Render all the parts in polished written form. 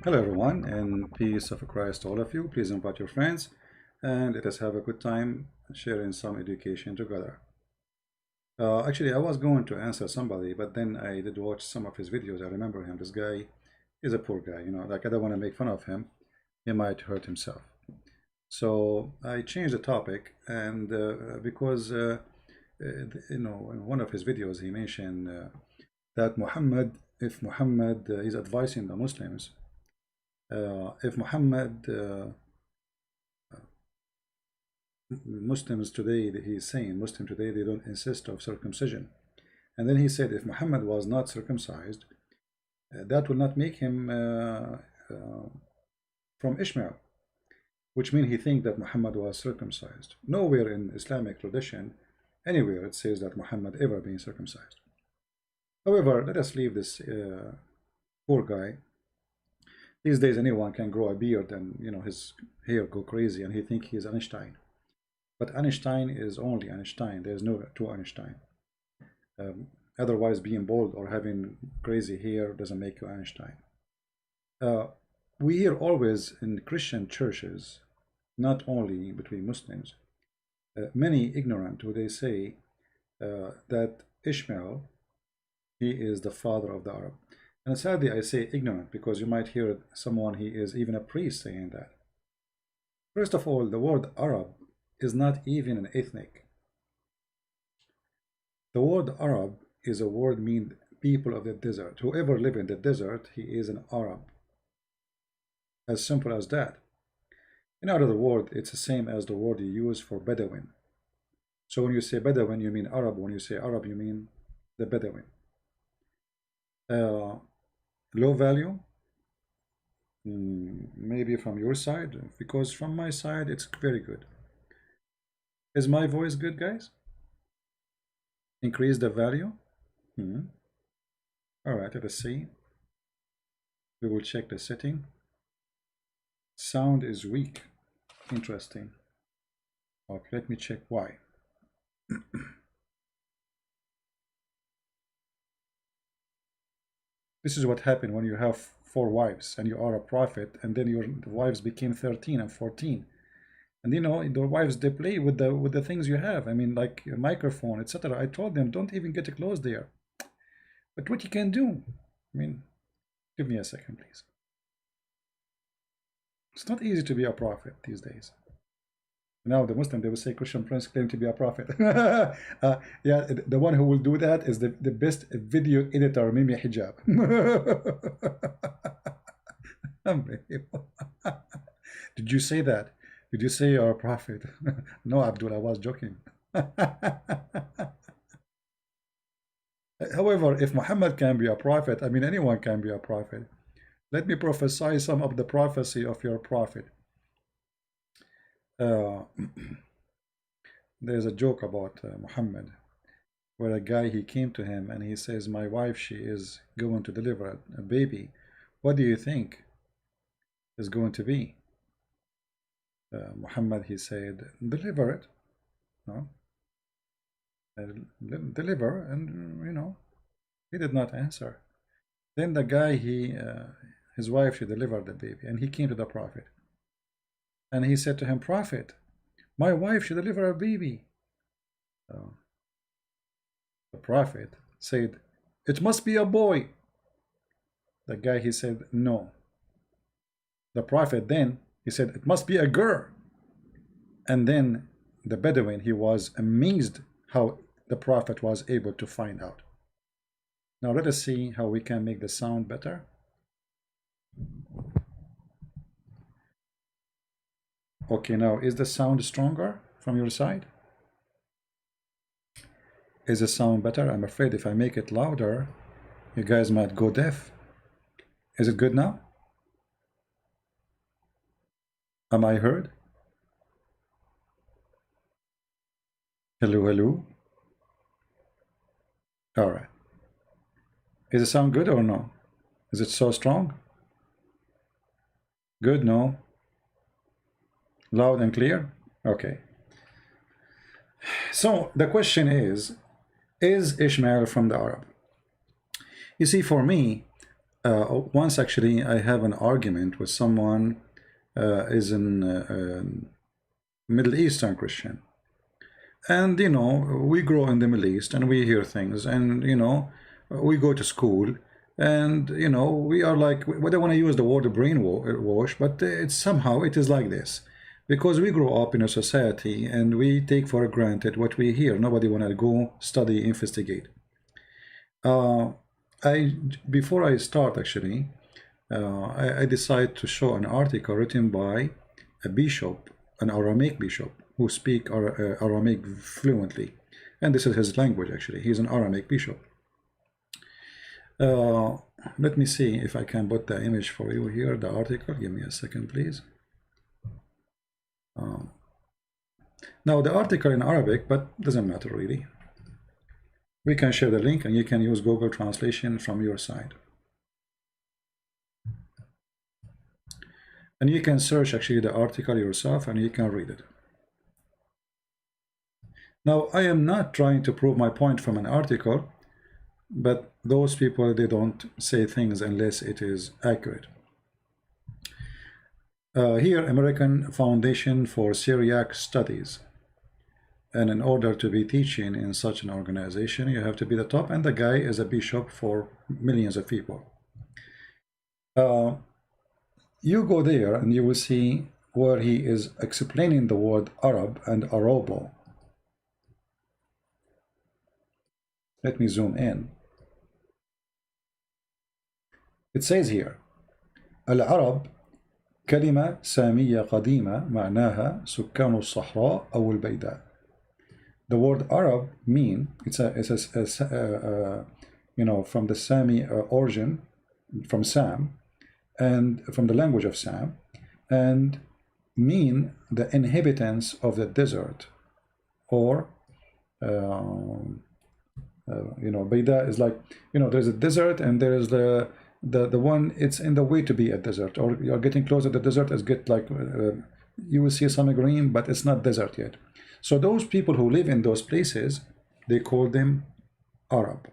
Hello everyone, and peace of Christ to all of you. Please invite your friends and let us have a good time sharing some education together. Actually, I was going to answer somebody, but then I did watch some of his videos. I remember him. This guy is a poor guy, like I don't want to make fun of him. He might hurt himself. So I changed the topic, and because in one of his videos he mentioned that if Muhammad is advising the Muslims, if Muhammad Muslims today, he's saying Muslims today they don't insist of circumcision, and then he said if Muhammad was not circumcised, that will not make him from Ishmael, which means he thinks that Muhammad was circumcised. Nowhere in Islamic tradition, anywhere it says that Muhammad ever been circumcised. However, let us leave this poor guy. These days anyone can grow a beard and his hair go crazy and he think he is Einstein. But Einstein is only Einstein. There is no two Einstein. Otherwise, being bald or having crazy hair doesn't make you Einstein. We hear always in Christian churches, not only between Muslims, many ignorant who they say that Ishmael, he is the father of the Arab. And sadly, I say ignorant because you might hear someone, he is even a priest, saying that. First of all, the word Arab is not even an ethnic. The word Arab is a word mean people of the desert. Whoever live in the desert, he is an Arab. As simple as that. In other words, it's the same as the word you use for Bedouin. So when you say Bedouin, you mean Arab. When you say Arab, you mean the Bedouin. Low value, maybe from your side, because from my side it's very good. Is my voice good, guys? Increase the value. All right, let us see. We will check the setting. Sound is weak. Interesting. Okay, let me check why. This is what happened when you have 4 wives and you are a prophet, and then your wives became 13 and 14. And the wives, they play with the things you have. I mean, like a microphone, etc. I told them, don't even get close there. But what you can do, I mean, give me a second, please. It's not easy to be a prophet these days. Now the Muslim, they will say Christian Prince claim to be a prophet. Yeah, the one who will do that is the best video editor, Mimi Hijab. Did you say that? Did you say you're a prophet? No, Abdullah, I was joking. However, if Muhammad can be a prophet, I mean anyone can be a prophet. Let me prophesy some of the prophecy of your prophet. There's a joke about Muhammad, where a guy, he came to him and he says, my wife, she is going to deliver a baby. What do you think is going to be? Muhammad, he said, deliver it. No? Deliver, and he did not answer. Then the guy, his wife, she delivered the baby, and he came to the prophet. And he said to him, Prophet, my wife should deliver a baby. So the prophet said, it must be a boy. The guy, he said, no. The prophet then, he said, it must be a girl. And then the Bedouin, he was amazed how the prophet was able to find out. Now let us see how we can make the sound better. Okay, now is the sound stronger from your side? Is the sound better? I'm afraid if I make it louder, you guys might go deaf. Is it good now? Am I heard? Hello, hello. All right. Is the sound good or no? Is it so strong? Good, no? Loud and clear? Okay. So the question is Ishmael from the Arab? You see, for me, Once actually I have an argument with someone is in Middle Eastern Christian, and you know, we grow in the Middle East and we hear things, and you know, we go to school, and you know, we are like, we don't want to use the word brainwash, but it's somehow it is like this, because we grow up in a society and we take for granted what we hear. Nobody want to go study, investigate. Before I start actually, I decided to show an article written by a bishop, an Aramaic bishop, who speak Aramaic fluently, and this is his language actually. He's an Aramaic bishop. Let me see if I can put the image for you here, the article. Give me a second, please. Now the article in Arabic, but doesn't matter really. We can share the link and you can use Google Translation from your side. And you can search actually the article yourself and you can read it. Now, I am not trying to prove my point from an article, but those people, they don't say things unless it is accurate. Here, American Foundation for Syriac Studies. And in order to be teaching in such an organization, you have to be the top, and the guy is a bishop for millions of people. You go there and you will see where he is explaining the word Arab and Arobo. Let me zoom in. It says here, Al-Arab كلمة سامية قديمة معناها سكان الصحراء أو البيداء. The word Arab mean it's a you know, from the Sami origin, from Sam, and from the language of Sam, and mean the inhabitants of the desert, or you know, Baida is like, you know, there's a desert and there's the one, it's in the way to be a desert, or you're getting closer to the desert, as get like you will see some green, but it's not desert yet. So those people who live in those places, they call them Arab.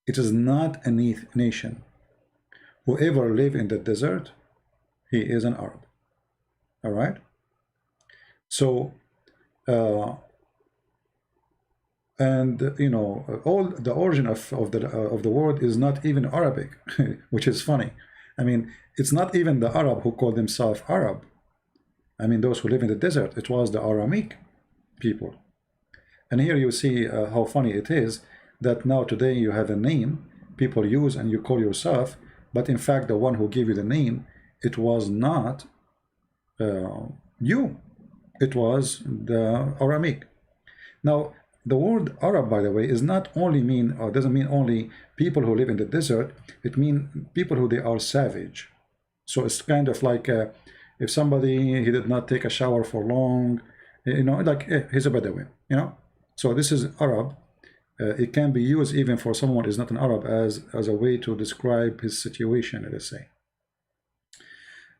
It is not a nation. Whoever live in the desert, he is an Arab. All right. So, and you know, all the origin of the word is not even Arabic, which is funny. I mean, it's not even the Arab who call themselves Arab. I mean, those who live in the desert, it was the Aramaic people. And here you see how funny it is that now today you have a name people use and you call yourself, but in fact the one who gave you the name, it was not you, it was the Aramaic. Now the word Arab, by the way, is not only mean, or doesn't mean only people who live in the desert, it means people who they are savage. So it's kind of like if somebody, he did not take a shower for long, you know, like he's a Bedouin, you know. So this is Arab. It can be used even for someone who is not an Arab as a way to describe his situation, let us say.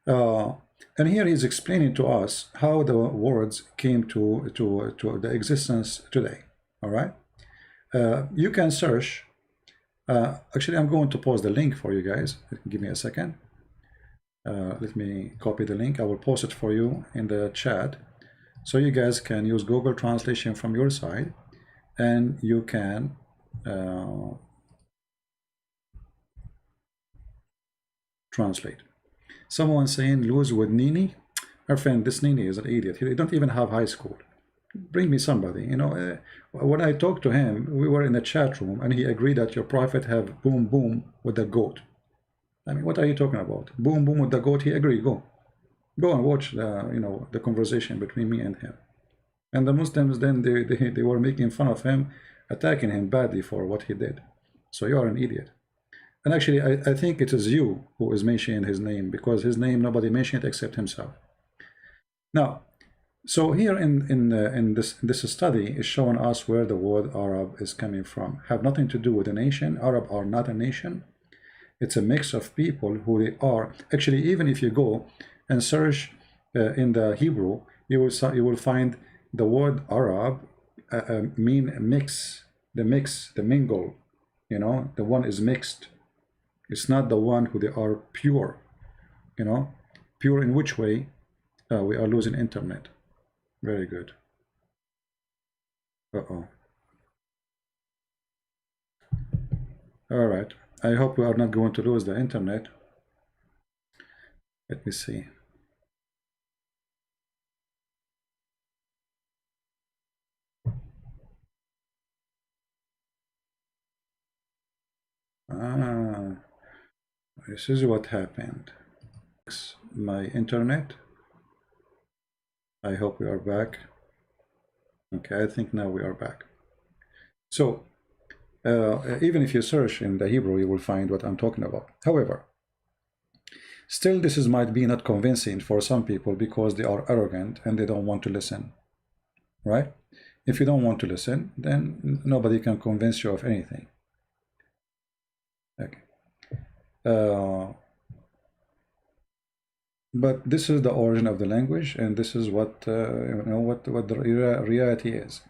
And here he's explaining to us how the words came to the existence today. All right. You can search. Actually, I'm going to post the link for you guys. Give me a second. Let me copy the link. I will post it for you in the chat, so you guys can use Google Translation from your side, and you can translate. Someone saying lose with Nini. Our friend, this Nini is an idiot. He don't even have high school. Bring me somebody. You know, when I talked to him, we were in a chat room, and he agreed that your prophet have boom boom with the goat. I mean, what are you talking about? Boom boom with the goat. He agreed. Go and watch the, you know, the conversation between me and him. And the Muslims then they were making fun of him, attacking him badly for what he did. So you are an idiot. And actually, I think it is you who is mentioning his name, because his name nobody mentioned except himself. Now, so here in this study is showing us where the word Arab is coming from. Have nothing to do with a nation. Arab are not a nation. It's a mix of people who they are. Actually, even if you go and search in the Hebrew, you will find the word Arab mean mix, the mingle. You know, the one is mixed. It's not the one who they are pure. You know, pure in which way? We are losing internet. Very good. Uh-oh. All right. I hope we are not going to lose the internet. Let me see. This is what happened. My internet. I hope we are back. Okay, I think now we are back. So, even if you search in the Hebrew, you will find what I'm talking about. However, still this is might be not convincing for some people because they are arrogant and they don't want to listen, right? If you don't want to listen, then nobody can convince you of anything. Okay. But this is the origin of the language, and this is what what the reality is.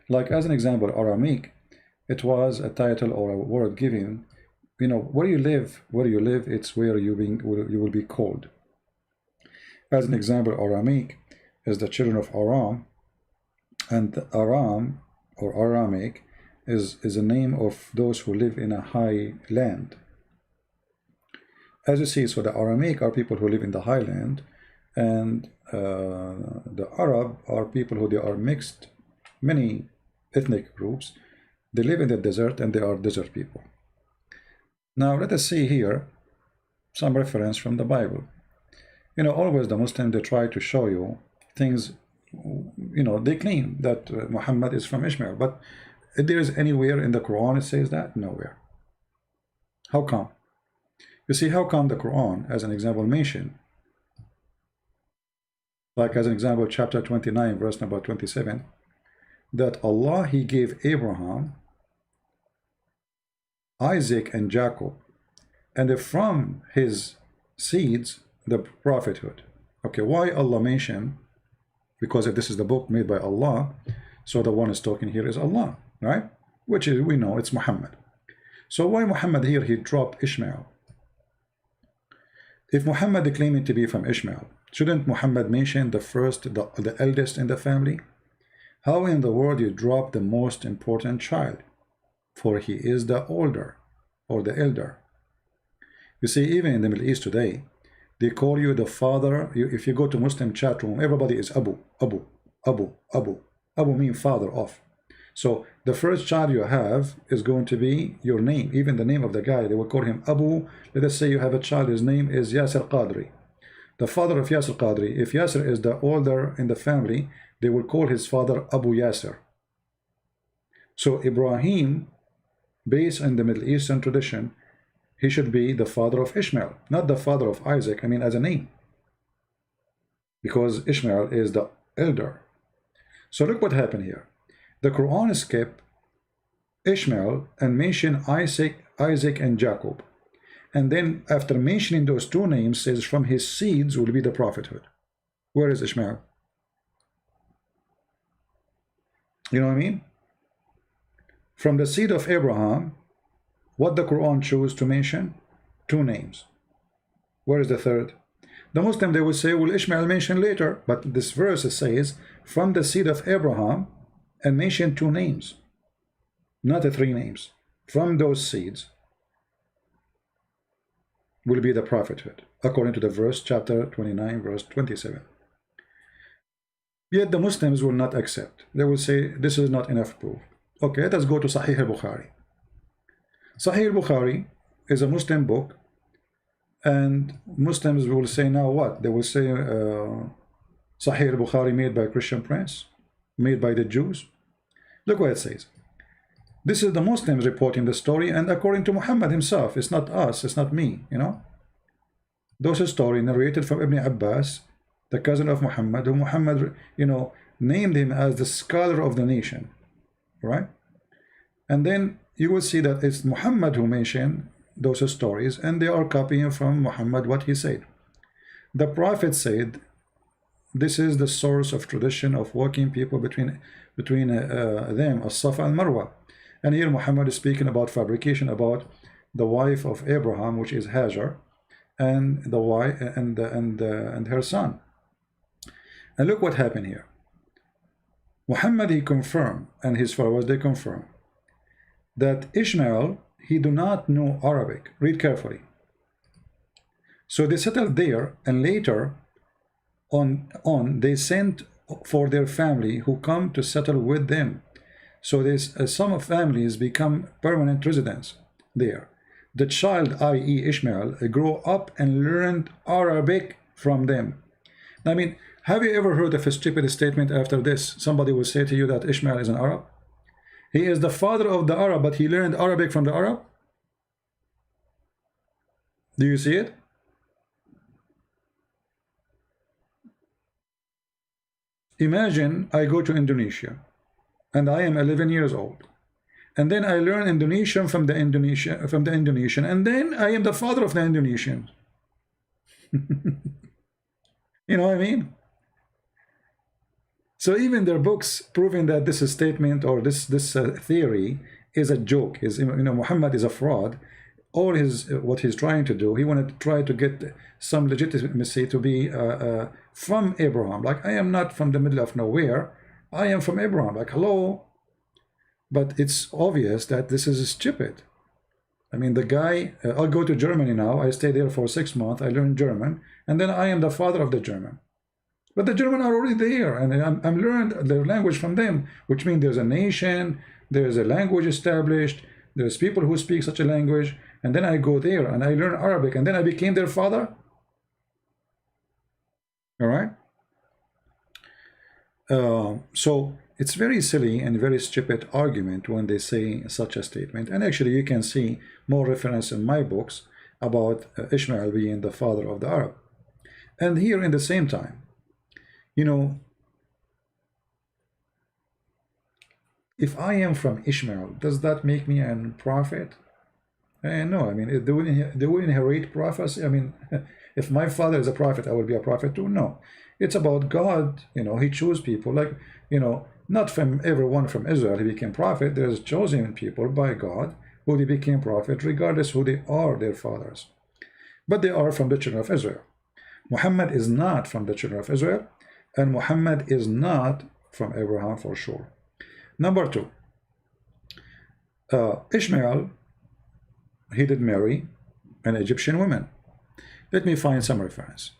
Like as an example, Aramaic, it was a title or a word given. You know, where you live, it's where you will be called. As an example, Aramaic is the children of Aram, and Aram or Aramaic is a name of those who live in a high land. As you see, so the Aramaic are people who live in the highland, and the Arab are people who they are mixed, many ethnic groups. They live in the desert and they are desert people. Now let us see here some reference from the Bible. You know, always the Muslims, they try to show you things, you know, they claim that Muhammad is from Ishmael, but if there is anywhere in the Quran it says that? Nowhere. How come? You see, how come the Quran, as an example, mention, like as an example, chapter 29, verse number 27, that Allah, He gave Abraham, Isaac, and Jacob, and from his seeds, the prophethood. Okay, why Allah mention? Because if this is the book made by Allah, so the one is talking here is Allah, right? Which is, we know it's Muhammad. So why Muhammad here, he dropped Ishmael? If Muhammad is claiming to be from Ishmael, shouldn't Muhammad mention the first, the eldest in the family? How in the world you drop the most important child? For he is the older, or the elder. You see, even in the Middle East today, they call you the father. If you go to Muslim chat room, everybody is Abu, Abu, Abu, Abu. Abu means father of. So the first child you have is going to be your name, even the name of the guy. They will call him Abu. Let us say you have a child, his name is Yasir Qadri. The father of Yasir Qadri, if Yasir is the older in the family, they will call his father Abu Yasir. So Ibrahim, based on the Middle Eastern tradition, he should be the father of Ishmael, not the father of Isaac, I mean as a name. Because Ishmael is the elder. So look what happened here. The Quran skipped Ishmael and mentioned Isaac and Jacob. And then after mentioning those two names, says from his seeds will be the prophethood. Where is Ishmael? You know what I mean? From the seed of Abraham, what the Quran chose to mention? Two names. Where is the third? The Muslim, they will say, well, Ishmael mentioned later, but this verse says from the seed of Abraham, and mention two names, not the three names. From those seeds will be the prophethood, according to the verse, chapter 29, verse 27. Yet the Muslims will not accept. They will say, this is not enough proof. Okay, let us go to Sahih al-Bukhari. Sahih al-Bukhari is a Muslim book, and Muslims will say now what? They will say Sahih al-Bukhari made by a Christian prince, made by the Jews. Look what it says. This is the Muslims reporting the story, and according to Muhammad himself. It's not us, it's not me, you know. Those are story narrated from Ibn Abbas, the cousin of Muhammad, who Muhammad, you know, named him as the scholar of the nation, right? And then you will see that it's Muhammad who mentioned those stories, and they are copying from Muhammad what he said. The Prophet said, this is the source of tradition of walking people between them, as-Safa and Marwa. And here Muhammad is speaking about fabrication, about the wife of Abraham, which is Hajar, and the wife and her son. And look what happened here. Muhammad, he confirmed, and his followers, they confirm that Ishmael, he do not know Arabic. Read carefully. So they settled there, and later on they sent for their family who come to settle with them. So there's some of families become permanent residents there. The child, i.e. Ishmael, grew up and learned Arabic from them. I mean, have you ever heard of a stupid statement after this? Somebody will say to you that Ishmael is an Arab. He is the father of the Arab, but he learned Arabic from the Arab. Do you see it? Imagine I go to Indonesia and I am 11 years old, and then I learn Indonesian from the Indonesian, and then I am the father of the Indonesians. You know what I mean? So even their books proving that this statement or this theory is a joke, is, you know, Muhammad is a fraud. All his what he's trying to do, he wanted to try to get some legitimacy to be from Abraham. Like, I am not from the middle of nowhere, I am from Abraham. Like, hello. But it's obvious that this is stupid. I mean, the guy, I'll go to Germany now, I stay there for 6 months, I learn German, and then I am the father of the German. But the German are already there, and I'm learned their language from them, which means there's a nation, there's a language established, there's people who speak such a language, and then I go there and I learn Arabic, and then I became their father. All right. So it's very silly and very stupid argument when they say such a statement. And actually, you can see more reference in my books about Ishmael being the father of the Arab. And here, in the same time, you know, if I am from Ishmael, does that make me a prophet? No, I mean, they will inherit prophecy. I mean, if my father is a prophet, I will be a prophet too. No, it's about God. You know, he chose people, like, you know, not from everyone from Israel he became prophet. There's chosen people by God who they became prophet, regardless who they are, their fathers. But they are from the children of Israel. Muhammad is not from the children of Israel, and Muhammad is not from Abraham for sure. Number two, Ishmael, he did marry an Egyptian woman. Let me find some reference.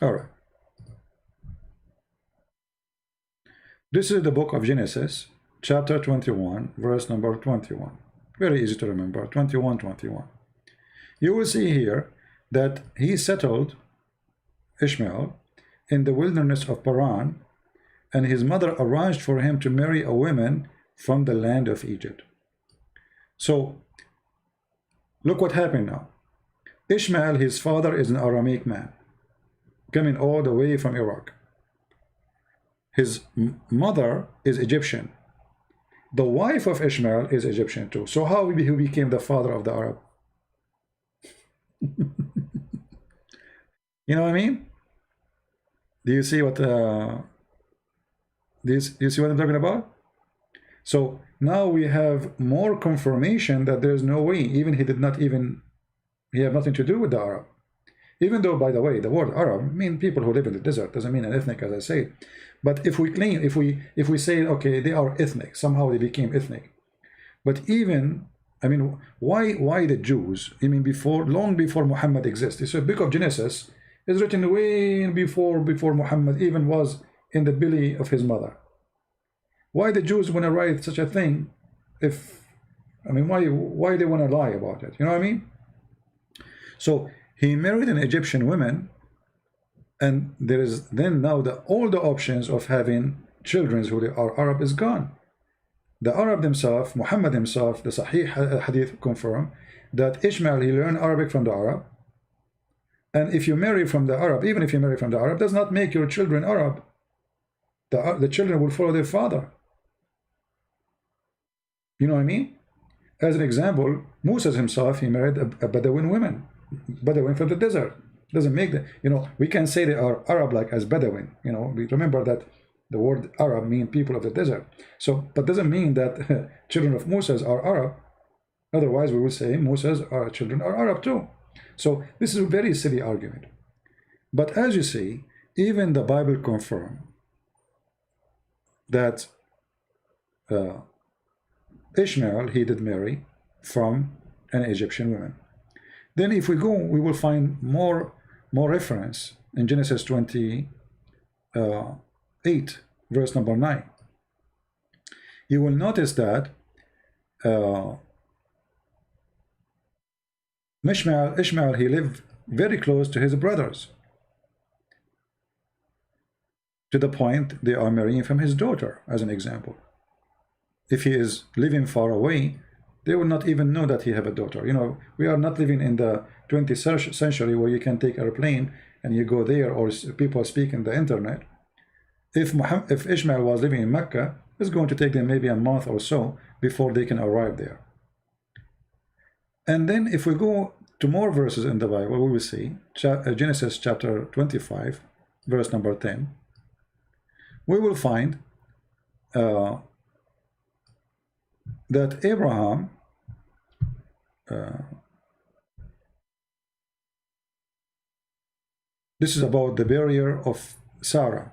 All right. This is the book of Genesis, chapter 21, verse number 21. Very easy to remember, 21:21. You will see here that he settled, Ishmael, in the wilderness of Paran, and his mother arranged for him to marry a woman from the land of Egypt. So, look what happened now. Ishmael, his father, is an Aramaic man, coming all the way from Iraq. His mother is Egyptian. The wife of Ishmael is Egyptian too. So how he became the father of the Arab? You know what I mean? Do you see what do you see what I'm talking about? So now we have more confirmation that there's no way, even he have nothing to do with the Arab. Even though, by the way, the word Arab means people who live in the desert, doesn't mean an ethnic, as I say. But if we claim, if we say, okay, they are ethnic, somehow they became ethnic. But even, I mean, why the Jews? I mean, long before Muhammad exists. So the book of Genesis is written way before Muhammad even was in the belly of his mother. Why the Jews want to write such a thing? I mean, why they want to lie about it? You know what I mean? So he married an Egyptian woman, and there is then now all the options of having children who are Arab is gone. The Arab themselves, Muhammad himself, the Sahih Hadith confirm that Ishmael, he learned Arabic from the Arab. And if you marry from the Arab, even if you marry from the Arab, does not make your children Arab. The children will follow their father. You know what I mean? As an example, Moses himself, he married a Bedouin woman. Bedouin from the desert. Doesn't make the, you know, we can say they are Arab like as Bedouin. You know, we remember that The word Arab means people of the desert. So, but doesn't mean that children of Moses are Arab. Otherwise, we will say Moses' children are Arab too. So this is a very silly argument. But as you see, even the Bible confirms that Ishmael, he did marry from an Egyptian woman. Then if we go, we will find more reference in Genesis 28, verse number 9. You will notice that Ishmael, he lived very close to his brothers, to the point they are marrying from his daughter, as an example. If he is living far away, they will not even know that he have a daughter. You know, we are not living in the 20th century where you can take a plane and you go there, or people speak in the internet. If Ishmael was living in Mecca, it's going to take them maybe a month or so before they can arrive there. And then if we go to more verses in the Bible, we will see Genesis chapter 25, verse number 10. We will find that Abraham this is about the burial of Sarah,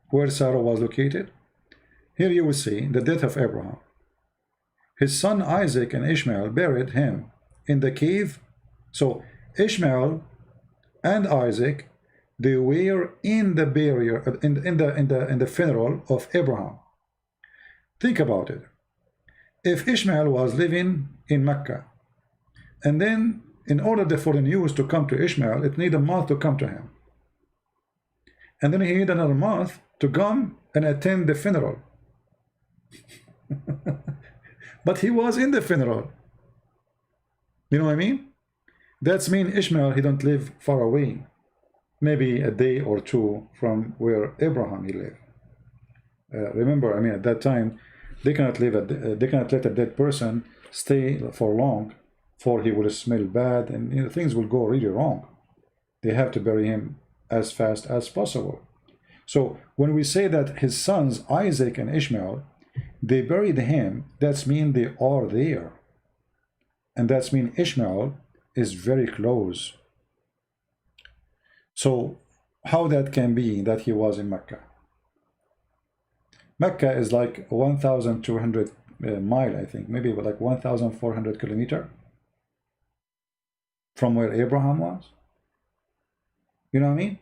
where Sarah was located. Here you will see the death of Abraham. His son Isaac and Ishmael buried him in the cave. So Ishmael and Isaac, they were in the burial, in the funeral of Abraham. Think about it. If Ishmael was living in Mecca, and then in order for the news to come to Ishmael, it needed a month to come to him, and then he needed another month to come and attend the funeral. But he was in the funeral. You know what I mean? That's mean Ishmael, he don't live far away, maybe a day or two from where Abraham he lived. Remember, I mean, at that time, they cannot let a dead person stay for long, for he will smell bad, and you know, things will go really wrong. They have to bury him as fast as possible. So when we say that his sons Isaac and Ishmael, they buried him, that's mean they are there, and that's mean Ishmael is very close. So how that can be that he was in Mecca? Mecca is like 1,200 mile, I think, maybe like 1,400 kilometer from where Abraham was. You know what I mean?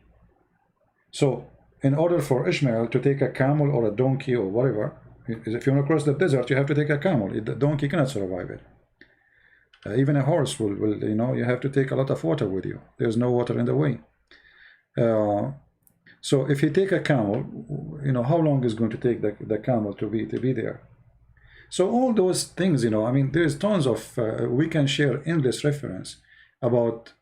So in order for Ishmael to take a camel or a donkey or whatever, if you want to cross the desert, you have to take a camel. The donkey cannot survive it. Even a horse will, you know, you have to take a lot of water with you. There's no water in the way. So if you take a camel, you know, how long is going to take the camel to be there? So all those things, you know, I mean, there's tons of, we can share endless reference about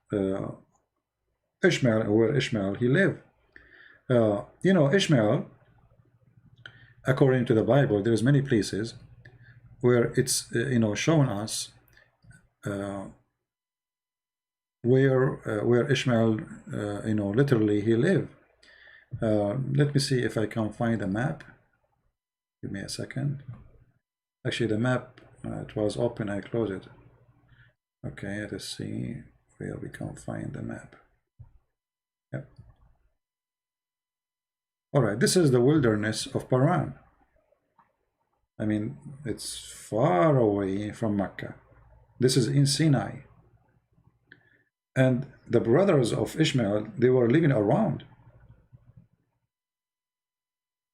Ishmael, where Ishmael he lived. You know, Ishmael, according to the Bible, there's many places where it's, you know, shown us where Ishmael, you know, literally he lived. Let me see if I can find a map. Give me a second. Actually, the map, it was open, I closed it. Okay, let's see where we can find the map. Yep. All right, this is the wilderness of Paran. I mean, it's far away from Mecca. This is in Sinai. And the brothers of Ishmael, they were living around.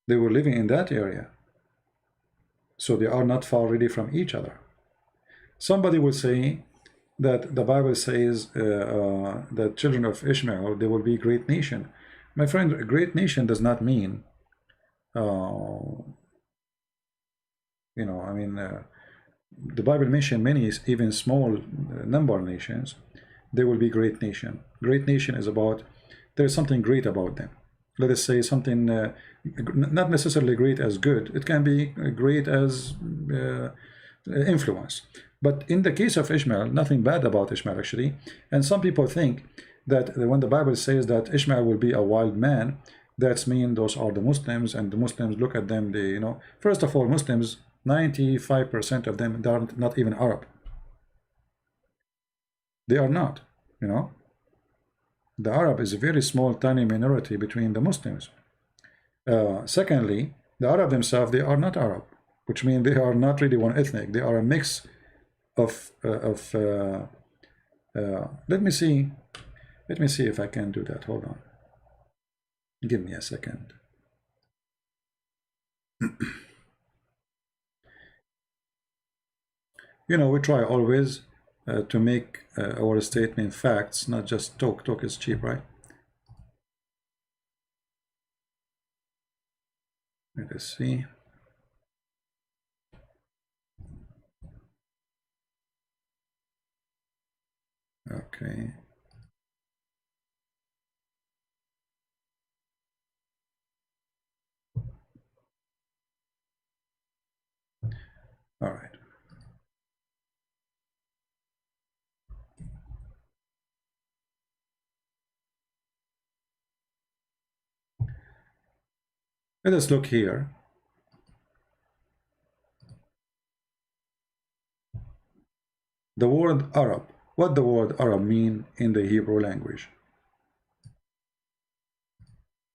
They were living in that area. So they are not far really from each other. Somebody will say that the Bible says that children of Ishmael, they will be a great nation. My friend, a great nation does not mean, you know, I mean, the Bible mentions many, even small number of nations. They will be great nation. Great nation is about, there's something great about them. Let us say something, not necessarily great as good. It can be great as influence. But in the case of Ishmael, nothing bad about Ishmael actually. And some people think that when the Bible says that Ishmael will be a wild man, That's mean those are the Muslims, and the Muslims look at them, they, first of all, Muslims, 95% of them, they are not even Arab. They are not, The Arab is a very small, tiny minority between the Muslims. Secondly, the Arab themselves, they are not Arab, which means they are not really one ethnic. They are a mix of let me see if I can do that. Hold on. Give me a second. We try always to make our statement facts, not just talk. Talk is cheap, right? Let us see. Okay. All right. Let us look here. The word Arab. What the word Arab mean in the Hebrew language?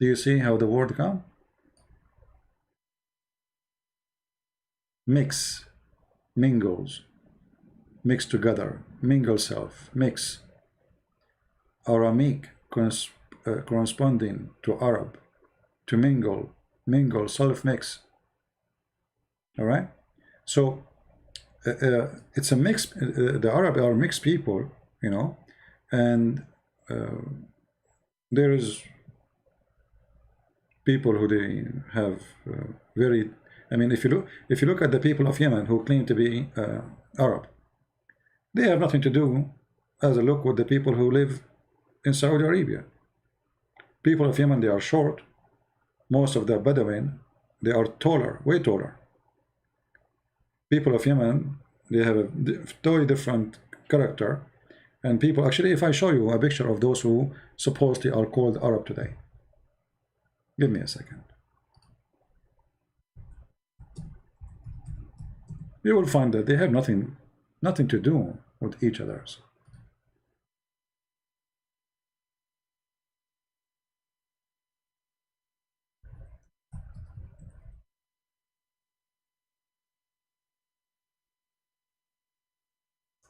Do you see how the word come? Mix, mingles, mix together, mingle self, mix. Aramic corresponding to Arab, to mingle, mingle, self mix. All right. So it's a mix. The Arab are mixed people, and there is people who they have very. I mean, if you look at the people of Yemen who claim to be Arab, they have nothing to do as a look with the people who live in Saudi Arabia. People of Yemen, they are short. Most of the Bedouin, they are taller, way taller. People of Yemen, they have a totally different character. And people, actually, if I show you a picture of those who supposedly are called Arab today, give me a second. You will find that they have nothing to do with each other.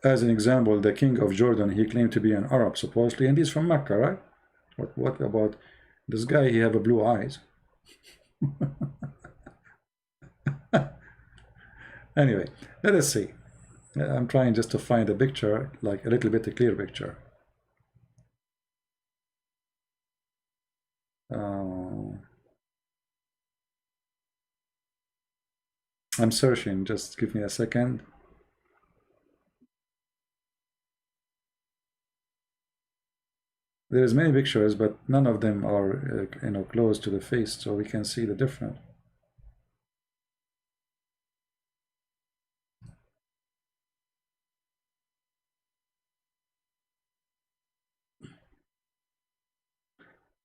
As an example, the king of Jordan, he claimed to be an Arab, supposedly, and he's from Mecca, right? What about this guy? He have a blue eyes. Anyway, let us see. I'm trying just to find a picture, like a little bit a clear picture. I'm searching, just give me a second. There's many pictures, but none of them are close to the face, so we can see the difference.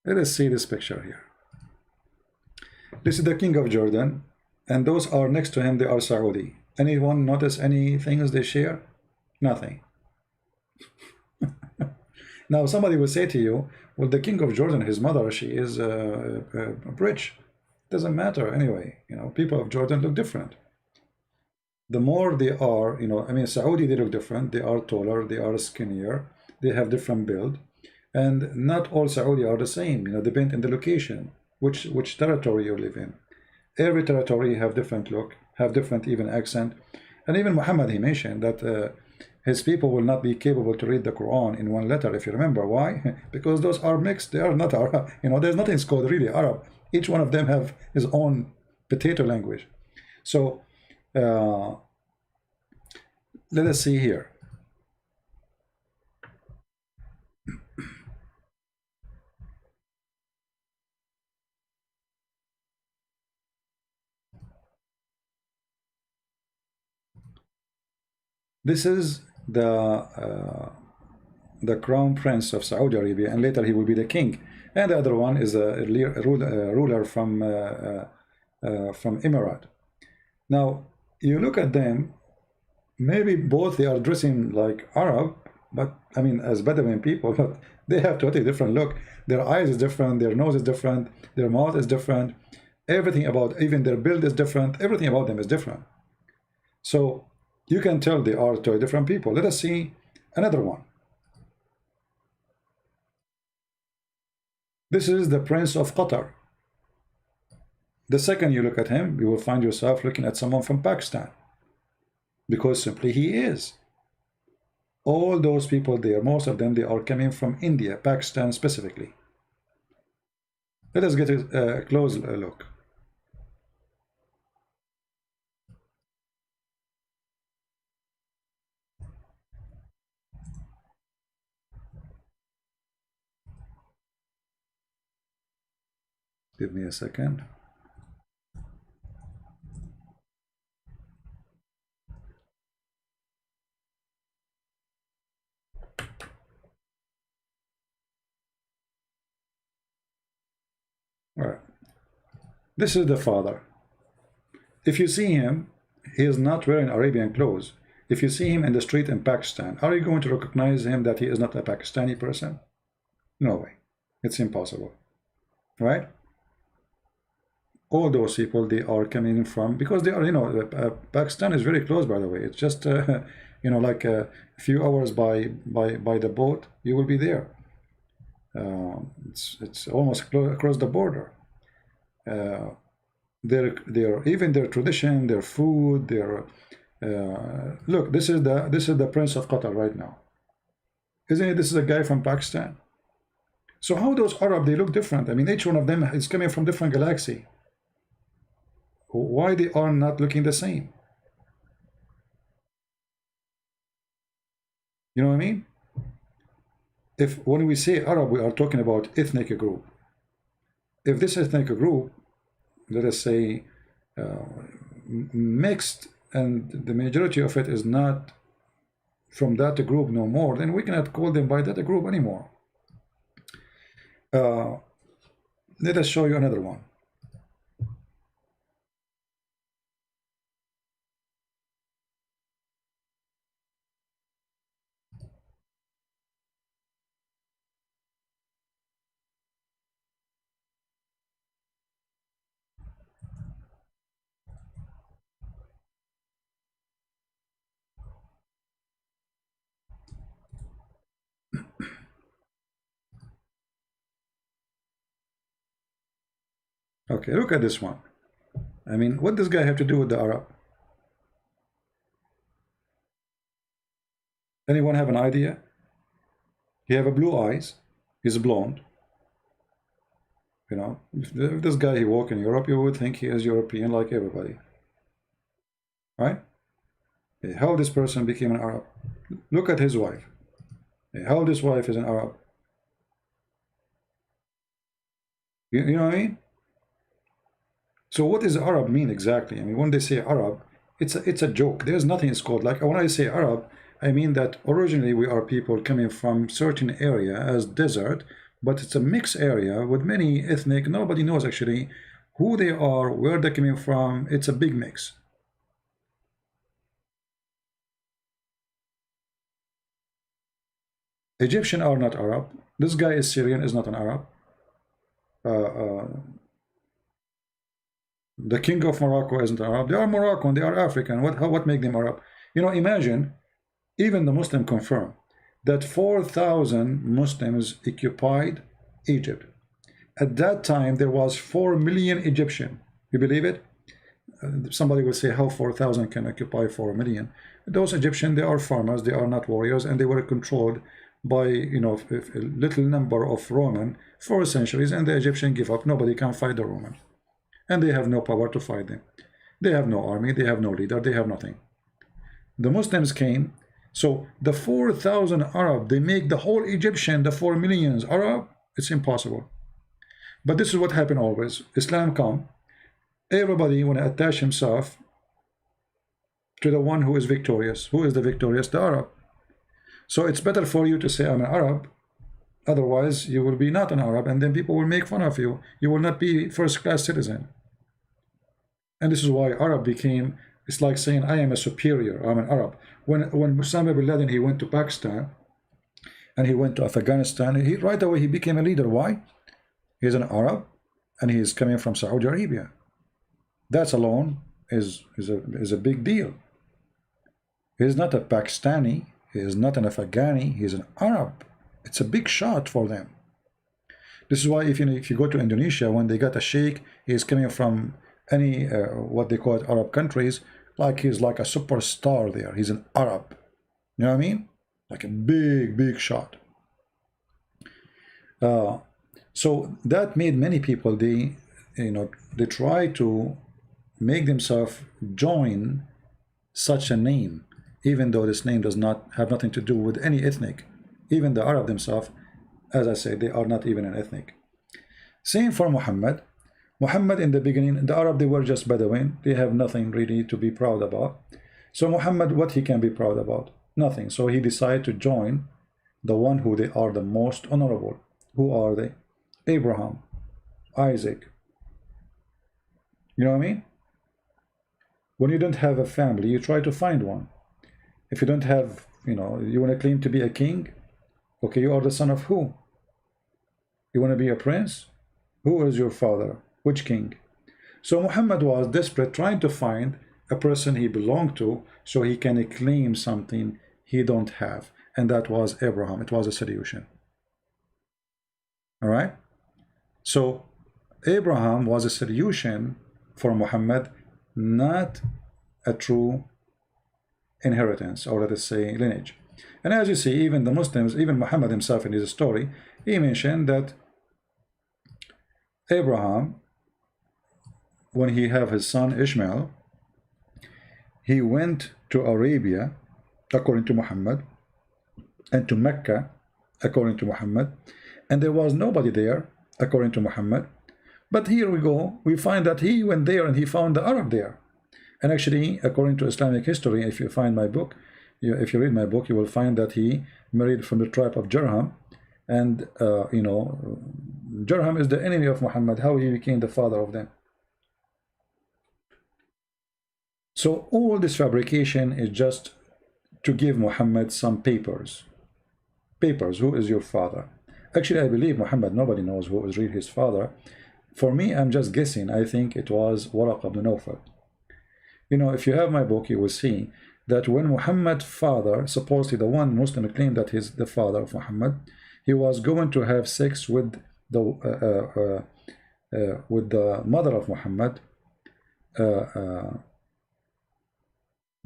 Let us see this picture here. This is the king of Jordan, and those are next to him, they are Saudi. Anyone notice any things they share? Nothing. Now somebody will say to you, well, the king of Jordan, his mother, she is rich. Doesn't matter anyway. People of Jordan look different. The more they are, I mean, Saudi, they look different. They are taller, they are skinnier, they have different build. And not all Saudi are the same, depend on the location, which territory you live in. Every territory have different look, have different even accent. And even Muhammad, he mentioned that his people will not be capable to read the Quran in one letter, if you remember. Why? Because those are mixed, they are not Arab. There's nothing called really Arab. Each one of them have his own potato language. So let us see here. This is the the crown prince of Saudi Arabia, and later he will be the king. And the other one is a ruler from Emirate. Now, you look at them, maybe both they are dressing like Arab, but I mean, as Bedouin people, but they have totally different look. Their eyes is different, their nose is different, their mouth is different. Everything about, even their build is different. Everything about them is different. So you can tell they are two different people. Let us see another one. This is the Prince of Qatar. The second you look at him, you will find yourself looking at someone from Pakistan, because simply he is. All those people there, most of them, they are coming from India, Pakistan specifically. Let us get a close look. Give me a second. All right. This is the father. If you see him, he is not wearing Arabian clothes. If you see him in the street in Pakistan, are you going to recognize him that he is not a Pakistani person? No way. It's impossible. Right? All those people, they are coming from, because they are, you know, Pakistan is very close, by the way. It's just, you know, like a few hours by the boat, you will be there. It's almost across the border. Their even their tradition, their food, their look. This is the Prince of Qatar right now, isn't it? This is a guy from Pakistan. So how those Arab, they look different? I mean, each one of them is coming from different galaxy. Why they are not looking the same? You know what I mean? If when we say Arab, we are talking about ethnic group. If this ethnic group, let us say, mixed, and the majority of it is not from that group no more, then we cannot call them by that group anymore. Let us show you another one. Okay, look at this one. I mean, what does this guy have to do with the Arab? Anyone have an idea? He have a blue eyes. He's blonde. You know, if this guy he walk in Europe, you would think he is European like everybody, right? How this person became an Arab? Look at his wife. How this wife is an Arab? You know what I mean? So what does Arab mean exactly? I mean, when they say Arab, it's a joke. There's nothing it's called. Like when I say Arab, I mean that originally we are people coming from certain area as desert, but it's a mixed area with many ethnic. Nobody knows actually who they are, where they're coming from. It's a big mix. Egyptian are not Arab. This guy is Syrian, is not an Arab. The king of Morocco isn't Arab. They are Moroccan, they are African. What make them Arab? You know, imagine, even the Muslim confirm that 4,000 Muslims occupied Egypt. At that time, there was 4 million Egyptian. You believe it? Somebody will say, how 4,000 can occupy 4 million? Those Egyptians, they are farmers, they are not warriors, and they were controlled by, you know, a little number of Roman for centuries, and the Egyptian give up. Nobody can fight the Roman. And they have no power to fight them. They have no army, they have no leader, they have nothing. The Muslims came, so the 4,000 Arab, they make the whole Egyptian, the 4 millions Arab. It's impossible. But this is what happened always. Islam come, everybody want to attach himself to the one who is victorious. Who is the victorious? The Arab. So it's better for you to say I'm an Arab, otherwise you will be not an Arab, and then people will make fun of you. You will not be first-class citizen. And this is why Arab became, it's like saying I am a superior, I'm an Arab. When Osama bin Laden, he went to Pakistan and he went to Afghanistan, he right away he became a leader. Why? He's an Arab and he's coming from Saudi Arabia. That alone is a big deal. He's not a Pakistani, he is not an Afghani, he's an Arab. It's a big shot for them. This is why if you go to Indonesia, when they got a sheikh, he's coming from any what they call it Arab countries, like he's like a superstar there. He's an Arab. You know what I mean? Like a big shot. So that made many people, they try to make themselves join such a name, even though this name does not have nothing to do with any ethnic. Even the Arab themselves, as I said, they are not even an ethnic. Same for Muhammad. Muhammad in the beginning, the Arab, they were just Bedouin. They have nothing really to be proud about. So Muhammad, what he can be proud about? Nothing. So he decided to join the one who they are the most honorable. Who are they? Abraham, Isaac. You know what I mean? When you don't have a family, you try to find one. If you don't have, you want to claim to be a king, okay, you are the son of who? You want to be a prince? Who is your father? Which king? So Muhammad was desperate, trying to find a person he belonged to so he can claim something he don't have. And that was Abraham. It was a solution. All right? So Abraham was a solution for Muhammad, not a true inheritance, or let us say lineage. And as you see, even the Muslims, even Muhammad himself in his story, he mentioned that Abraham, when he had his son Ishmael, he went to Arabia, according to Muhammad, and to Mecca, according to Muhammad, and there was nobody there, according to Muhammad. But here we go, we find that he went there and he found the Arab there. And actually, according to Islamic history, if you find my book, if you read my book, you will find that he married from the tribe of Jurham. And, Jurham is the enemy of Muhammad, how he became the father of them. So all this fabrication is just to give Muhammad some papers. Papers, who is your father? Actually, I believe Muhammad, nobody knows who is really his father. For me, I'm just guessing. I think it was Waraq ibn Nawfal. If you have my book, you will see that when Muhammad's father, supposedly the one Muslim claimed that he's the father of Muhammad, he was going to have sex with the mother of Muhammad, the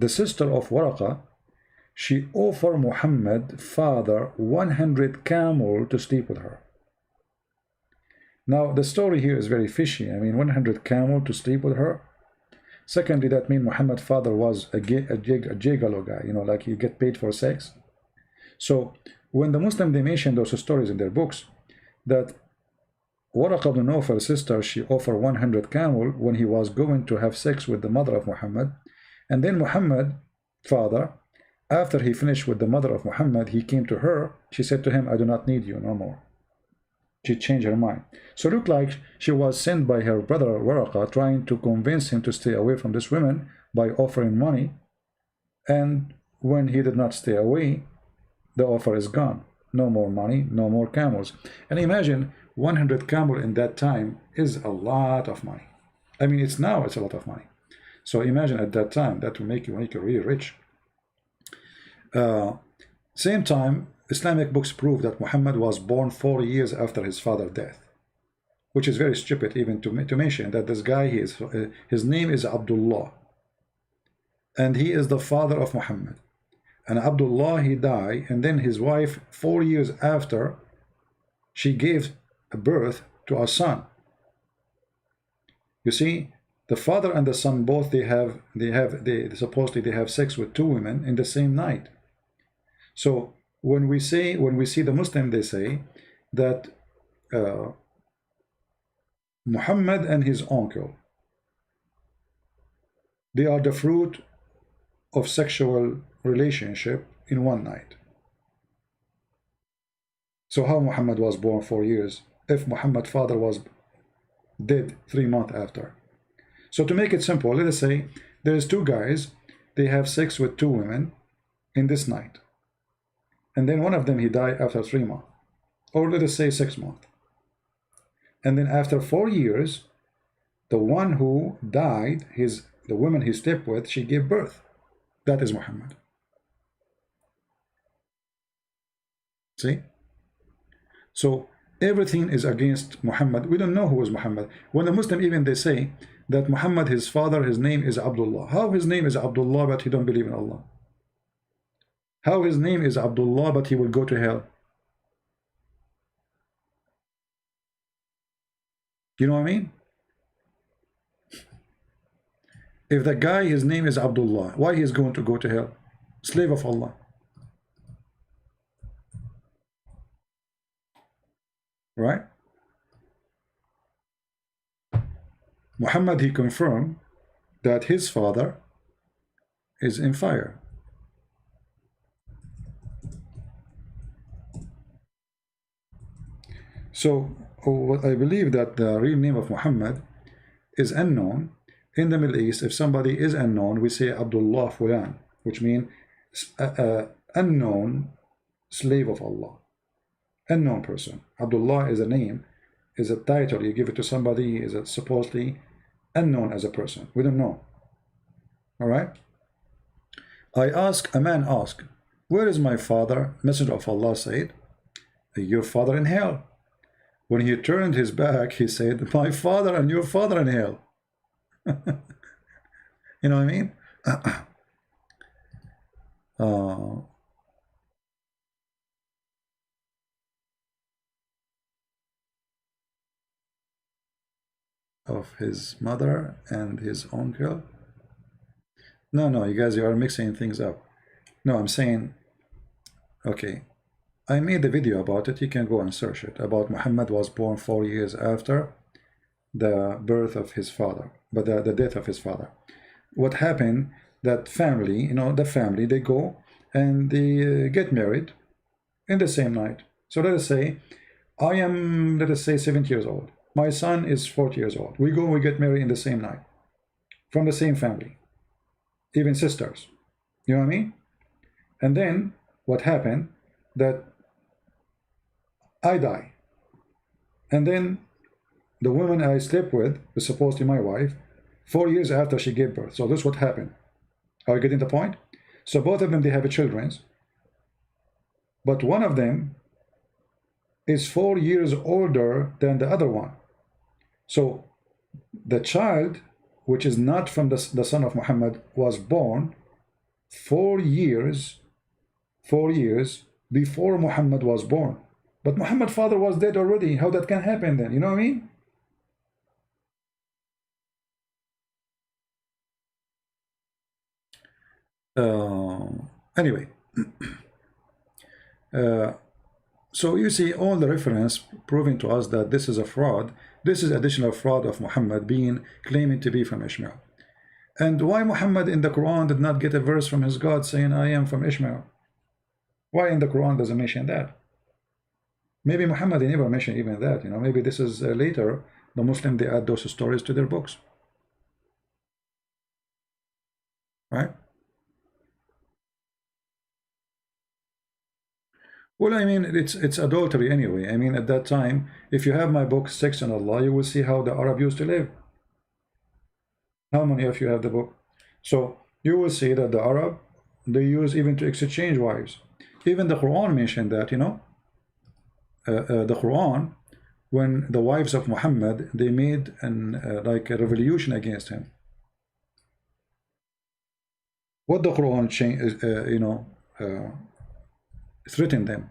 sister of Waraqa. She offered Muhammad father 100 camel to sleep with her. Now the story here is very fishy. I mean, 100 camel to sleep with her. Secondly, that means Muhammad's father was a gigolo guy, like he get paid for sex. So when the Muslim, they mention those stories in their books, that Waraq ibn Nawfal's sister, she offered 100 camel when he was going to have sex with the mother of Muhammad. And then Muhammad, father, after he finished with the mother of Muhammad, he came to her. She said to him, I do not need you no more. She changed her mind. So it looked like she was sent by her brother Waraqa, trying to convince him to stay away from this woman by offering money. And when he did not stay away, the offer is gone. No more money, no more camels. And imagine 100 camel in that time is a lot of money. I mean, it's a lot of money. So imagine at that time, that will make you really rich. Same time, Islamic books prove that Muhammad was born 4 years after his father's death, which is very stupid even to mention that this guy, his name is Abdullah, and he is the father of Muhammad. And Abdullah, he died, and then his wife, 4 years after, she gave birth to a son. You see, the father and the son both they supposedly they have sex with 2 women in the same night. So when we see the Muslim, they say that Muhammad and his uncle, they are the fruit of sexual relationship in one night. So how Muhammad was born 4 years if Muhammad's father was dead 3 months after? So to make it simple, let us say there's two guys, they have sex with two women in this night, and then one of them he died after 3 months, or let us say 6 months, and then after 4 years the one who died, the woman he slept with, she gave birth. That is Muhammad. See? So everything is against Muhammad. We don't know who is Muhammad. When a Muslim, even they say that Muhammad, his father, his name is Abdullah. How his name is Abdullah but he don't believe in Allah? How his name is Abdullah but he will go to hell? You know what I mean? If the guy, his name is Abdullah, why he is going to go to hell? Slave of Allah. Right? Muhammad, he confirmed that his father is in fire. So I believe that the real name of Muhammad is unknown. In the Middle East, if somebody is unknown, we say Abdullah Fulan, which means unknown slave of Allah. Unknown person. Abdullah is a name, is a title. You give it to somebody, is it supposedly unknown as a person. We don't know. All right? A man asked, where is my father? Messenger of Allah said, your father in hell. When he turned his back, he said, my father and your father in hell. You know what I mean? Of his mother and his uncle. No, you guys, you are mixing things up. No, I'm saying, okay, I made a video about it. You can go and search it. About Muhammad was born 4 years after the birth of his father, but the death of his father. What happened, that family, you know, the family, they go and they get married in the same night. So let us say, I am, let us say, 70 years old. My son is 40 years old. We go and we get married in the same night. From the same family. Even sisters. You know what I mean? And then, what happened, that I die. And then, the woman I slept with was supposed to be my wife 4 years after she gave birth. So this is what happened. Are you getting the point? So both of them, they have children, but one of them is 4 years older than the other one. So the child, which is not from the son of Muhammad, was born 4 years before Muhammad was born. But Muhammad's father was dead already. How that can happen then? You know what I mean? Anyway, so you see all the reference proving to us that this is a fraud. This is additional fraud of Muhammad claiming to be from Ishmael. And why Muhammad in the Quran did not get a verse from his God saying, I am from Ishmael? Why in the Quran doesn't mention that? Maybe Muhammad never mentioned even that. You know, maybe this is later the Muslim, they add those stories to their books. Right? Well, I mean, it's adultery anyway. I mean, at that time, if you have my book, Sex and Allah, you will see how the Arab used to live. How many of you have the book? So you will see that the Arab, they use even to exchange wives. Even the Quran mentioned that, you know. The Quran, when the wives of Muhammad, they made like a revolution against him. What the Quran threatened them,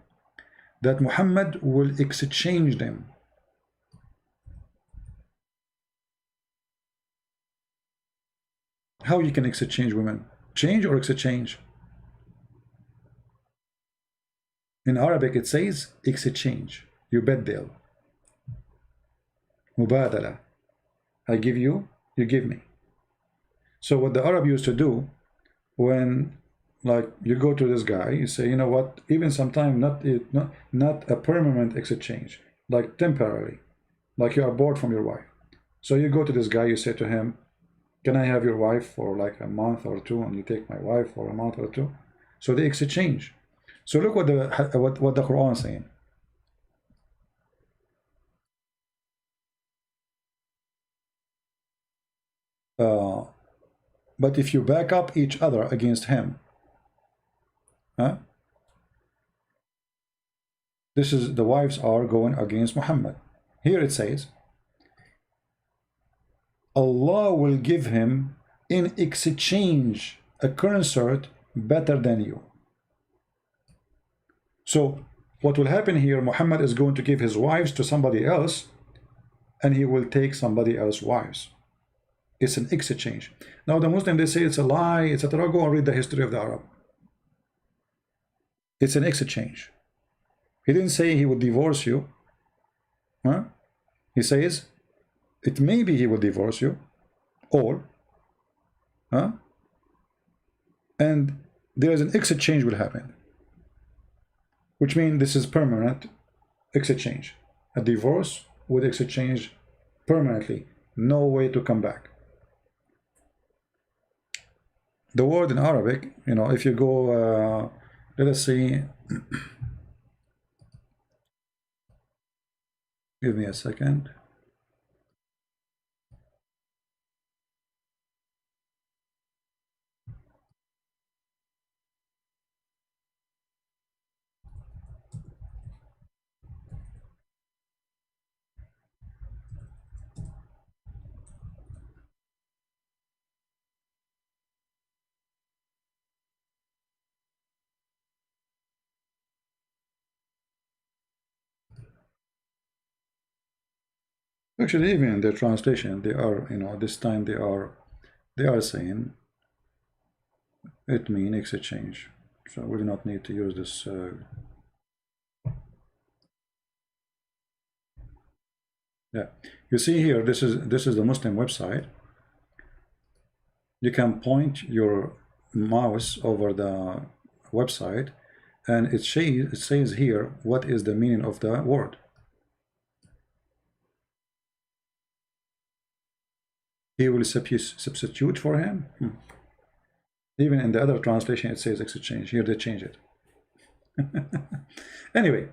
that Muhammad will exchange them. How you can exchange women? Change or exchange? In Arabic it says exchange. Yubaddil. Mubadala. I give you, you give me. So what the Arab used to do, when Like you go to this guy, you say, you know what, even sometimes not a permanent exchange, like temporarily, like you are bored from your wife. So you go to this guy, you say to him, can I have your wife for like a month or two, and you take my wife for a month or two? So they exchange. So look what the Quran is saying. But if you back up each other against him, huh? This is the wives are going against Muhammad. Here it says, Allah will give him in exchange a consort better than you. So what will happen here, Muhammad is going to give his wives to somebody else, and he will take somebody else's wives. It's an exchange. Now the Muslim, they say it's a lie, etc. Go and read the history of the Arab. It's an exchange. He didn't say he would divorce you. Huh? He says it may be he will divorce you, or huh? And there is an exchange will happen, which means this is permanent exchange. A divorce with exchange permanently, no way to come back. The word in Arabic, you know, if you go, let us see. Give me a second. Actually, even in their translation, they are, you know, this time they are saying it means exchange. So we do not need to use this. Yeah, you see here, this is the Muslim website. You can point your mouse over the website, and it says here what is the meaning of the word. He will substitute for him. Even in the other translation it says exchange. Here they change it. Anyway,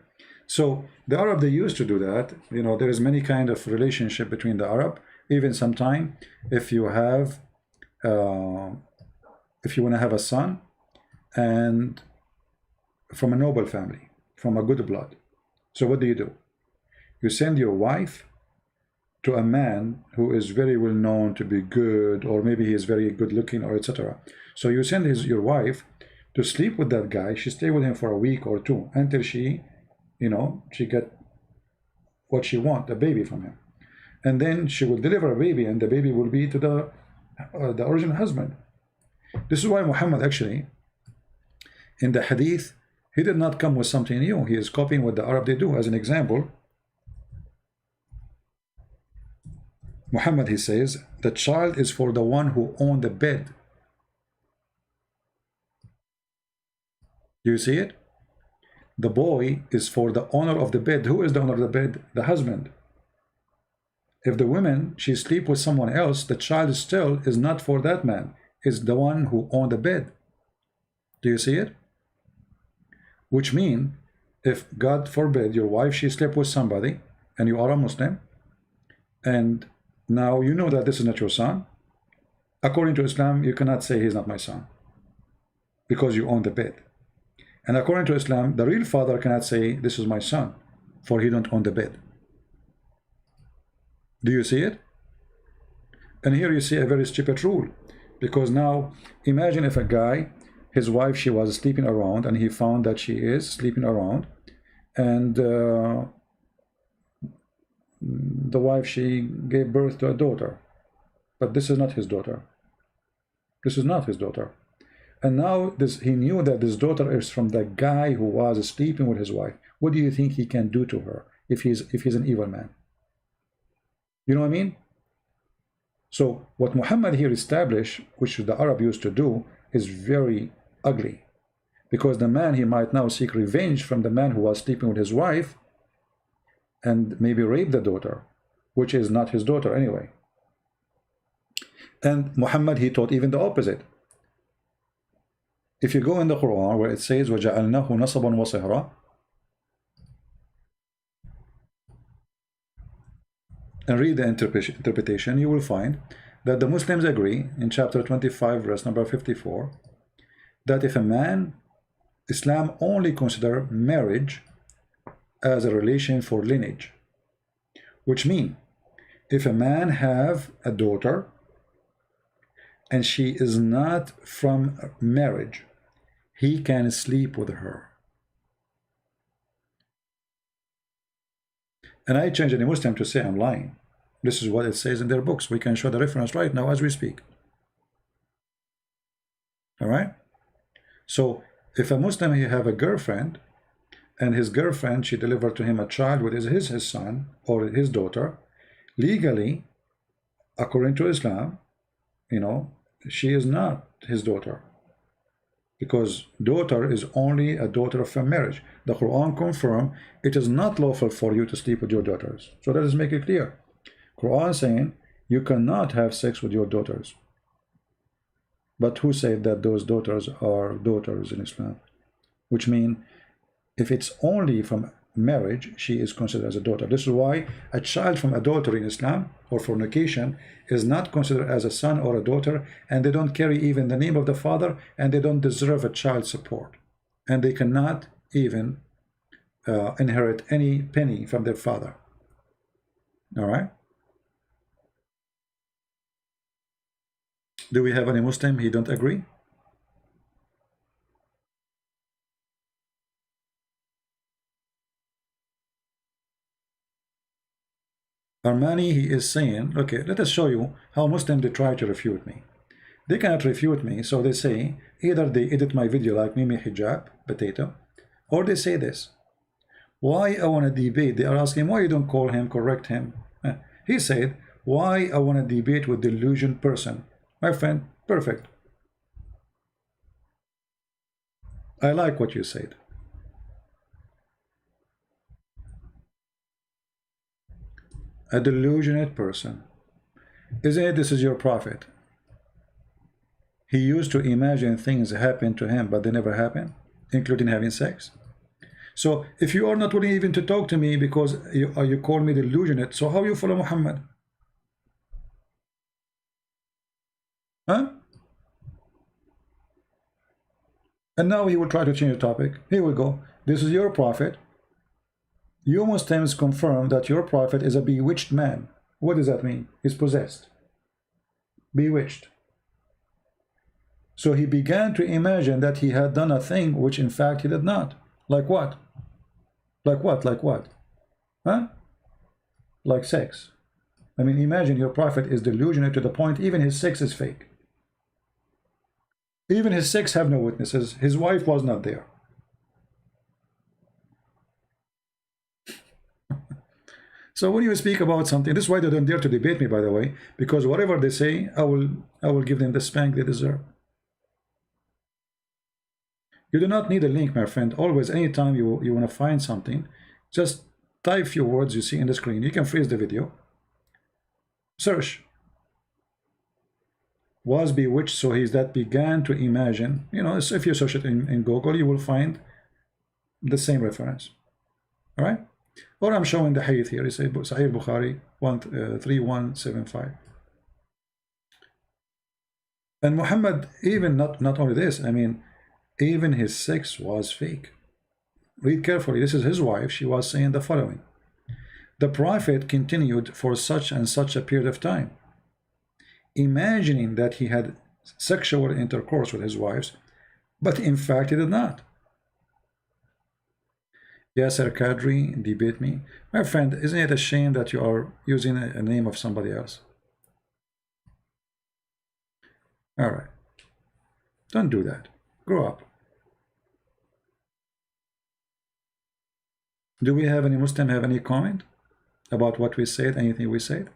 so the Arab, they used to do that. You know, there is many kind of relationship between the Arab. Even sometime if you have if you want to have a son and from a noble family, from a good blood, so what do? You send your wife to a man who is very well known to be good, or maybe he is very good looking, or etc. So you send your wife to sleep with that guy. She stay with him for a week or two until she, you know, she get what she want, a baby from him, and then she will deliver a baby, and the baby will be to the original husband. This is why Muhammad actually in the Hadith, he did not come with something new. He is copying what the Arab they do. As an example, Muhammad, he says, the child is for the one who owned the bed. Do you see it? The boy is for the owner of the bed. Who is the owner of the bed? The husband. If the woman, she sleep with someone else, the child still is not for that man. It's the one who owned the bed. Do you see it? Which means, if God forbid your wife, she slept with somebody, and you are a Muslim, and now you know that this is not your son, according to Islam, you cannot say he's not my son, because you own the bed. And according to Islam, the real father cannot say this is my son, for he don't own the bed. Do you see it? And here you see a very stupid rule, because now imagine if a guy, his wife, she was sleeping around, and he found that she is sleeping around, and the wife, she gave birth to a daughter, but this is not his daughter. This is not his daughter. And now he knew that this daughter is from the guy who was sleeping with his wife. What do you think he can do to her if he's an evil man? You know what I mean? So what Muhammad here established, which the Arab used to do, is very ugly. Because the man, he might now seek revenge from the man who was sleeping with his wife and maybe rape the daughter, which is not his daughter anyway. And Muhammad, he taught even the opposite. If you go in the Quran where it says وَجَعَلْنَاهُ نَصَبًا وَصِهْرًا, and read the interpretation, you will find that the Muslims agree in chapter 25 verse number 54 that if a man, Islam only consider marriage as a relation for lineage, which means if a man have a daughter and she is not from marriage, he can sleep with her. And I change any Muslim to say I'm lying. This is what it says in their books. We can show the reference right now as we speak. All right? So if a Muslim, he have a girlfriend, and his girlfriend, she delivered to him a child with his son or his daughter, legally, according to Islam, you know, she is not his daughter. Because daughter is only a daughter from marriage. The Quran confirms it is not lawful for you to sleep with your daughters. So let us make it clear. Quran saying you cannot have sex with your daughters. But who said that those daughters are daughters in Islam? Which means if it's only from marriage, she is considered as a daughter. This is why a child from adultery in Islam or fornication is not considered as a son or a daughter, and they don't carry even the name of the father, and they don't deserve a child support, and they cannot even inherit any penny from their father. All right? Do we have any Muslim he don't agree? Armani, he is saying, okay, let us show you how Muslims they try to refute me. They cannot refute me, so they say, either they edit my video like Mimi Hijab, potato, or they say this. Why I want to debate? They are asking, why you don't call him, correct him? He said, why I want to debate with delusion person? My friend, perfect. I like what you said. A delusionate person. Isn't it this is your prophet? He used to imagine things happen to him, but they never happen, including having sex. So if you are not willing even to talk to me because you call me delusionate, so how you follow Muhammad? Huh? And now he will try to change the topic. Here we go. This is your prophet. You Muslims confirm that your prophet is a bewitched man. What does that mean? He's possessed. Bewitched. So he began to imagine that he had done a thing which in fact he did not. Like what? Like what? Like what? Huh? Like sex. I mean, imagine your prophet is delusional to the point even his sex is fake. Even his sex have no witnesses. His wife was not there. So when you speak about something, this is why they don't dare to debate me, by the way, because whatever they say, I will give them the spank they deserve. You do not need a link, my friend. Always, anytime you want to find something, just type few words you see in the screen. You can freeze the video. Search. Was bewitched, so he's that began to imagine. You know, if you search it in Google, you will find the same reference. All right? Or I'm showing the Hadith here. It's Sahih Al-Bukhari 3175. And Muhammad, even not only this, I mean, even his sex was fake. Read carefully. This is his wife. She was saying the following. The Prophet continued for such and such a period of time, imagining that he had sexual intercourse with his wives, but in fact he did not. Yasser Kadri, debate me. My friend, isn't it a shame that you are using a name of somebody else? All right. Don't do that. Grow up. Do we have any Muslim have any comment about what we said, anything we said?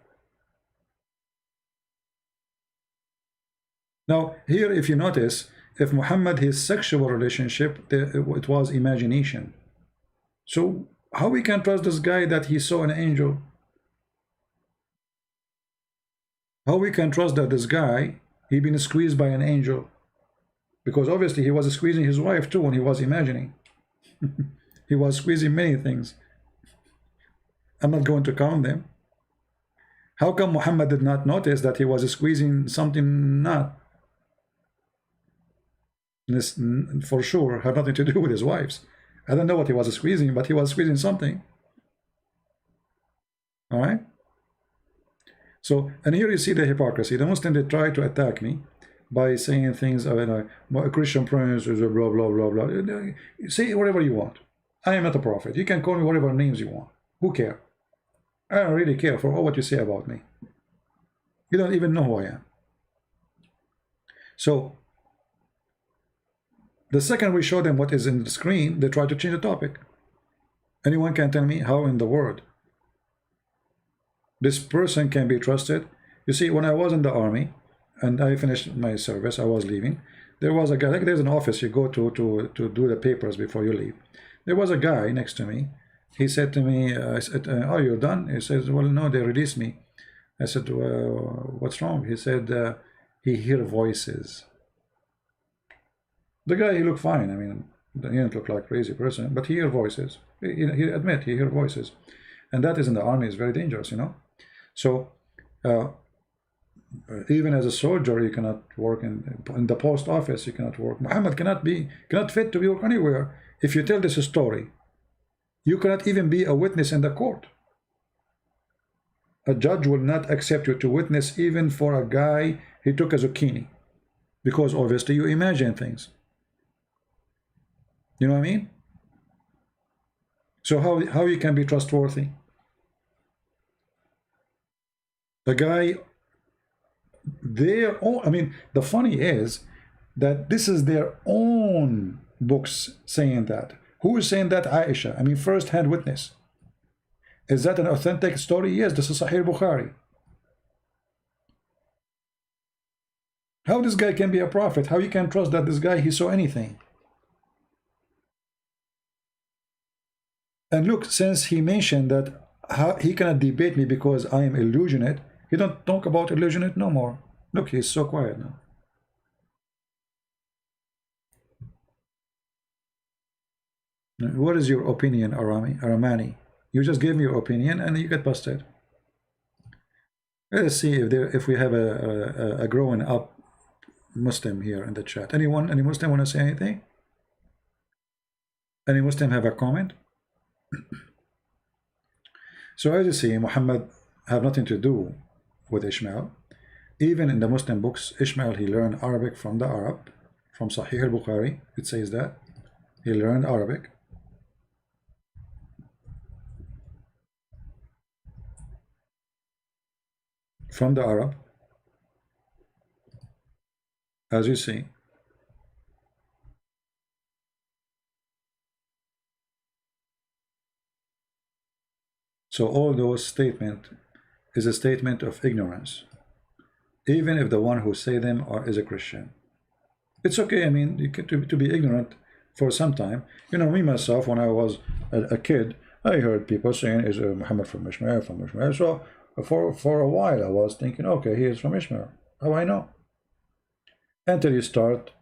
Now, here, if you notice, if Muhammad, his sexual relationship, it was imagination. So how we can trust this guy that he saw an angel? How we can trust that this guy, he been squeezed by an angel? Because obviously he was squeezing his wife too when he was imagining. He was squeezing many things. I'm not going to count them. How come Muhammad did not notice that he was squeezing something not? This for sure had nothing to do with his wives. I don't know what he was squeezing, but he was squeezing something. All right. So, and here you see the hypocrisy. The Muslim, they try to attack me by saying things, a Christian prince is a blah, blah, blah, blah. Say whatever you want. I am not a prophet. You can call me whatever names you want. Who cares? I don't really care for all what you say about me. You don't even know who I am. So, the second we show them what is in the screen, they try to change the topic. Anyone can tell me how in the world this person can be trusted? You see, when I was in the army and I finished my service, I was leaving. There was a guy, like there's an office you go to do the papers before you leave. There was a guy next to me. He said to me, I said, oh, you're done? He says, well, no, they released me. I said, what's wrong? He said, he heard voices. The guy, he looked fine. I mean, he didn't look like a crazy person, but he heard voices. He admit he heard voices. And that is in the army is very dangerous, you know. So, even as a soldier, you cannot work in the post office. You cannot work. Muhammad cannot fit to work anywhere. If you tell this story, you cannot even be a witness in the court. A judge will not accept you to witness even for a guy he took a zucchini, because obviously you imagine things. You know what I mean? So how you can be trustworthy? The guy, their own, I mean, the funny is that this is their own books saying that. Who is saying that? Aisha. I mean, first-hand witness. Is that an authentic story? Yes, this is Sahih Bukhari. How this guy can be a prophet? How you can trust that this guy, he saw anything? And look, since he mentioned that he cannot debate me because I am illusionate, he don't talk about illusionate no more. Look, he's so quiet now. What is your opinion, Aramani? You just gave me your opinion and you get busted. Let's see if we have a growing up Muslim here in the chat. Any Muslim want to say anything? Any Muslim have a comment? So as you see, Muhammad have nothing to do with Ishmael. Even in the Muslim books, Ishmael, he learned Arabic from the Arab, from Sahih Al-Bukhari. It says that he learned Arabic. From the Arab, as you see. So all those statements is a statement of ignorance, even if the one who say them is a Christian. It's okay. I mean, you get to be ignorant for some time. You know, me myself, when I was a kid, I heard people saying, "Is Muhammad from Ishmael?" From Ishmael. So for a while, I was thinking, okay, he is from Ishmael. How I know? Until you start,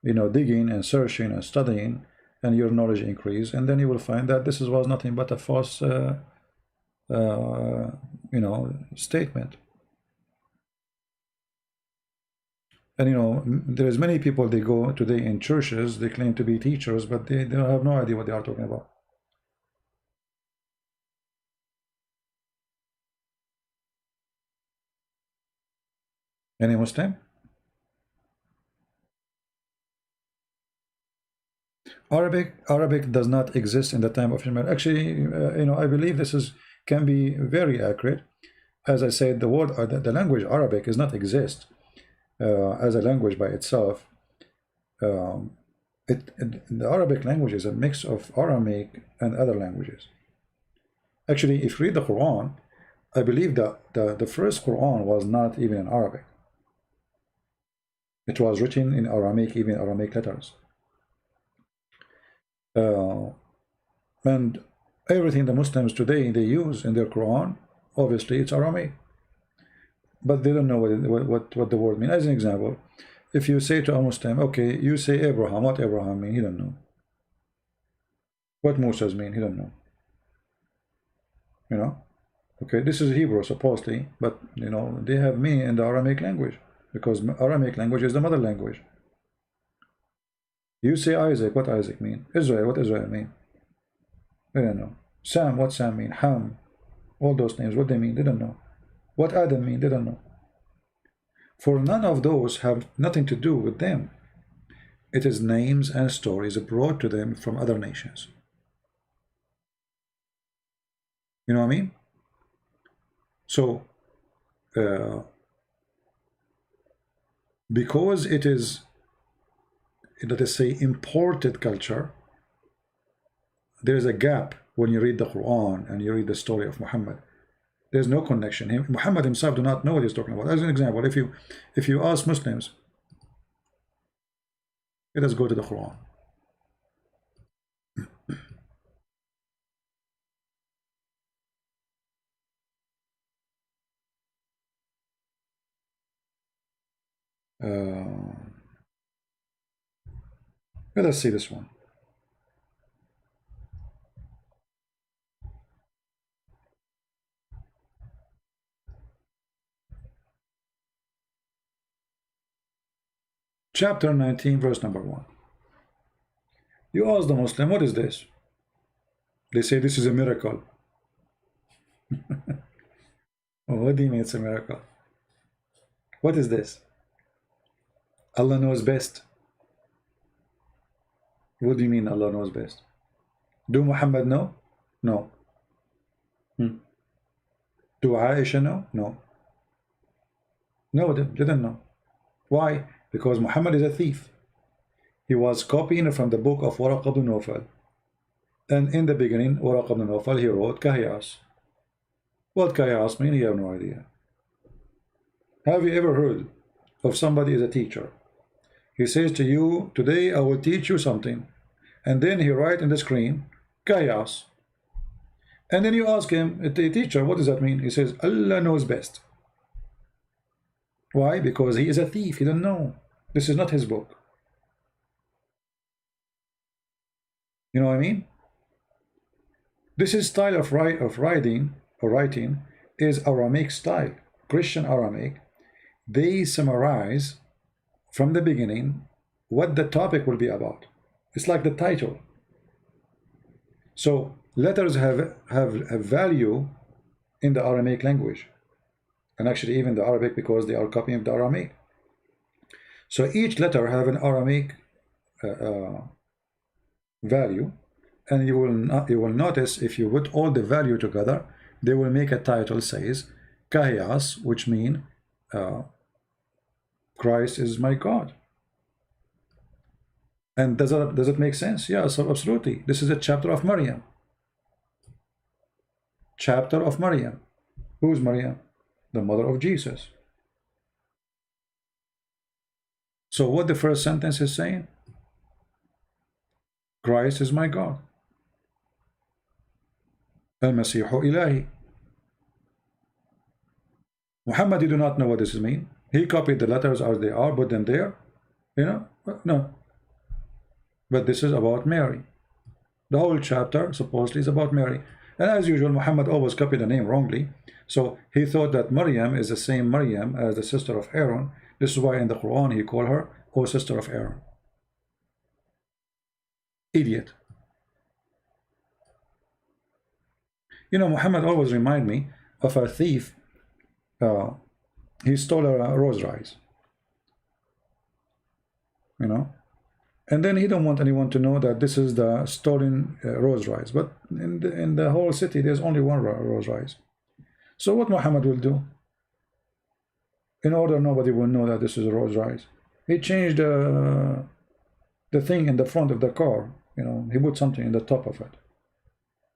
you know, digging and searching and studying, and your knowledge increase, and then you will find that this was nothing but a false, you know, statement. And you know, there's many people, they go today in churches, they claim to be teachers, but they have no idea what they are talking about. Any Muslim? Arabic does not exist in the time of Ishmael. Actually, you know, I believe this can be very accurate. As I said, the word, the language Arabic does not exist as a language by itself. The Arabic language is a mix of Aramaic and other languages. Actually, if you read the Quran, I believe that the first Quran was not even in Arabic. It was written in Aramaic, even Aramaic letters. And everything the Muslims today they use in their Quran, obviously it's Aramaic, but they don't know what the word means. As an example, if you say to a Muslim, okay, you say Abraham, what Abraham mean? He don't know. What Moses mean? He don't know. You know, okay, this is Hebrew supposedly, but you know they have meaning in the Aramaic language, because Aramaic language is the mother language. You say Isaac, what Isaac mean? Israel, what Israel mean? They don't know. Sam, what Sam mean? Ham, all those names, what they mean? They don't know. What Adam mean? They don't know. For none of those have nothing to do with them. It is names and stories brought to them from other nations. You know what I mean? So, because it is, let us say, imported culture, there is a gap when you read the Quran and you read the story of Muhammad. There's no connection. Muhammad himself do not know what he's talking about. As an example, if you ask Muslims, let us go to the Quran. Let us see this one. Chapter 19, verse number 1. You ask the Muslim, what is this? They say this is a miracle. Oh, what do you mean it's a miracle? What is this? Allah knows best. What do you mean Allah knows best? Do Muhammad know? No. Do Aisha know? No. No, they didn't know. Why? Because Muhammad is a thief. He was copying from the book of Waraq ibn Nawfal. And in the beginning, Waraq ibn Nawfal, he wrote Kahiyas. What Kahiyas mean? You have no idea. Have you ever heard of somebody as a teacher? He says to you, today I will teach you something. And then he writes in the screen, Kahiyas. And then you ask him, the teacher, what does that mean? He says, Allah knows best. Why? Because he is a thief. He doesn't know. This is not his book. You know what I mean? This is style of writing is Aramaic style, Christian Aramaic. They summarize from the beginning what the topic will be about. It's like the title. So letters have a value in the Aramaic language, and actually even the Arabic, because they are copying the Aramaic. So each letter have an Aramaic value, and you will notice if you put all the value together, they will make a title says Kahiyas, which mean Christ is my God. And does it make sense? Yes, absolutely. This is a chapter of Maryam. Chapter of Maryam. Who's Maryam? The mother of Jesus. So what the first sentence is saying? Christ is my God. Al-Masihu Ilahi. Muhammad, you do not know what this means. He copied the letters as they are, put them there. You know? No. But this is about Mary. The whole chapter supposedly is about Mary. And as usual, Muhammad always copied the name wrongly. So he thought that Maryam is the same Maryam as the sister of Aaron. This is why in the Quran he called her, O sister of Aaron. Idiot. You know, Muhammad always remind me of a thief. He stole a rose rice. You know? And then he don't want anyone to know that this is the stolen rose rice. But in the whole city, there's only one rose rice. So what Muhammad will do? In order nobody will know that this is a rose rice, he changed the thing in the front of the car. You know, he put something in the top of it.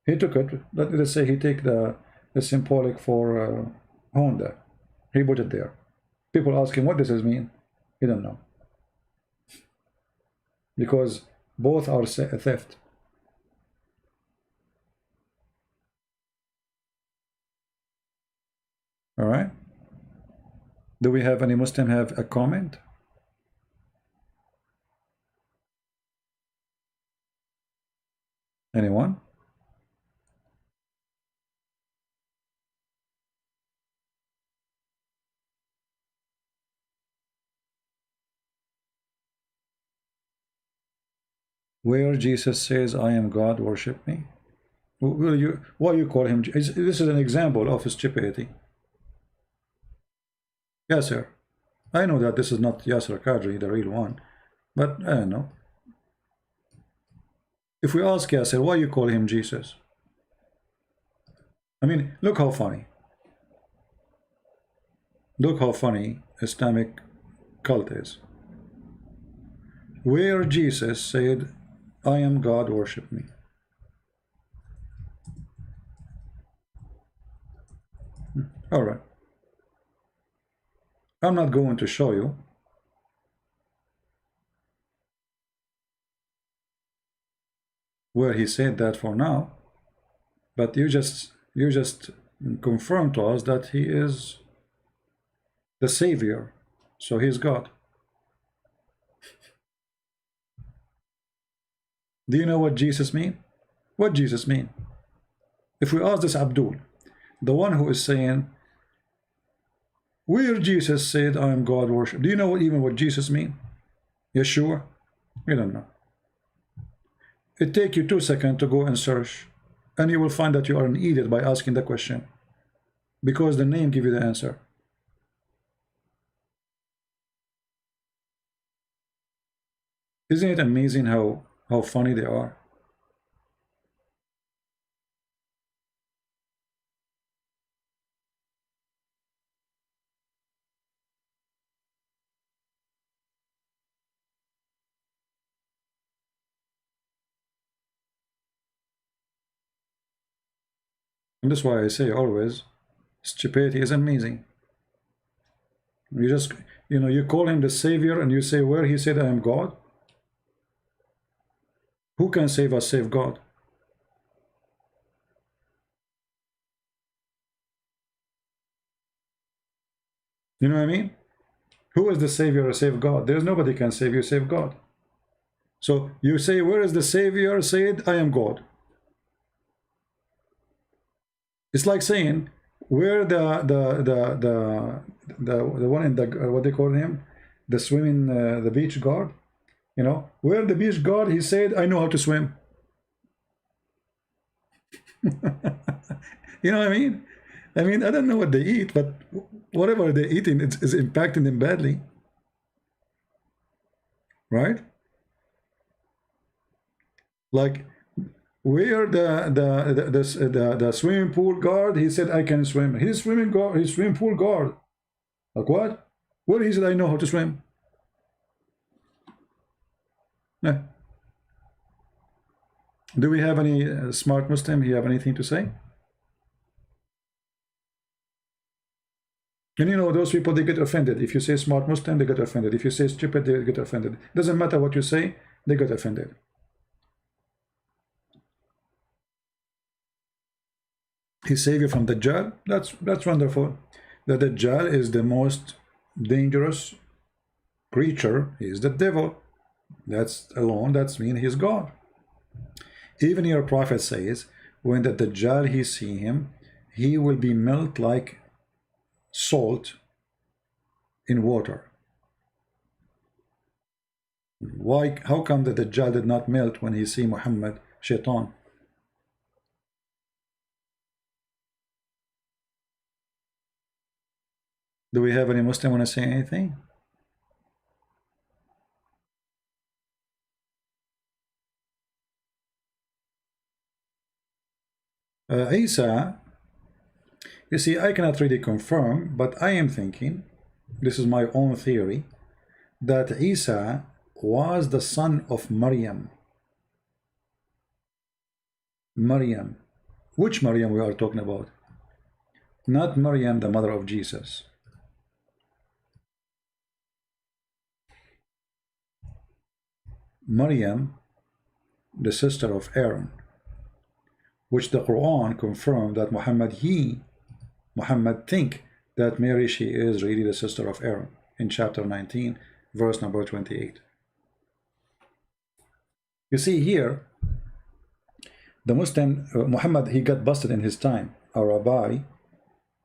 He took it. Let's say he take the symbolic for Honda. He put it there. People ask him what does this mean. He don't know. because both are theft. All right. Do we have any Muslim have a comment? Anyone? Where Jesus says, I am God, worship me. Will you, what you call him? This is an example of stupidity. Yes, sir. I know that this is not Yasser Qadri, the real one, but I don't know. If we ask Yasser, why you call him Jesus? I mean, look how funny. Look how funny Islamic cult is. Where Jesus said, I am God, worship me. All right. I'm not going to show you. Where he said that for now, but you just confirm to us that he is the Savior, so he's God. Do you know what Jesus mean? What Jesus mean? If we ask this Abdul, the one who is saying, where Jesus said, I am God, worship, do you know even what Jesus mean? Yeshua? You don't know. It take you 2 seconds to go and search, and you will find that you are an idiot by asking the question, because the name give you the answer. Isn't it amazing how funny they are? And that's why I say always, stupidity is amazing. You just, you call him the Savior, and you say, where he said, I am God? Who can save us save God? You know what I mean? Who is the Savior or save God? There's nobody can save you save God. So you say, where is the Savior said, I am God? It's like saying, where the one in the, what they call him, the swimming, the beach guard, where the beach guard, he said, I know how to swim. You know what I mean? I mean, I don't know what they eat, but whatever they're eating is impacting them badly, right? Like, where the swimming pool guard, he said, I can swim. He's swimming pool guard. Like what? Where he said, I know how to swim. Yeah. Do we have any smart Muslim? You have anything to say? And those people, they get offended. If you say smart Muslim, they get offended. If you say stupid, they get offended. Doesn't matter what you say, they get offended. He saved you from the Dajjal. That's wonderful. The Dajjal is the most dangerous creature. He is the devil. That's means he's God. Even your prophet says, when the Dajjal he see him, he will be melt like salt in water. Why? How come the Dajjal did not melt when he see Muhammad, Shaitan? Do we have any Muslim want to say anything? Isa, you see, I cannot really confirm, but I am thinking, this is my own theory, that Isa was the son of Maryam. Maryam. Which Maryam we are talking about? Not Maryam, the mother of Jesus. Maryam, the sister of Aaron, which the Quran confirmed that Muhammad think that Mary, she is really the sister of Aaron in chapter 19, verse number 28. You see here, the Muslim, Muhammad, he got busted in his time. A rabbi,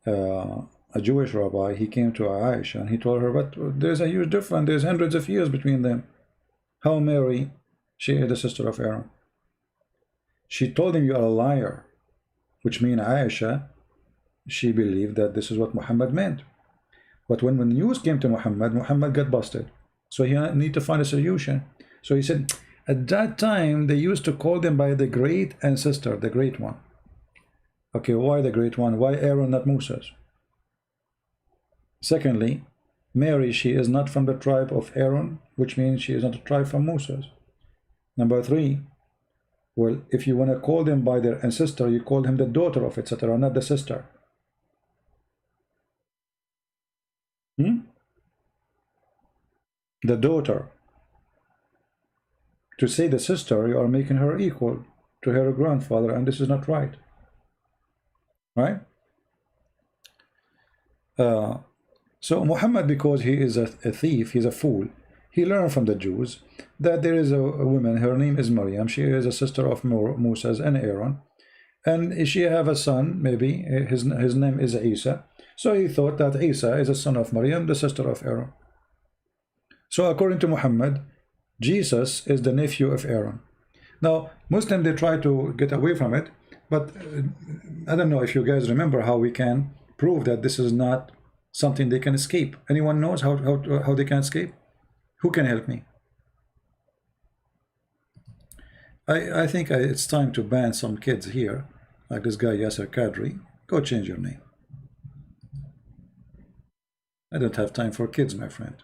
a Jewish rabbi, he came to Aisha and he told her, but there's a huge difference, there's hundreds of years between them. How Mary, she is the sister of Aaron? She told him, you are a liar, which means Aisha, she believed that this is what Muhammad meant. But when the news came to Muhammad, Muhammad got busted. So he need to find a solution. So he said, at that time, they used to call them by the great ancestor, the great one. Okay, why the great one? Why Aaron, not Moses? Secondly, Mary, she is not from the tribe of Aaron, which means she is not a tribe from Moses. Number three, well, if you want to call them by their ancestor, you call him the daughter of, etc., not the sister. The daughter. To say the sister, you are making her equal to her grandfather, and this is not right. Right? So Muhammad, because he is a thief, he's a fool, he learned from the Jews that there is a woman, her name is Maryam, she is a sister of Moses and Aaron, and she have a son, maybe, his name is Isa. So he thought that Isa is a son of Maryam, the sister of Aaron. So according to Muhammad, Jesus is the nephew of Aaron. Now, Muslims, they try to get away from it, but I don't know if you guys remember how we can prove that this is not something they can escape. Anyone knows how they can escape? Who can help me? I think it's time to ban some kids here, like this guy Yasser Kadri. Go change your name. I don't have time for kids, my friend.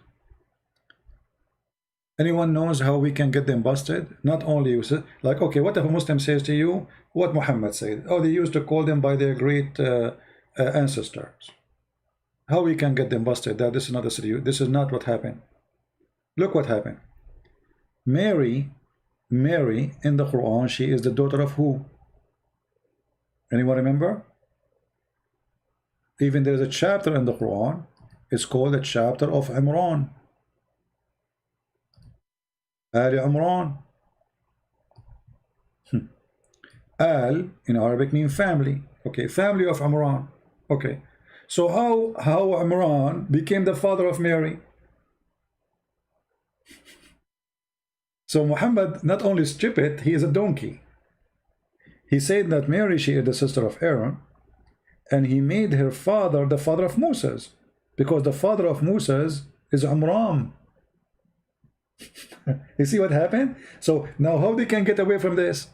Anyone knows how we can get them busted? Not only you say, like, okay, what if a Muslim says to you what Muhammad said? Oh, they used to call them by their great ancestors. How we can get them busted? That this is not a serious. This is not what happened. Look what happened. Mary in the Quran, she is the daughter of who? Anyone remember? Even there is a chapter in the Quran. It's called the chapter of Imran. Al Imran. Al in Arabic means family. Okay, family of Imran. Okay, so how Imran became the father of Mary? So Muhammad not only stupid, he is a donkey. He said that Mary, she is the sister of Aaron, and he made her father the father of Moses, because the father of Moses is Imran. You see what happened? So now how they can get away from this?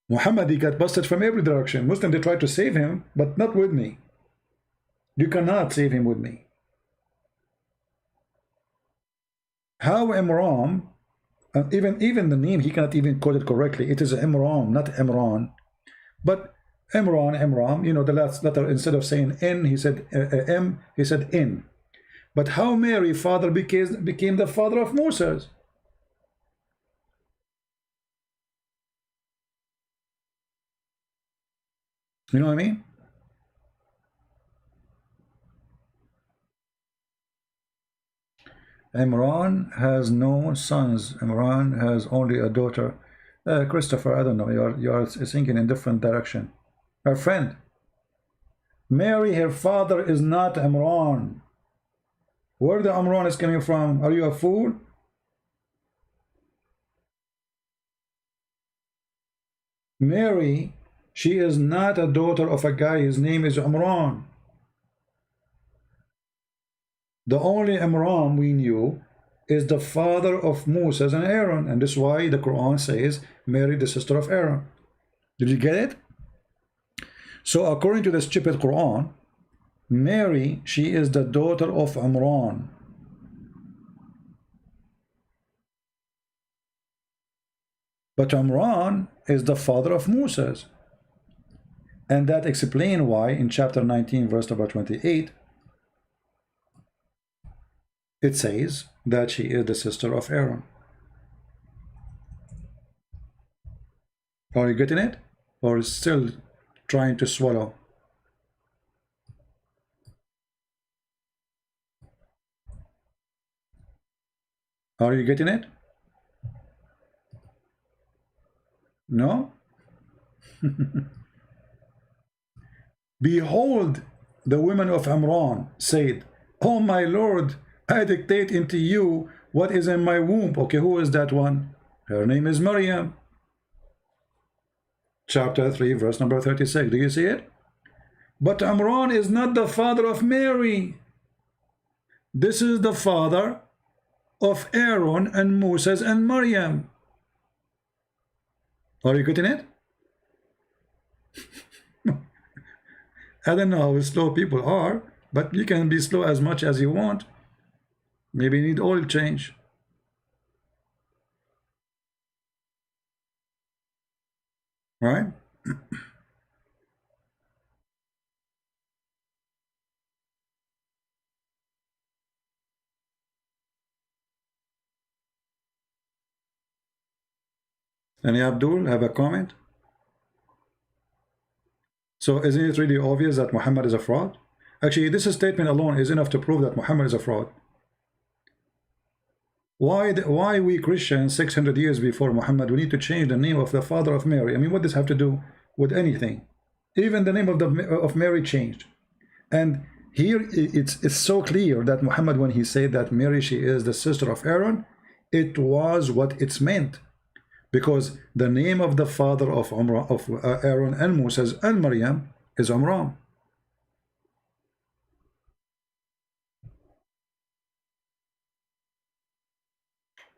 Muhammad, he got busted from every direction. Muslims, they tried to save him, but not with me. You cannot save him with me. How Imran, even the name, he cannot even call it correctly. It is Imran, not Imran. But Imran, you know, the last letter, instead of saying N, he said M, he said N. But how Mary father became the father of Moses? You know what I mean? Imran has no sons. Imran has only a daughter. Christopher, I don't know. You are thinking in different direction. My friend, Mary, her father is not Imran. Where the Imran is coming from? Are you a fool? Mary, she is not a daughter of a guy. His name is Imran. The only Imran we knew is the father of Moses and Aaron, and this is why the Quran says Mary, the sister of Aaron. Did you get it? So according to the stupid Quran, Mary, she is the daughter of Imran. But Imran is the father of Moses. And that explains why in chapter 19, verse number 28, It says that she is the sister of Aaron. Are you getting it? Or still trying to swallow? Are you getting it? No? Behold, the women of Amran said, "Oh my Lord, I dictate into you what is in my womb." Okay, who is that one? Her name is Maryam. Chapter 3, verse number 36. Do you see it? But Amran is not the father of Mary. This is the father of Aaron and Moses and Maryam. Are you getting it? I don't know how slow people are, but you can be slow as much as you want. Maybe you need oil change. Right? Any Abdul have a comment? So isn't it really obvious that Muhammad is a fraud? Actually, this statement alone is enough to prove that Muhammad is a fraud. Why we Christians 600 years before Muhammad we need to change the name of the father of Mary? I mean, what does this have to do with anything? Even the name of Mary changed. And here it's so clear that Muhammad, when he said that Mary, she is the sister of Aaron, it was what it's meant. Because the name of the father of Aaron and Moses and Maryam is Amram.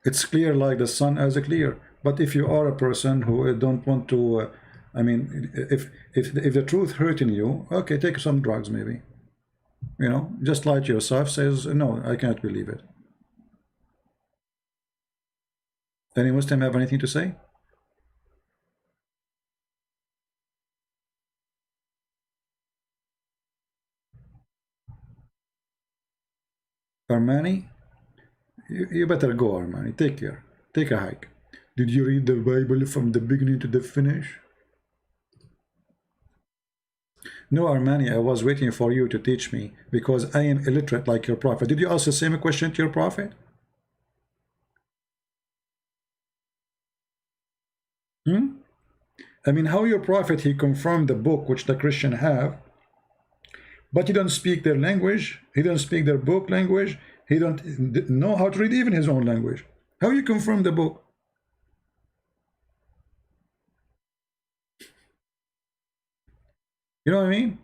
It's clear like the sun as clear. But if you are a person who don't want to, I mean, if the truth hurting you, okay, take some drugs maybe. You know, just lie to yourself, says, no, I can't believe it. Any Muslim have anything to say? Armani? You better go, Armani. Take care. Take a hike. Did you read the Bible from the beginning to the finish? No, Armani, I was waiting for you to teach me because I am illiterate like your prophet. Did you ask the same question to your prophet? I mean, how your prophet, he confirmed the book which the Christian have, but he don't speak their language, he don't speak their book language, he don't know how to read even his own language. How you confirm the book? You know what I mean?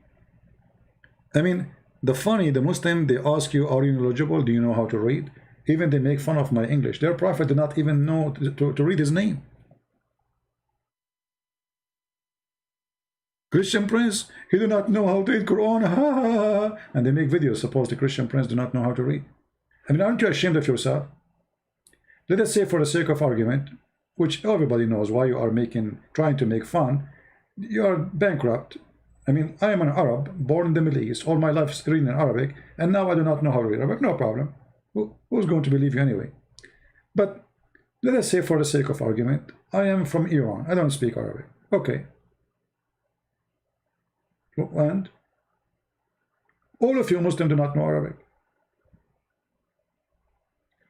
I mean, the Muslim, they ask you, are you knowledgeable? Do you know how to read? Even they make fun of my English. Their prophet did not even know to read his name. Christian Prince, he do not know how to read Quran. Ha, ha, ha. And they make videos, suppose the Christian Prince do not know how to read. I mean, aren't you ashamed of yourself? Let us say, for the sake of argument, which everybody knows why you are trying to make fun, you are bankrupt. I mean, I am an Arab, born in the Middle East, all my life reading in Arabic, and now I do not know how to read Arabic. No problem. Who's going to believe you anyway? But let us say, for the sake of argument, I am from Iran. I don't speak Arabic. Okay. And all of you Muslims do not know Arabic.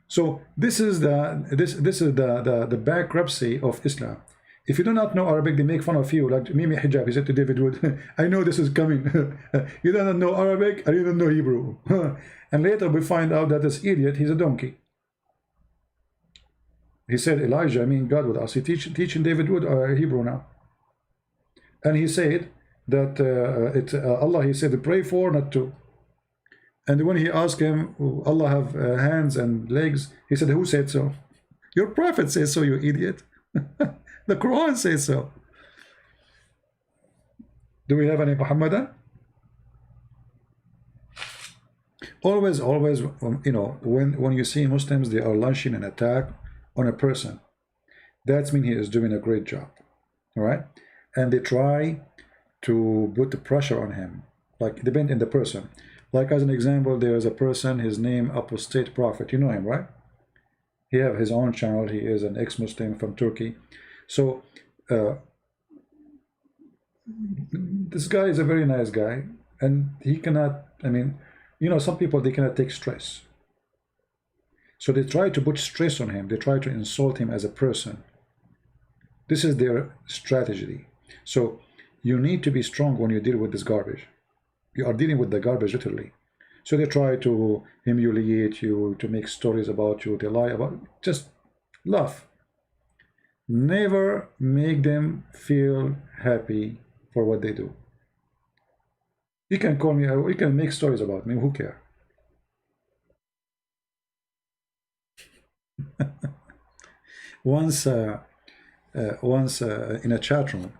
So this is the bankruptcy of Islam. If you do not know Arabic, they make fun of you. Like Mimi Hijab, he said to David Wood, I know this is coming. You don't know Arabic, and you don't know Hebrew. And later we find out that this idiot, he's a donkey. He said, Elijah, I mean God with us. He teaching David Wood Hebrew now. And he said that Allah, he said, pray for, not to. And when he asked him, Allah have hands and legs, he said, who said so? Your prophet says so, you idiot. The Quran says so. Do we have any Muhammadan? Always, you know, when you see Muslims, they are launching an attack on a person. That means he is doing a great job. All right? And they try to put the pressure on him. Like, depend on the person. Like as an example, there is a person, his name Apostate Prophet. You know him, right? He have his own channel. He is an ex-Muslim from Turkey. So this guy is a very nice guy, and he cannot, I mean, you know, some people, they cannot take stress. So they try to put stress on him. They try to insult him as a person. This is their strategy. So you need to be strong when you deal with this garbage. You are dealing with the garbage literally. So they try to humiliate you, to make stories about you, they lie about, just laugh. Never make them feel happy for what they do. You can call me, you can make stories about me, who cares? Once in a chat room,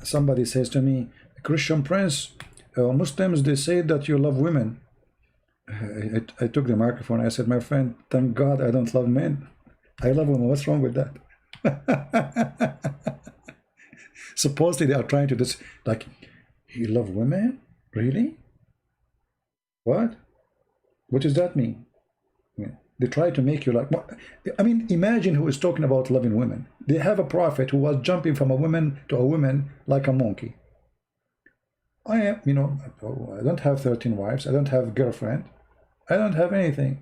somebody says to me, Christian Prince, Muslims, they say that you love women. I took the microphone. I said, my friend, thank God I don't love men. I love women. What's wrong with that? Supposedly they are trying to just like, you love women? Really? What? What does that mean? They try to make you like, I mean, imagine who is talking about loving women. They have a prophet who was jumping from a woman to a woman like a monkey. I am, you know, I don't have 13 wives. I don't have a girlfriend. I don't have anything.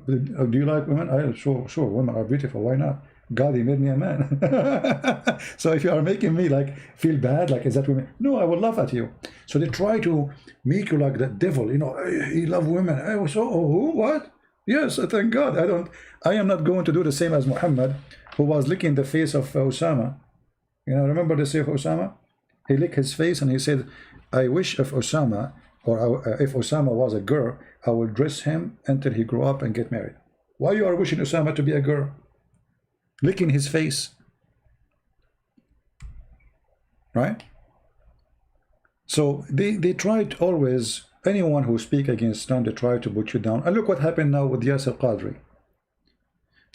Do you like women? Sure, women are beautiful. Why not? God, he made me a man. So if you are making me like feel bad, like is that women? No, I will laugh at you. So they try to make you like the devil. You know, he love women. So who? What? Yes, thank God. I am not going to do the same as Muhammad, who was licking the face of Osama. You know, remember the Sahih of Osama? He licked his face and he said, I wish if Osama, or if Osama was a girl, I will dress him until he grow up and get married. Why you are wishing Osama to be a girl? Licking his face. Right? So they tried always, anyone who speak against Islam, they try to put you down. And look what happened now with Yasir Qadri.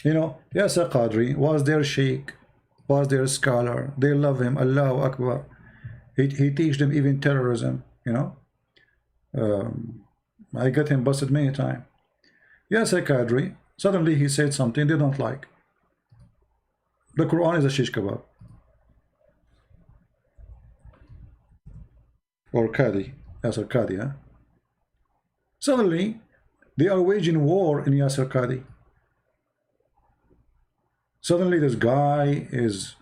You know, Yasir Qadri was their sheikh, was their scholar. They love him. Allahu Akbar. He teach them even terrorism, you know. I got him busted many times. Yasir Qadri, suddenly he said something they don't like. The Quran is a shish kebab. Or Qadi. Yasir Qadi, huh? Suddenly, they are waging war in Yasir Qadi. Suddenly, this guy is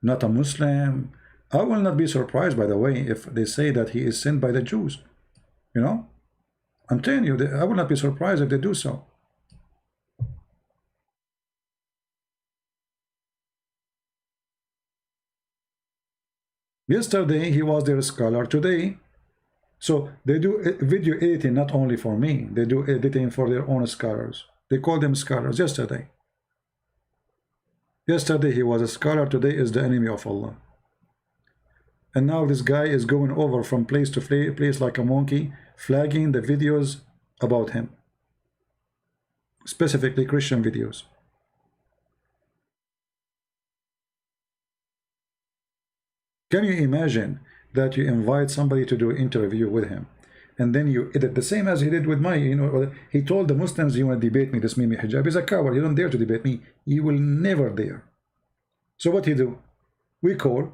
not a Muslim. I will not be surprised, by the way, if they say that he is sent by the Jews. You know? I'm telling you, I will not be surprised if they do so. Yesterday, he was their scholar. Today, so they do video editing not only for me. They do editing for their own scholars. They call them scholars. Yesterday he was a scholar. Today is the enemy of Allah. And now this guy is going over from place to place like a monkey, flagging the videos about him, specifically Christian videos. Can you imagine that you invite somebody to do an interview with him, and then you edit the same as he did with my, you know, he told the Muslims, you want to debate me, this Mimi hijab. He's a coward. You don't dare to debate me. You will never dare. So what he do? We call,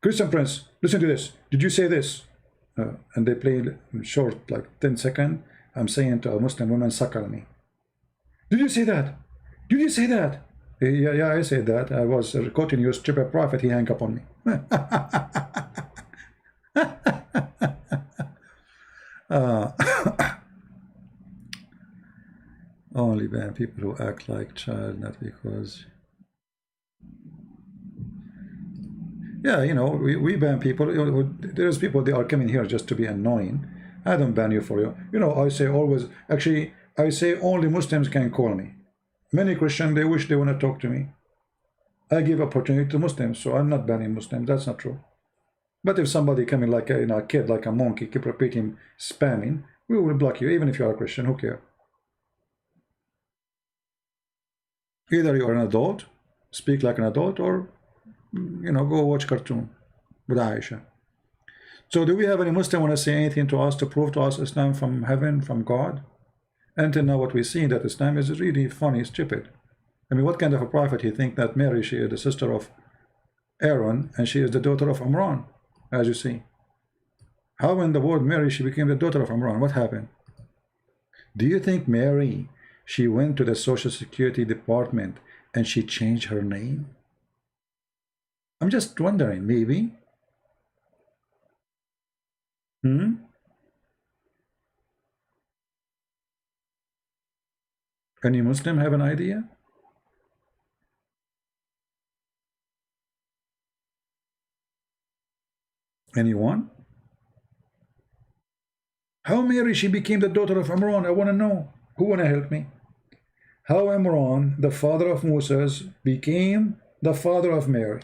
Christian Prince, listen to this. Did you say this? And they play short, like 10 seconds. I'm saying to a Muslim woman, suckle me. Did you say that? Did you say that? Yeah, I said that. I was quoting your stupid prophet. He hung up on me. Only ban people who act like child, not because. Yeah, you know, we ban people. There's people, they are coming here just to be annoying. I don't ban you for you. You know, I say always, actually, I say only Muslims can call me. Many Christians, they wish they want to talk to me. I give opportunity to Muslims, so I'm not banning Muslims. That's not true. But if somebody coming like a, you know, a kid, like a monkey, keep repeating, spamming, we will block you, even if you are a Christian. Who cares? Either you are an adult, speak like an adult, or, you know, go watch cartoon with Aisha. So do we have any Muslim want to say anything to us to prove to us Islam from heaven, from God? Until now what we see that Islam is really funny, stupid. I mean, what kind of a prophet you think that Mary, she is the sister of Aaron and she is the daughter of Imran, as you see. How in the world Mary, she became the daughter of Imran? What happened? Do you think Mary, she went to the Social Security Department and she changed her name? I'm just wondering, maybe. Any Muslim have an idea? Anyone? How Mary, she became the daughter of Imran? I want to know. Who want to help me? How Imran, the father of Moses, became the father of Mary?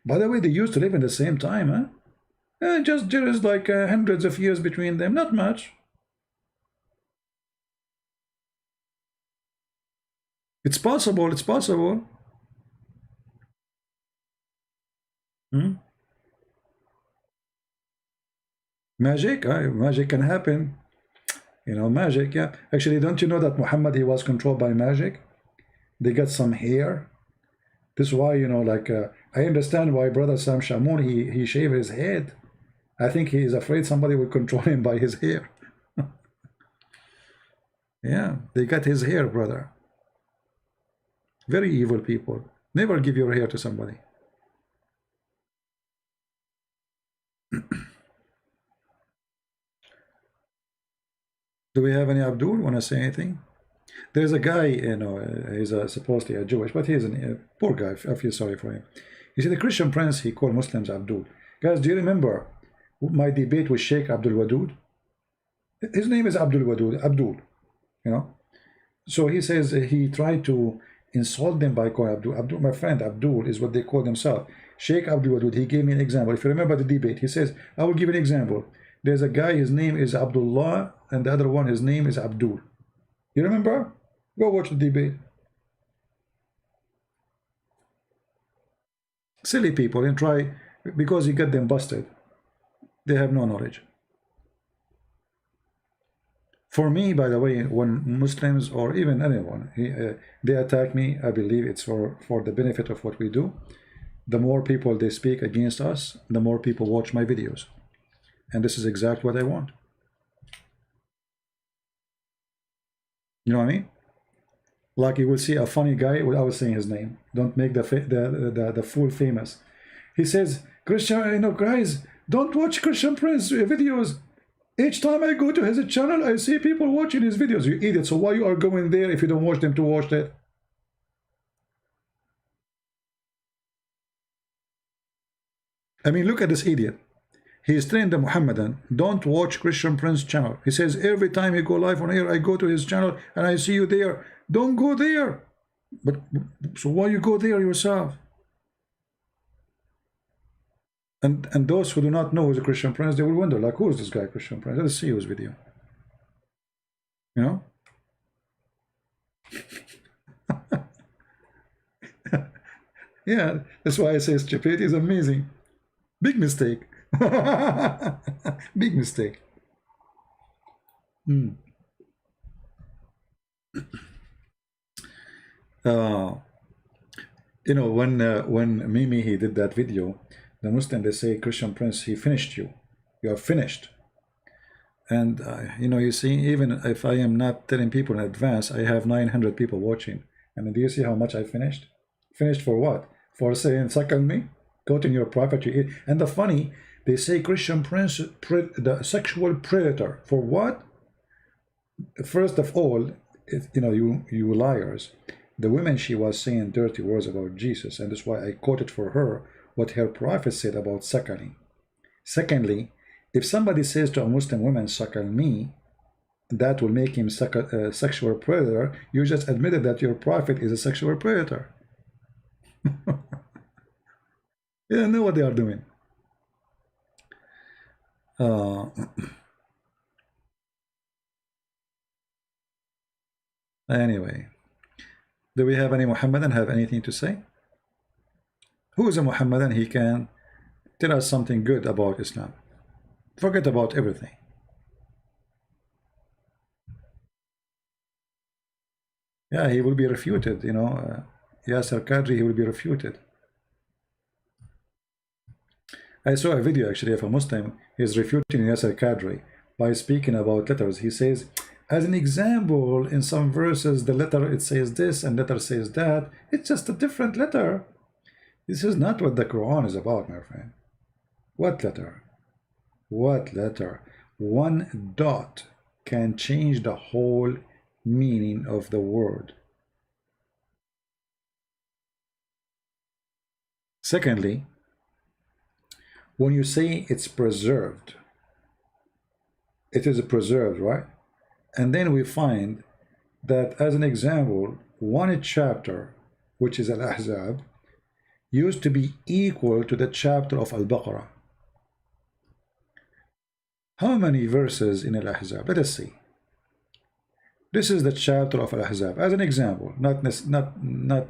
By the way, they used to live in the same time, huh? Just there is like hundreds of years between them, not much. It's possible, it's possible. Magic, magic can happen. You know, magic, yeah. Actually, don't you know that Muhammad, he was controlled by magic? They got some hair. This is why, you know, like, I understand why Brother Sam Shamoun, he shaved his head. I think he is afraid somebody will control him by his hair. Yeah, they got his hair, brother. Very evil people. Never give your hair to somebody. Do we have any Abdul want to say anything? There's a guy, you know, he's supposedly a Jewish, but he's a poor guy. I feel sorry for him. You see, the Christian prince, he called Muslims Abdul. Guys, do you remember my debate with Sheikh Abdul Wadud? His name is Abdul Wadud, Abdul, you know. So he says he tried to insult them by calling Abdul. Abdul, my friend, Abdul is what they call themselves. Sheikh Abdul Wadud, he gave me an example. If you remember the debate, he says, I will give an example. There's a guy, his name is Abdullah, and the other one, his name is Abdul. You remember? Go watch the debate. Silly people, and try, because you get them busted. They have no knowledge. For me, by the way, when Muslims or even anyone, they attack me, I believe it's for the benefit of what we do. The more people they speak against us, the more people watch my videos. And this is exactly what I want. You know what I mean? Like you will see a funny guy without saying his name. Don't make the fool famous. He says, Christian, you know, guys, don't watch Christian Prince videos. Each time I go to his channel, I see people watching his videos. You idiot. So why you are going there if you don't watch them to watch that? I mean, look at this idiot. He is trained the Muhammadan. Don't watch Christian Prince channel. He says every time you go live on air, I go to his channel and I see you there. Don't go there. But so why you go there yourself? And those who do not know who's a Christian Prince, they will wonder, like, who is this guy, Christian Prince? Let's see his video. You know? Yeah, that's why I say stupidity is amazing. Big mistake. Big mistake. You know, when Mimi, he did that video, the Muslim, they say, Christian Prince, he finished you. You are finished. And, you know, you see, even if I am not telling people in advance, I have 900 people watching. I mean, do you see how much I finished? Finished for what? For saying, suckle me? Go to your prophet, you eat. And the funny, they say Christian Prince, the sexual predator. For what? First of all, you know, you liars. The woman, she was saying dirty words about Jesus, and that's why I quoted for her what her prophet said about suckling. Secondly, if somebody says to a Muslim woman, suckle me, that will make him a sexual predator. You just admitted that your prophet is a sexual predator. They don't know what they are doing. Anyway, do we have any Muhammadan have anything to say? Who is a Muhammadan? He can tell us something good about Islam. Forget about everything. Yeah, he will be refuted, you know. Yasser Qadri, he will be refuted. I saw a video actually of a Muslim. He's refuting Yasser Qadri by speaking about letters. He says, as an example, in some verses, the letter it says this and letter says that. It's just a different letter. This is not what the Quran is about, my friend. What letter? What letter? One dot can change the whole meaning of the word. Secondly, when you say it's preserved, it is preserved, right? And then we find that, as an example, one chapter, which is Al-Ahzab, used to be equal to the chapter of Al-Baqarah. How many verses in Al-Ahzab? Let us see. This is the chapter of Al-Ahzab, as an example, not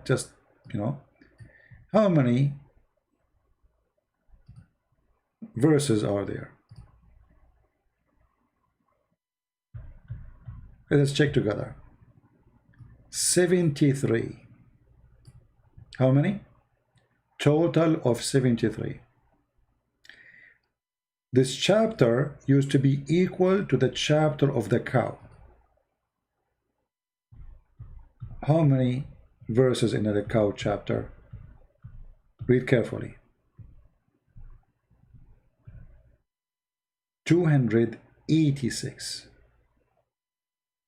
just, you know. How many verses are there? Let us check together. 73. How many? Total of 73. This chapter used to be equal to the chapter of the cow. How many verses in the cow chapter? Read carefully. 286.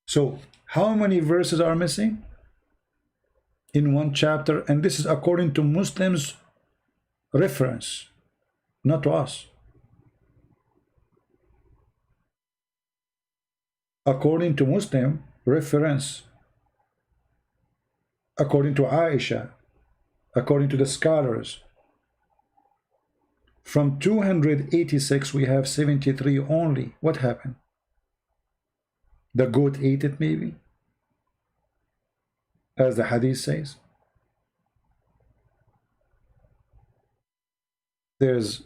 So how many verses are missing in one chapter? And this is according to Muslims' reference, not to us. According to Muslim reference, according to Aisha, according to the scholars, from 286 we have 73 only. What happened? The goat ate it, maybe, as the Hadith says. There's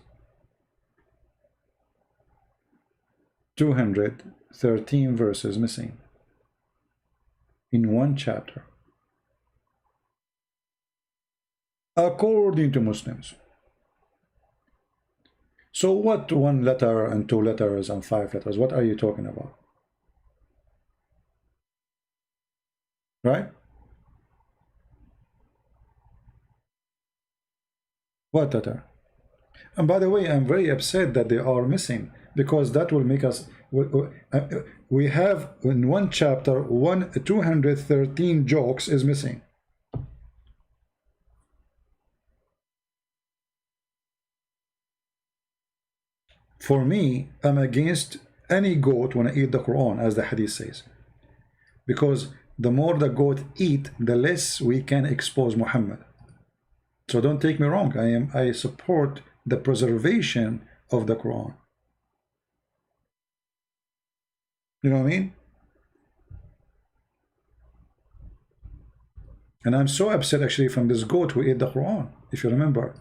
213 verses missing in one chapter, according to Muslims. So what, one letter and two letters and five letters? What are you talking about? Right? What letter? And by the way, I'm very upset that they are missing, because that will make us, we have in one chapter 213 jokes is missing. For me, I'm against any goat when I eat the Quran, as the Hadith says, because the more the goat eat, the less we can expose Muhammad. So don't take me wrong, I support the preservation of the Quran. You know what I mean? And I'm so upset actually from this goat who ate the Quran, if you remember.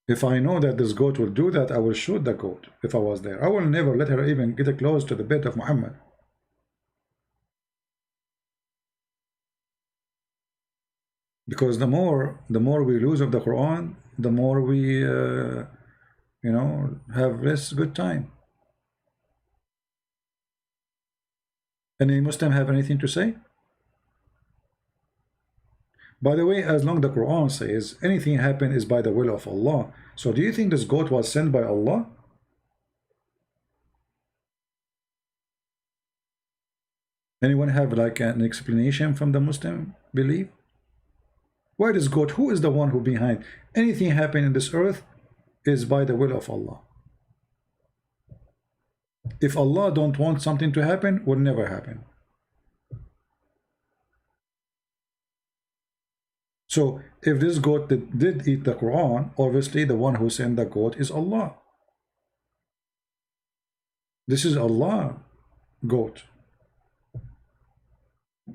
If I know that this goat will do that, I will shoot the goat if I was there. I will never let her even get close to the bed of Muhammad. Because the more we lose of the Quran, the more we, you know, have less good time. Any Muslim have anything to say? By the way, as long as the Quran says anything happen is by the will of Allah, so do you think this goat was sent by Allah? Anyone have like an explanation from the Muslim belief? Why this goat? Who is the one who behind anything happen in this earth is by the will of Allah? If Allah don't want something to happen, will never happen. So if this goat did eat the Quran, obviously the one who sent the goat is Allah. This is Allah goat.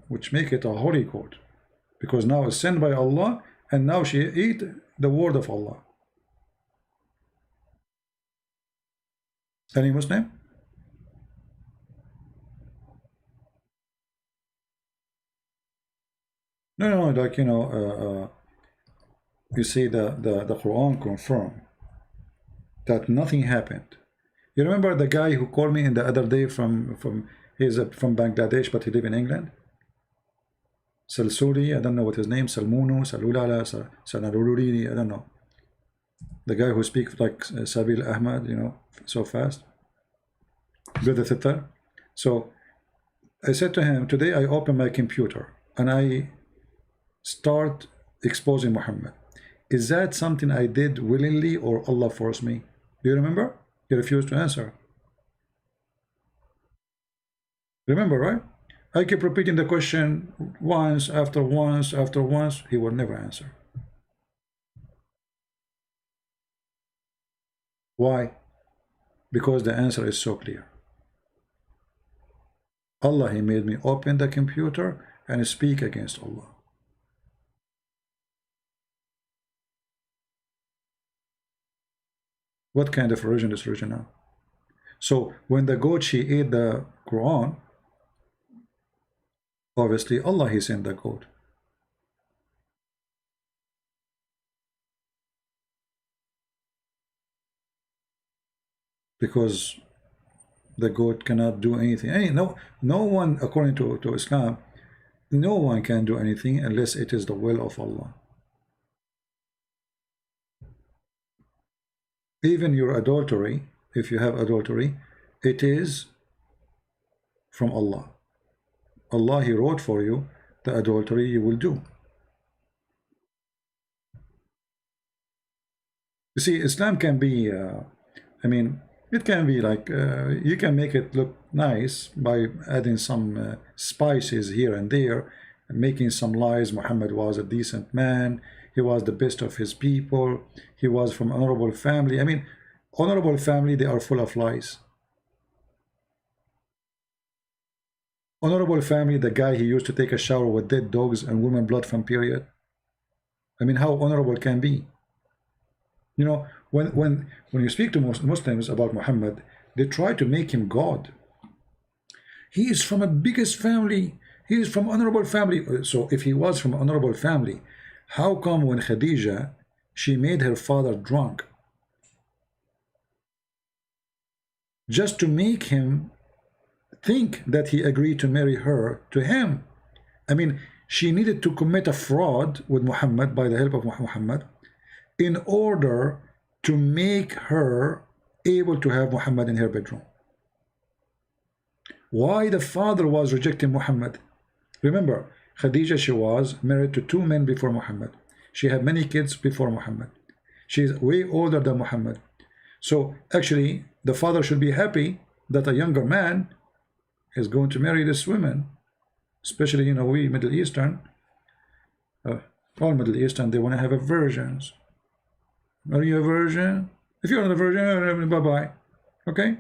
which make it a holy goat, because now it's sent by Allah, and now she eat the word of Allah. Any Muslim? No, like, you know, you see the Quran confirm that nothing happened. You remember the guy who called me in the other day from he's from Bangladesh, but he live in England? Salsuri, I don't know what his name, Salmunu, Salulala, Sanarururi, I don't know. The guy who speaks like Sabil Ahmad, you know, so fast. Brother Thittar. So I said to him, today I open my computer and I start exposing Muhammad. Is that something I did willingly or Allah forced me? Do you remember? He refused to answer. Remember, right? I keep repeating the question once after once after once. He will never answer. Why? Because the answer is so clear. Allah, He made me open the computer and speak against Allah. What kind of religion is religion now? So when the goat, she ate the Quran, obviously Allah, He sent the goat. Because the goat cannot do anything. No one, according to Islam, no one can do anything unless it is the will of Allah. Even your adultery, if you have adultery, it is from Allah. Allah, He wrote for you the adultery you will do. You see, Islam can be, I mean, it can be like, you can make it look nice by adding some spices here and there, and making some lies. Muhammad was a decent man. He was the best of his people. He was from honorable family. I mean, honorable family, they are full of lies. Honorable family, the guy he used to take a shower with dead dogs and women blood from period. I mean, how honorable can be? You know, when you speak to Muslims about Muhammad, they try to make him God. He is from a biggest family. He is from honorable family. So if he was from honorable family, how come when Khadija, she made her father drunk just to make him think that he agreed to marry her to him? I mean, she needed to commit a fraud with Muhammad by the help of Muhammad in order to make her able to have Muhammad in her bedroom. Why the father was rejecting Muhammad? Remember, Khadija, she was married to 2 men before Muhammad. She had many kids before Muhammad. She is way older than Muhammad. So actually, the father should be happy that a younger man is going to marry this woman. Especially, you know, we Middle Eastern, all Middle Eastern, they want to have a virgins. Are you a virgin? If you're not a virgin, bye-bye. Okay?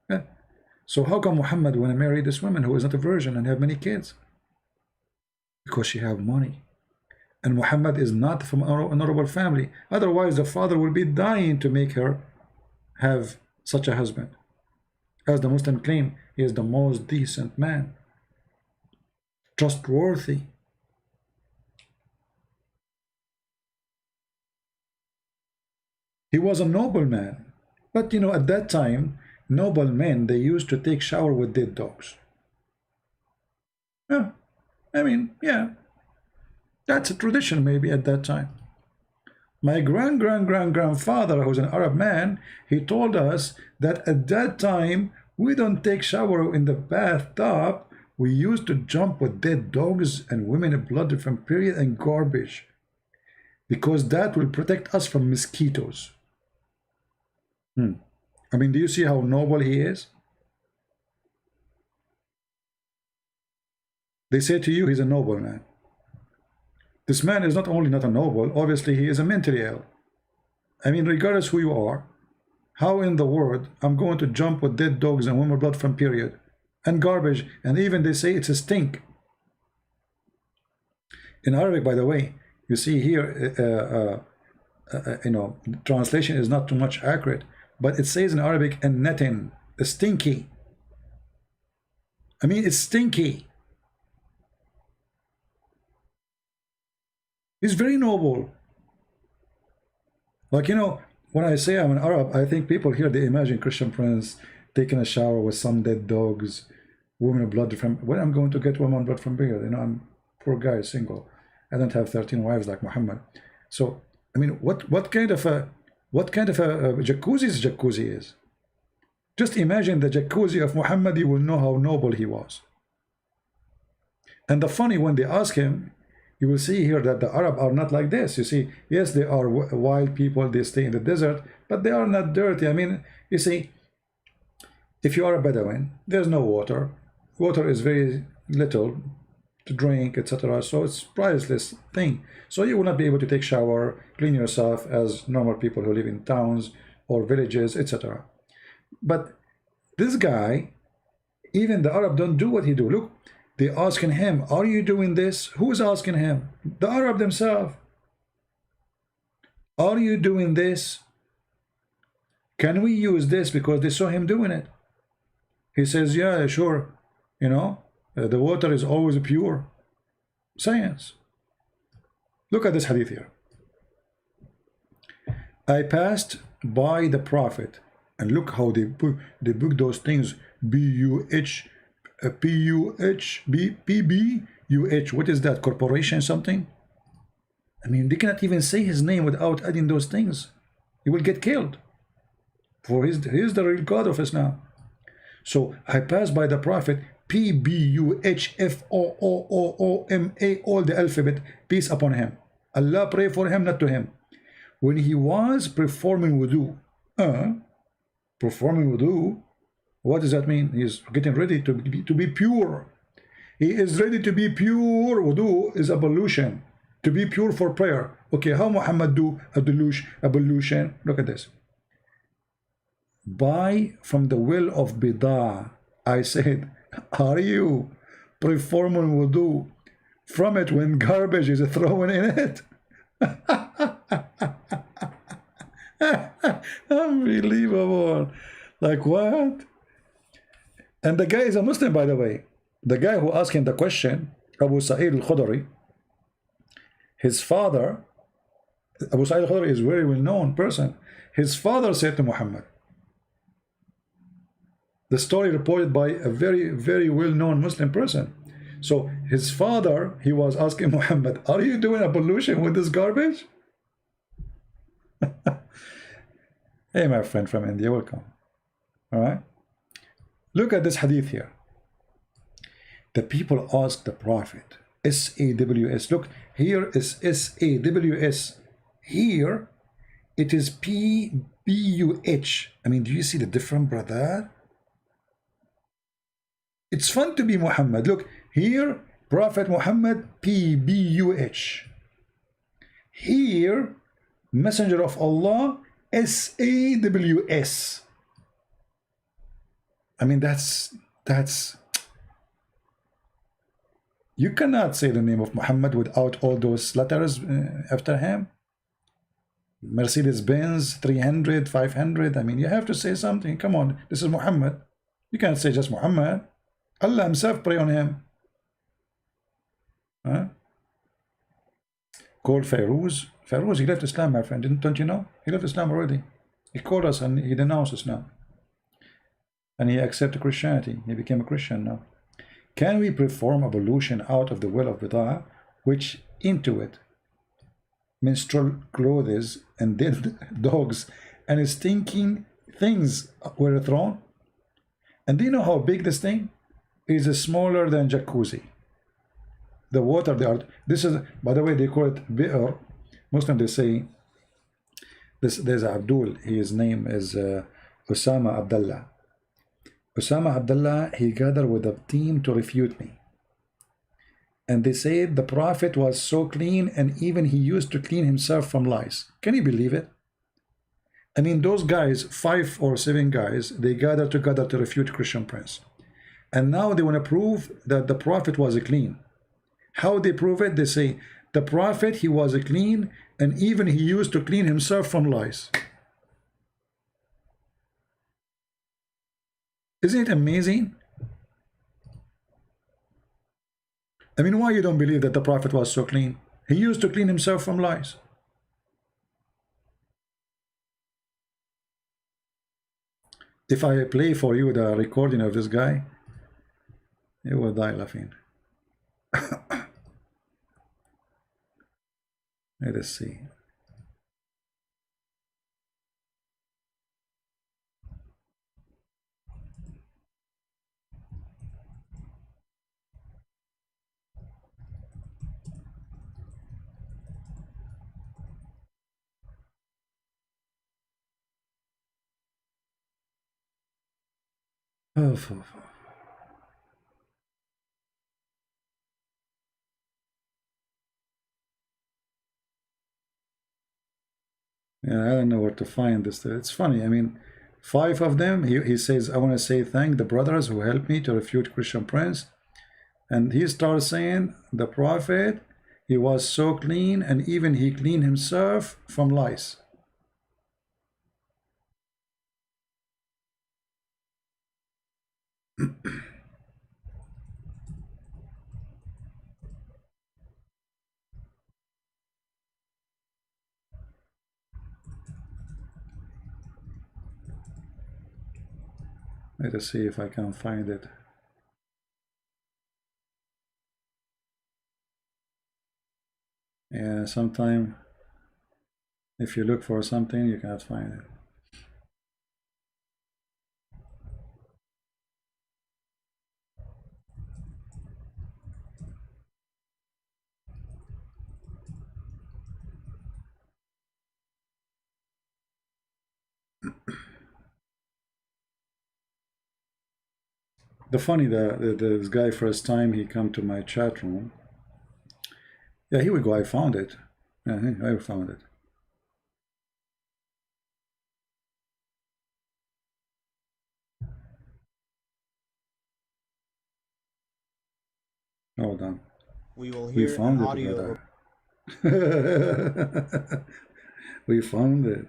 Yeah. So how come Muhammad want to marry this woman who is not a virgin and have many kids? Because she have money. And Muhammad is not from an honorable family. Otherwise, the father will be dying to make her have such a husband. As the Muslim claim, he is the most decent man. Trustworthy. He was a noble man. But, you know, at that time, noble men, they used to take shower with dead dogs. Yeah. I mean, yeah. That's a tradition maybe at that time. My grandfather, who's an Arab man, he told us that at that time, we don't take shower in the bathtub. We used to jump with dead dogs and women blood from period and garbage. Because that will protect us from mosquitoes. I mean, do you see how noble he is? They say to you, he's a noble man. This man is not only not a noble, obviously he is a mentally ill. I mean, regardless who you are, how in the world I'm going to jump with dead dogs and women blood from period and garbage, and even they say it's a stink. In Arabic, by the way, you see here, you know, translation is not too much accurate, but it says in Arabic, and natin, stinky. I mean, it's stinky. It's very noble. Like, you know, when I say I'm an Arab, I think people here, they imagine Christian prince taking a shower with some dead dogs, woman blood from, when I'm going to get woman blood from beard, you know, I'm poor guy, single. I don't have 13 wives like Muhammad. So, I mean, what kind of a jacuzzi is? Just imagine the jacuzzi of Muhammad, you will know how noble he was. And the funny, when they ask him, you will see here that the Arab are not like this. You see, yes, they are wild people, they stay in the desert, but they are not dirty. I mean, you see, if you are a Bedouin, there's no water. Water is very little to drink, etc. So it's priceless thing. So you will not be able to take shower, clean yourself as normal people who live in towns or villages, etc. But this guy, even the Arab don't do what he do. Look, they asking him, are you doing this? Who is asking him? The Arab themselves. Are you doing this? Can we use this? Because they saw him doing it. He says, yeah, sure. You know, the water is always pure. Science. Look at this hadith here. I passed by the Prophet, and look how they book those things. B-U-H, P-U-H, P-B-U-H. What is that? Corporation something? I mean, they cannot even say his name without adding those things. He will get killed. For he's the real God of Islam. So I passed by the Prophet, P-B-U-H-F-O-O-O-O-M-A, all the alphabet, peace upon him. Allah pray for him, not to him. When he was performing wudu, performing wudu, what does that mean? He's getting ready to be pure. He is ready to be pure. Wudu is ablution. To be pure for prayer. Okay, how Muhammad do ablution? Look at this. By from the well of Bidah, I said, are you performing wudu from it when garbage is thrown in it? Unbelievable. Like what? And the guy is a Muslim, by the way. The guy who asked him the question, Abu Sa'id al-Khudri, his father, Abu Sa'id al-Khudri is a very well-known person. His father said to Muhammad, the story reported by a very, very well-known Muslim person. So his father, he was asking Muhammad, are you doing ablution with this garbage? Hey, my friend from India, welcome. All right. Look at this hadith here. The people asked the Prophet, S-A-W-S. Look, here is S-A-W-S. Here, it is P-B-U-H. I mean, do you see the difference, brother? It's fun to be Muhammad. Look, here, Prophet Muhammad, P-B-U-H. Here, Messenger of Allah, S-A-W-S. I mean, that's you cannot say the name of Muhammad without all those letters after him. Mercedes-Benz 300, 500. I mean, you have to say something. Come on, this is Muhammad. You can't say just Muhammad. Allah himself pray on him. Huh? Called Fairuz. Fairuz, he left Islam, my friend. Don't you know? He left Islam already. He called us and he denounced Islam. And he accepted Christianity. He became a Christian now. Can we perform ablution out of the well of Bid'ah, which into it menstrual clothes and dead dogs and stinking things were thrown? And do you know how big this thing is? Smaller than jacuzzi. The water they are. This is, by the way, they call it bi'r. Muslim, they say this. There's Abdul. His name is Osama Abdullah. Osama Abdullah, he gathered with a team to refute me. And they said the Prophet was so clean, and even he used to clean himself from lice. Can you believe it? I mean, those guys, 5 or 7 guys, they gathered together to refute Christian Prince. And now they want to prove that the Prophet was clean. How they prove it? They say the Prophet, he was clean, and even he used to clean himself from lice. Isn't it amazing? I mean, why you don't believe that the Prophet was so clean? He used to clean himself from lice. If I play for you the recording of this guy, you will die laughing. Let us see. Oh, yeah, I don't know where to find this. It's funny. I mean, 5 of them, he says, I want to say thank the brothers who helped me to refute Christian Prince. And he starts saying, the Prophet, he was so clean, and even he cleaned himself from lice. Let us see if I can find it. Yeah, sometime if you look for something, you cannot find it. This guy first time he come to my chat room. Yeah, here we go. I found it. Yeah, I found it. Hold on. We will hear an audio. We found it.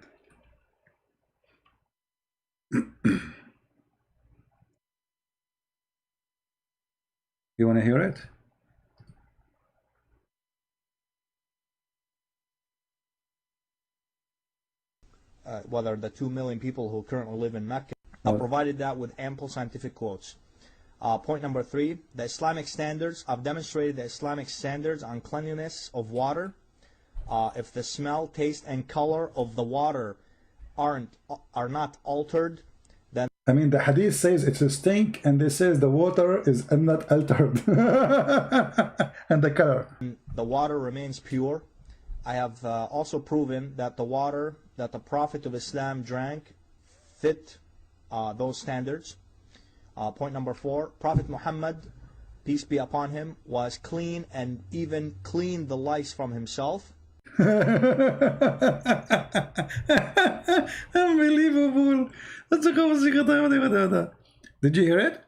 You want to hear it? Whether the 2 million people who currently live in Mecca, provided that with ample scientific quotes. Point number 3, the Islamic standards. I've demonstrated the Islamic standards on cleanliness of water. If the smell, taste, and color of the water are not altered, then I mean, the Hadith says it's a stink, and they says the water is not altered, and the color. The water remains pure. I have also proven that the water that the Prophet of Islam drank fit those standards. Point number 4, Prophet Muhammad, peace be upon him, was clean and even cleaned the lice from himself. Unbelievable. Did you hear it?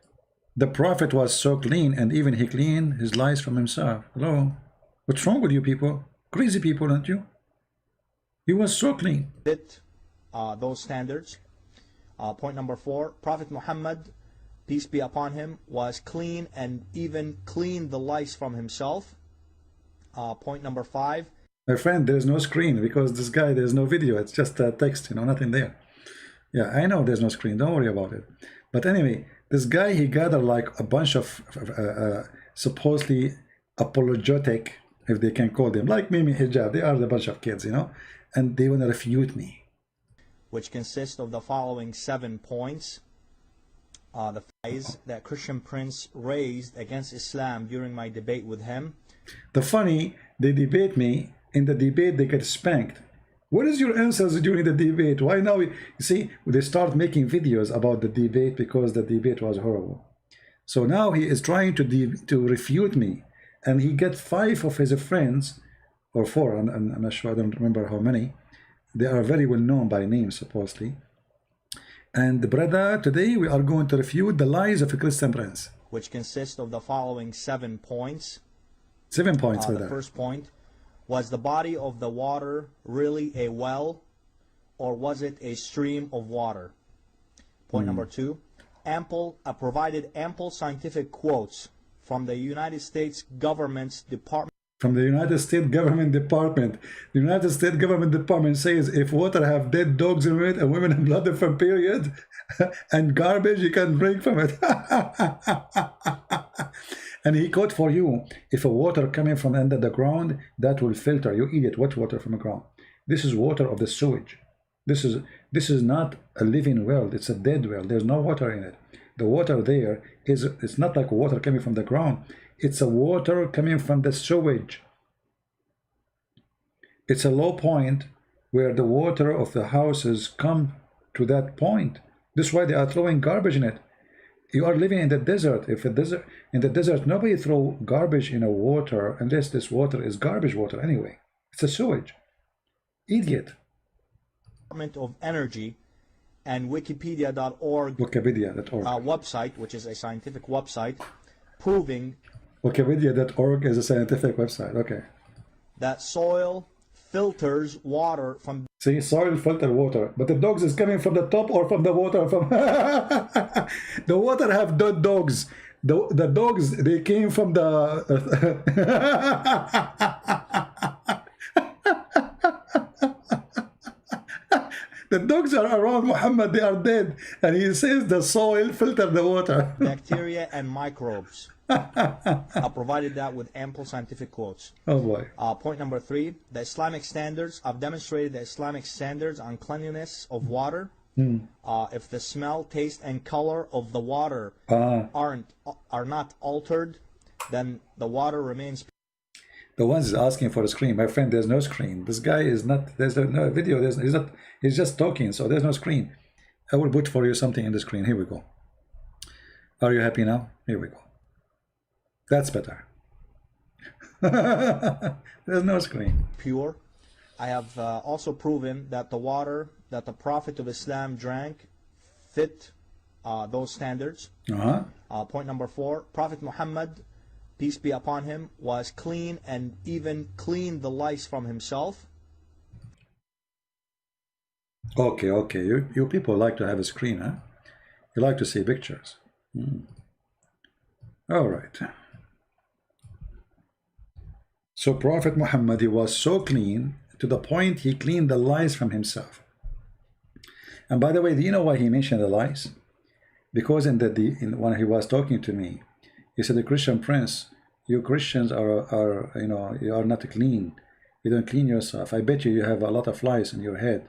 The Prophet was so clean, and even he cleaned his lice from himself. Hello? What's wrong with you people? Crazy people, aren't you? He was so clean. Fit those standards. Point number 4, Prophet Muhammad, peace be upon him, was clean and even cleaned the lice from himself. Point number 5. My friend, there's no screen because this guy, there's no video. It's just text, nothing there. Yeah, I know there's no screen. Don't worry about it. But anyway, this guy, he gathered like a bunch of supposedly apologetic, if they can call them, like Mimi Hijab. They are a bunch of kids, and they want to refute me. Which consists of the following 7 points. The lies that Christian Prince raised against Islam during my debate with him. The funny, they debate me. In the debate, they get spanked. What is your answers during the debate? Why now? You see, they start making videos about the debate because the debate was horrible. So now he is trying to refute me, and he gets 5 of his friends, or 4. I'm not sure. I don't remember how many. They are very well known by name, supposedly. And brother, today we are going to refute the lies of a Christian Prince, which consists of the following 7 points. 7 points for The that. first point, was the body of the water really a well, or was it a stream of water? Point number 2, provided ample scientific quotes from the United States government's Department. From the United States government department. The United States government department says if water have dead dogs in it and women have blood from period and garbage, you can drink from it. And he quote for you, if a water coming from under the ground, that will filter. You idiot, what water from the ground? This is water of the sewage. This is not a living well, it's a dead well. There's no water in it. The water there it's not like water coming from the ground. It's a water coming from the sewage. It's a low point where the water of the houses come to that point. This is why they are throwing garbage in it. You are living in the desert. In the desert, nobody throw garbage in a water unless this water is garbage water anyway. It's a sewage. Idiot. Department of Energy and Wikipedia.org website, which is a scientific website, proving Wikipedia.org is a scientific website. Okay. that soil filters water from. See, soil filter water, but the dogs is coming from the top or from the water from. The water have dead dogs. The dogs, they came from the. The dogs are around Muhammad, they are dead, and he says the soil filter the water. Bacteria and microbes. I provided that with ample scientific quotes. Oh boy. Point number 3, the Islamic standards. I've demonstrated the Islamic standards on cleanliness of water. If the smell, taste, and color of the water are not altered, then the water remains. The ones is asking for a screen. My friend, there's no screen. This guy is not. There's no video. He's not. He's just talking. So there's no screen. I will put for you something in the screen. Here we go. Are you happy now? Here we go. That's better. There's no screen. Pure. I have also proven that the water that the Prophet of Islam drank fit those standards. Point number 4, Prophet Muhammad, peace be upon him, was clean and even cleaned the lice from himself. Okay. You people like to have a screen, huh? You like to see pictures. All right. So Prophet Muhammad, he was so clean to the point he cleaned the lice from himself. And by the way, do you know why he mentioned the lice? Because when he was talking to me, he said, the Christian prince, you Christians are you are not clean. You don't clean yourself. I bet you have a lot of lice in your head.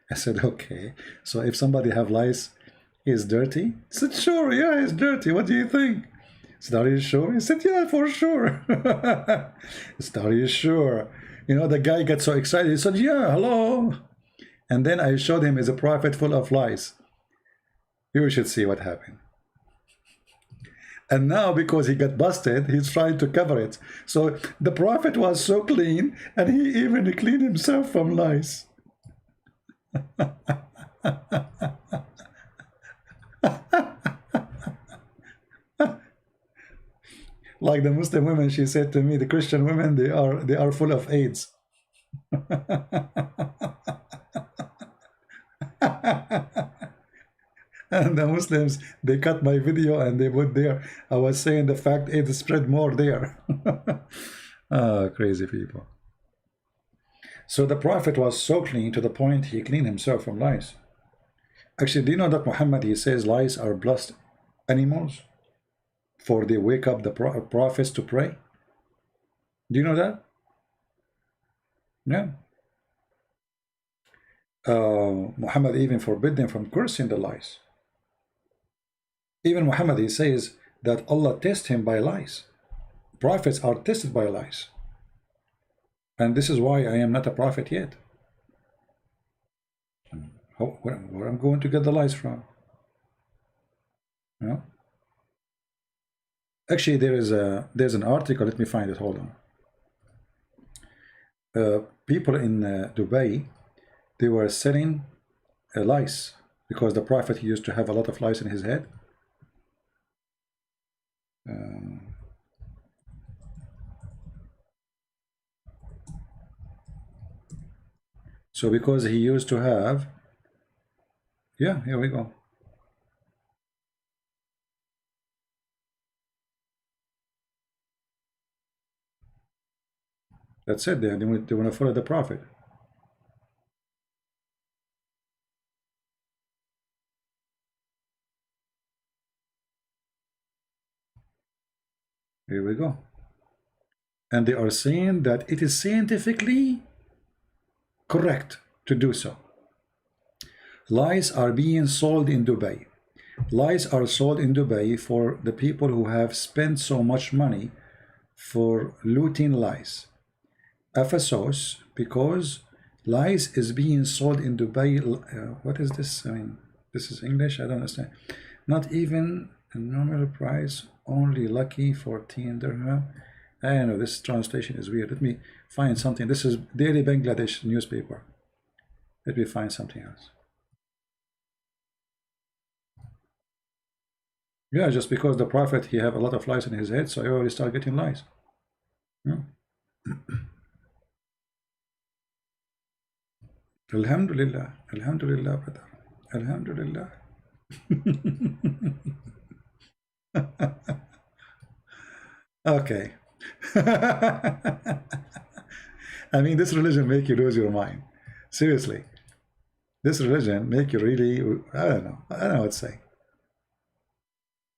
I said, okay. So if somebody have lice, he's dirty? He said, sure, yeah, he's dirty. What do you think? I said, are you sure? He said, yeah, for sure. I said, are you sure? You know, the guy got so excited. He said, yeah, hello. And then I showed him as a prophet full of lies. You should see what happened. And now, because he got busted, he's trying to cover it. So the prophet was so clean, and he even cleaned himself from lice. Like the Muslim women, she said to me, the Christian women, they are full of AIDS. And the Muslims, they cut my video and they put there, I was saying the fact AIDS spread more there. Crazy people. So the Prophet was so clean to the point he cleaned himself from lice. Actually, do you know that Muhammad, he says lice are blessed animals? For they wake up the prophets to pray. Do you know that? Yeah. Muhammad even forbid them from cursing the lice. Even Muhammad, he says that Allah tests him by lies. Prophets are tested by lies. And this is why I am not a prophet yet. Where I'm going to get the lies from? Yeah. Actually, there's an article. Let me find it. Hold on. People in Dubai, they were selling lice because the Prophet used to have a lot of lice in his head. So because he used to have, yeah, here we go. That's it. They want to follow the Prophet. Here we go. And they are saying that it is scientifically correct to do so. Lies are being sold in Dubai. Lies are sold in Dubai for the people who have spent so much money for looting lies. Ephesus, because lies is being sold in Dubai. What is this? I mean, this is English. I don't understand. Not even a normal price, only lucky 14 dirham. I don't know, this translation is weird. Let me find something. This is Daily Bangladesh newspaper. Let me find something else. Yeah, just because the Prophet, he have a lot of lies in his head, so I already start getting lies. Yeah. Alhamdulillah, Alhamdulillah, brother. Alhamdulillah. Okay. I mean, this religion make you lose your mind. Seriously. This religion make you really, I don't know what to say.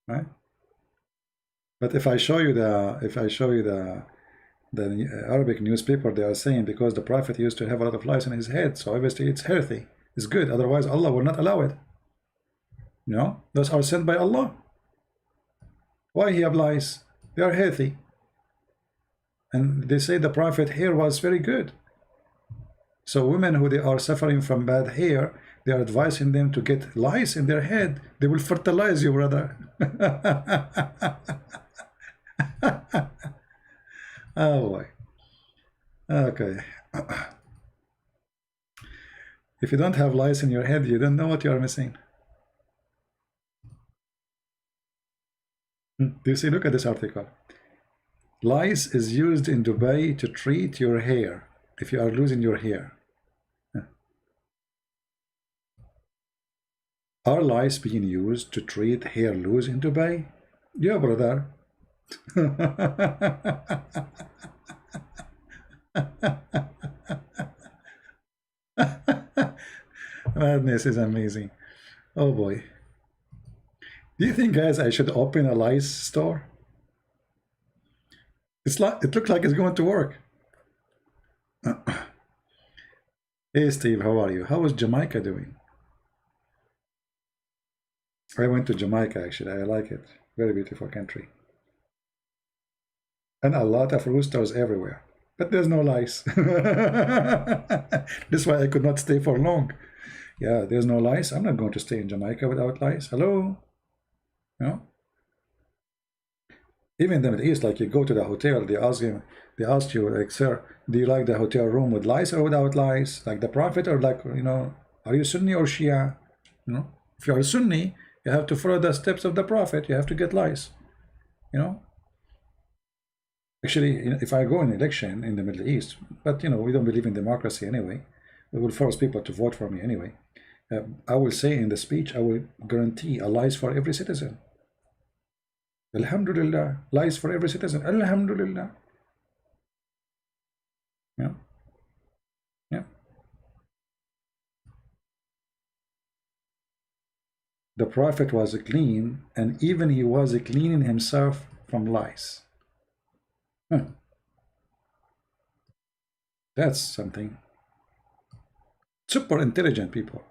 Right? But if I show you the Arabic newspaper, they are saying because the Prophet used to have a lot of lies in his head, so obviously it's healthy, it's good, otherwise Allah will not allow it. You know, those are sent by Allah. Why he have lies? They are healthy. And they say the Prophet hair was very good. So women who they are suffering from bad hair, they are advising them to get lice in their head. They will fertilize you, brother. Oh boy. Okay. If you don't have lice in your head, you don't know what you are missing. Do you see? Look at this article. Lice is used in Dubai to treat your hair if you are losing your hair. Are lice being used to treat hair loss in Dubai? Yeah, brother. Madness is amazing. Oh boy. Do you think, guys, I should open a lice store? It looks like it's going to work. Hey Steve, how are you? How is Jamaica doing? I went to Jamaica actually. I like it. Very beautiful country. And a lot of roosters everywhere. But there's no lice. That's why I could not stay for long. Yeah, there's no lice. I'm not going to stay in Jamaica without lice. Hello? No? Even in the Middle East, like you go to the hotel, they ask you, like, sir, do you like the hotel room with lice or without lice? Like the Prophet, or like, you know, are you Sunni or Shia? You know, if you are Sunni, you have to follow the steps of the Prophet. You have to get lice. You know. Actually, if I go in election in the Middle East, but you know, we don't believe in democracy anyway. We will force people to vote for me anyway. I will say in the speech, I will guarantee a lice for every citizen. Alhamdulillah, lies for every citizen. Alhamdulillah. Yeah. Yeah. The Prophet was clean, and even he was cleaning himself from lies. That's something. Super intelligent people.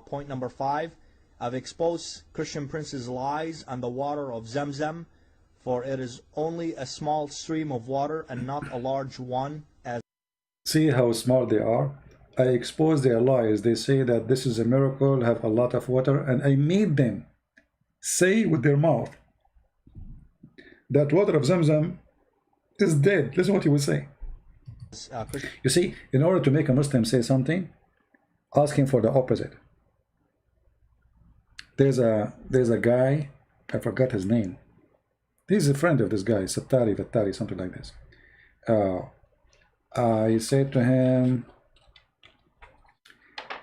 Point number 5. I've exposed Christian princes' lies on the water of Zamzam, for it is only a small stream of water and not a large one. As see how smart they are. I exposed their lies. They say that this is a miracle, have a lot of water, and I made them say with their mouth that water of Zamzam is dead. Listen what he will say. You see, in order to make a Muslim say something, ask him for the opposite. There's a guy, I forgot his name. He's a friend of this guy, Vattari, something like this. I said to him,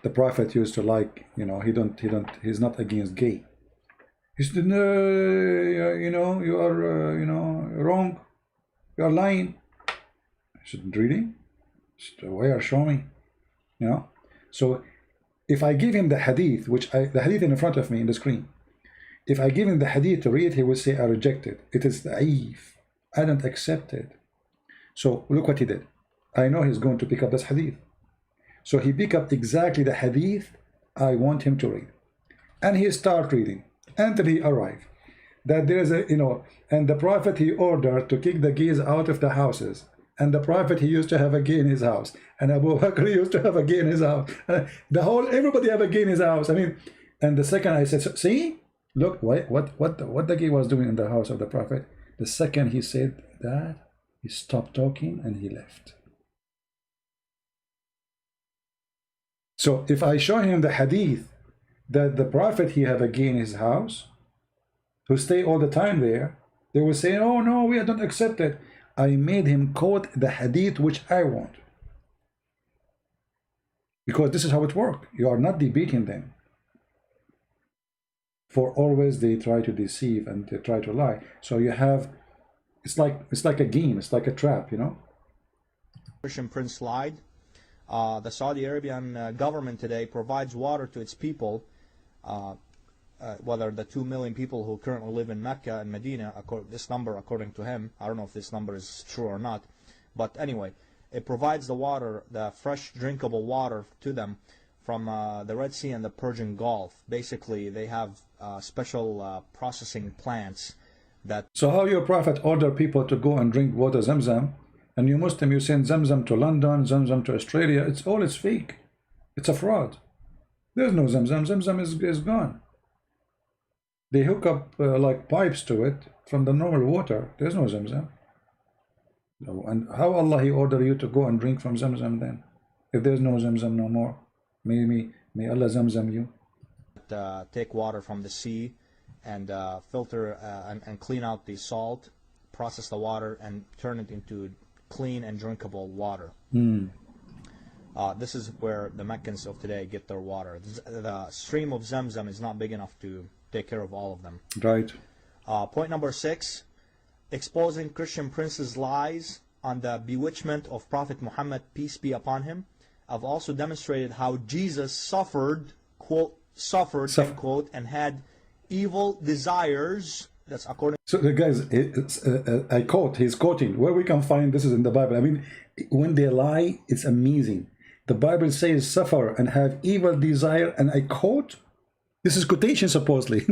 the Prophet used to like, you know, he's not against gay. He said, no, you know, you are, you know, wrong. You are lying. I said, really? Where? Show me. You know. So if I give him the hadith, the hadith in front of me in the screen, if I give him the hadith to read, he will say, I reject it. It is da'if. I don't accept it. So look what he did. I know he's going to pick up this hadith. So he picked up exactly the hadith I want him to read. And he start reading until he arrived. That there is a, you know, and the Prophet he ordered to kick the gays out of the houses. And the Prophet he used to have a gay in his house. And Abu Bakr used to have a gay in his house. Everybody have a gay in his house. I mean, and the second I said, see, look, what the gay was doing in the house of the Prophet. The second he said that, he stopped talking and he left. So if I show him the hadith that the Prophet he have a gay in his house, who stay all the time there, they will say, oh no, we don't accept it. I made him quote the hadith which I want. Because this is how it works. You are not debating them. For always they try to deceive and they try to lie. So you have, it's like a game, it's like a trap, you know. Christian prince lied. The Saudi Arabian government today provides water to its people, whether the 2 million people who currently live in Mecca and Medina, this number according to him, I don't know if this number is true or not, but anyway, it provides the water, the fresh drinkable water to them from the Red Sea and the Persian Gulf. Basically, they have special processing plants that... So how your Prophet order people to go and drink water Zamzam, and you Muslim, you send Zamzam to London, Zamzam to Australia, it's fake. It's a fraud. There's no Zamzam. Zamzam is gone. They hook up like pipes to it from the normal water. There's no Zamzam. No. And how Allah he order you to go and drink from Zamzam then? If there's no Zamzam no more. May Allah Zamzam you. Take water from the sea and filter and clean out the salt, process the water and turn it into clean and drinkable water. This is where the Meccans of today get their water. The stream of Zamzam is not big enough to take care of all of them. Right. Point number 6, exposing Christian princes' lies on the bewitchment of Prophet Muhammad, peace be upon him. I've also demonstrated how Jesus suffered, quote, end quote, and had evil desires. That's according. So the guys, I quote, he's quoting, where we can find this is in the Bible. I mean, when they lie, it's amazing. The Bible says suffer and have evil desire, and I quote, this is quotation supposedly.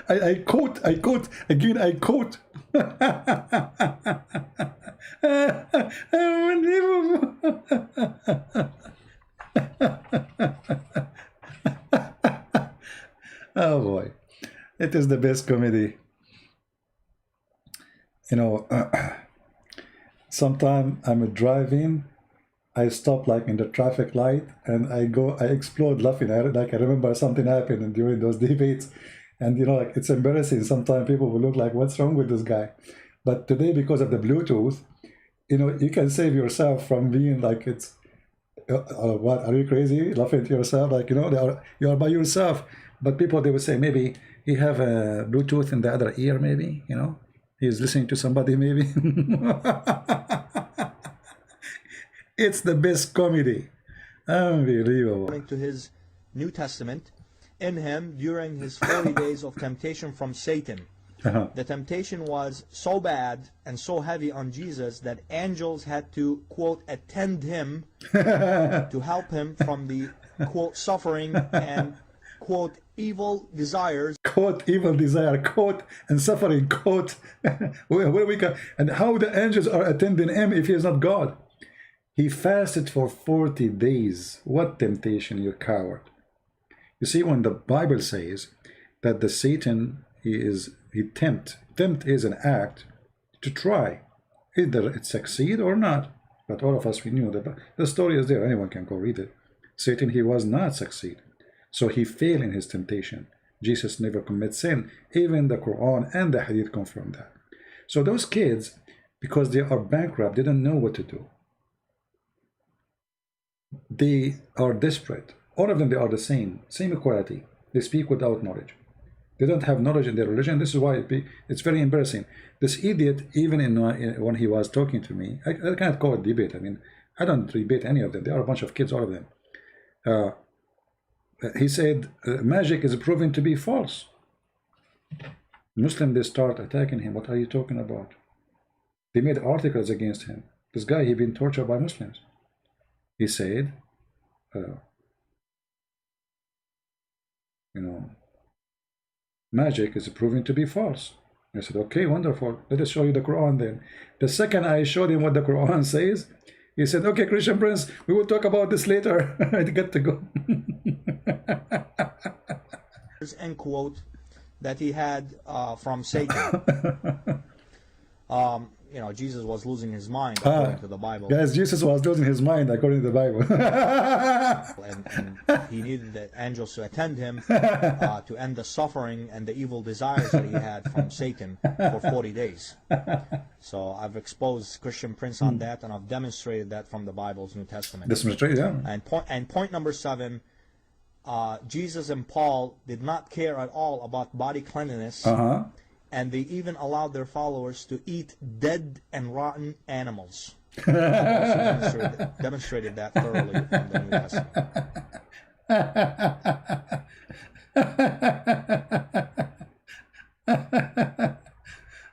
I quote, again I quote. Oh boy, it is the best comedy. You know, sometime I'm driving, I stop like in the traffic light and I explode laughing. I remember something happened during those debates, and you know, like it's embarrassing. Sometimes people will look like, what's wrong with this guy? But today, because of the Bluetooth, you know, you can save yourself from being like, it's what, are you crazy laughing to yourself? Like, you know, you are by yourself. But people, they would say, maybe he have a Bluetooth in the other ear, maybe, you know, he's listening to somebody, maybe. It's the best comedy. Unbelievable. According to his New Testament, in him during his 40 days of temptation from Satan. The temptation was so bad and so heavy on Jesus that angels had to, quote, attend him to help him from the, quote, suffering and, quote, evil desires. Quote, evil desire, quote, and suffering, quote. where we can, and how the angels are attending him if he is not God. He fasted for 40 days. What temptation, you coward. You see, when the Bible says that the Satan, he tempt is an act to try. Either it succeed or not. But all of us, we knew that the story is there. Anyone can go read it. Satan, he was not succeed. So he failed in his temptation. Jesus never commits sin. Even the Quran and the Hadith confirm that. So those kids, because they are bankrupt, they don't know what to do. they are desperate. All of them, they are the same equality. They speak without knowledge. They don't have knowledge in their religion. This is why it's very embarrassing. This idiot, even when he was talking to me, I cannot call it debate. I mean, I don't debate any of them. They are a bunch of kids, all of them. He said, magic is proven to be false. Muslim, they start attacking him. What are you talking about? They made articles against him. This guy, he been tortured by Muslims. He said, magic is proven to be false. I said, okay, wonderful. Let us show you the Quran then. The second I showed him what the Quran says, he said, okay, Christian Prince, we will talk about this later. I got to go. End quote that he had from Satan. Jesus was losing his mind according to the Bible. Guys, Jesus was losing his mind according to the Bible. and he needed the angels to attend him to end the suffering and the evil desires that he had from Satan for 40 days. So I've exposed Christian Prince on that, and I've demonstrated that from the Bible's New Testament. This is true, yeah. And point number 7, Jesus and Paul did not care at all about body cleanliness. And they even allowed their followers to eat dead and rotten animals. I've also demonstrated that thoroughly from the New Testament.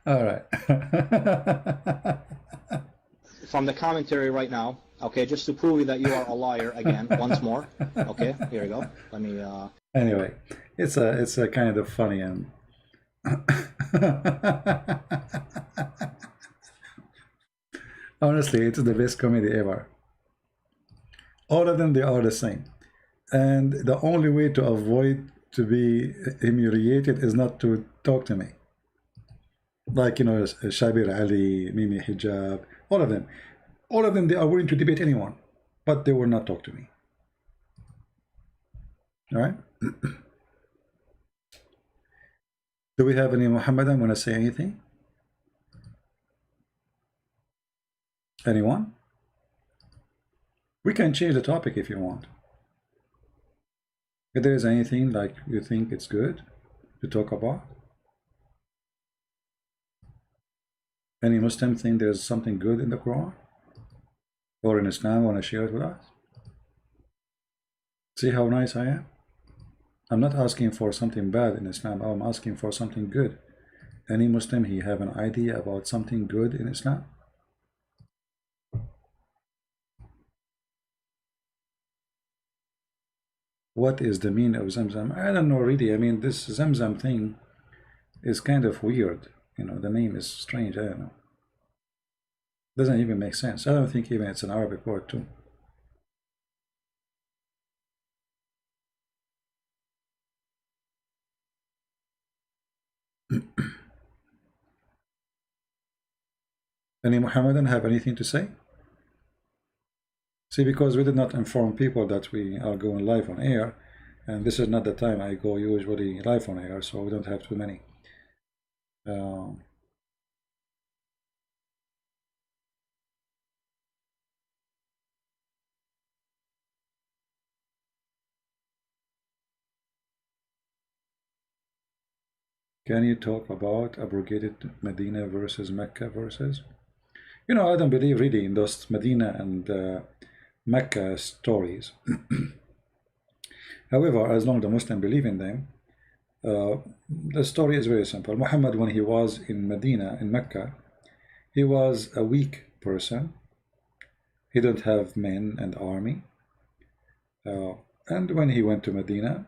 All right. From the commentary right now, okay, just to prove that you are a liar again, once more. Okay, here we go. Let me. Anyway, it's a kind of funny and. Honestly, it's the best comedy ever. All of them, they are the same, and the only way to avoid to be humiliated is not to talk to me. Like, Shabir Ali, Mimi Hijab, all of them, they are willing to debate anyone, but they will not talk to me. All right. Do we have any Muhammadan want to say anything? Anyone? We can change the topic if you want. If there is anything like you think it's good to talk about. Any Muslim think there's something good in the Quran or in Islam, want to share it with us? See how nice I am? I'm not asking for something bad in Islam. I'm asking for something good. Any Muslim, he have an idea about something good in Islam? What is the meaning of Zamzam? I don't know really. I mean, this Zamzam thing is kind of weird. The name is strange. I don't know. Doesn't even make sense. I don't think even it's an Arabic word too. Any Muhammadan have anything to say? See, because we did not inform people that we are going live on air, and this is not the time I go usually live on air, so we don't have too many. Can you talk about abrogated Medina versus Mecca verses? I don't believe really in those Medina and Mecca stories. However, as long as the Muslims believe in them, the story is very simple. Muhammad, when he was in Medina, in Mecca, he was a weak person. He didn't have men and army. And when he went to Medina,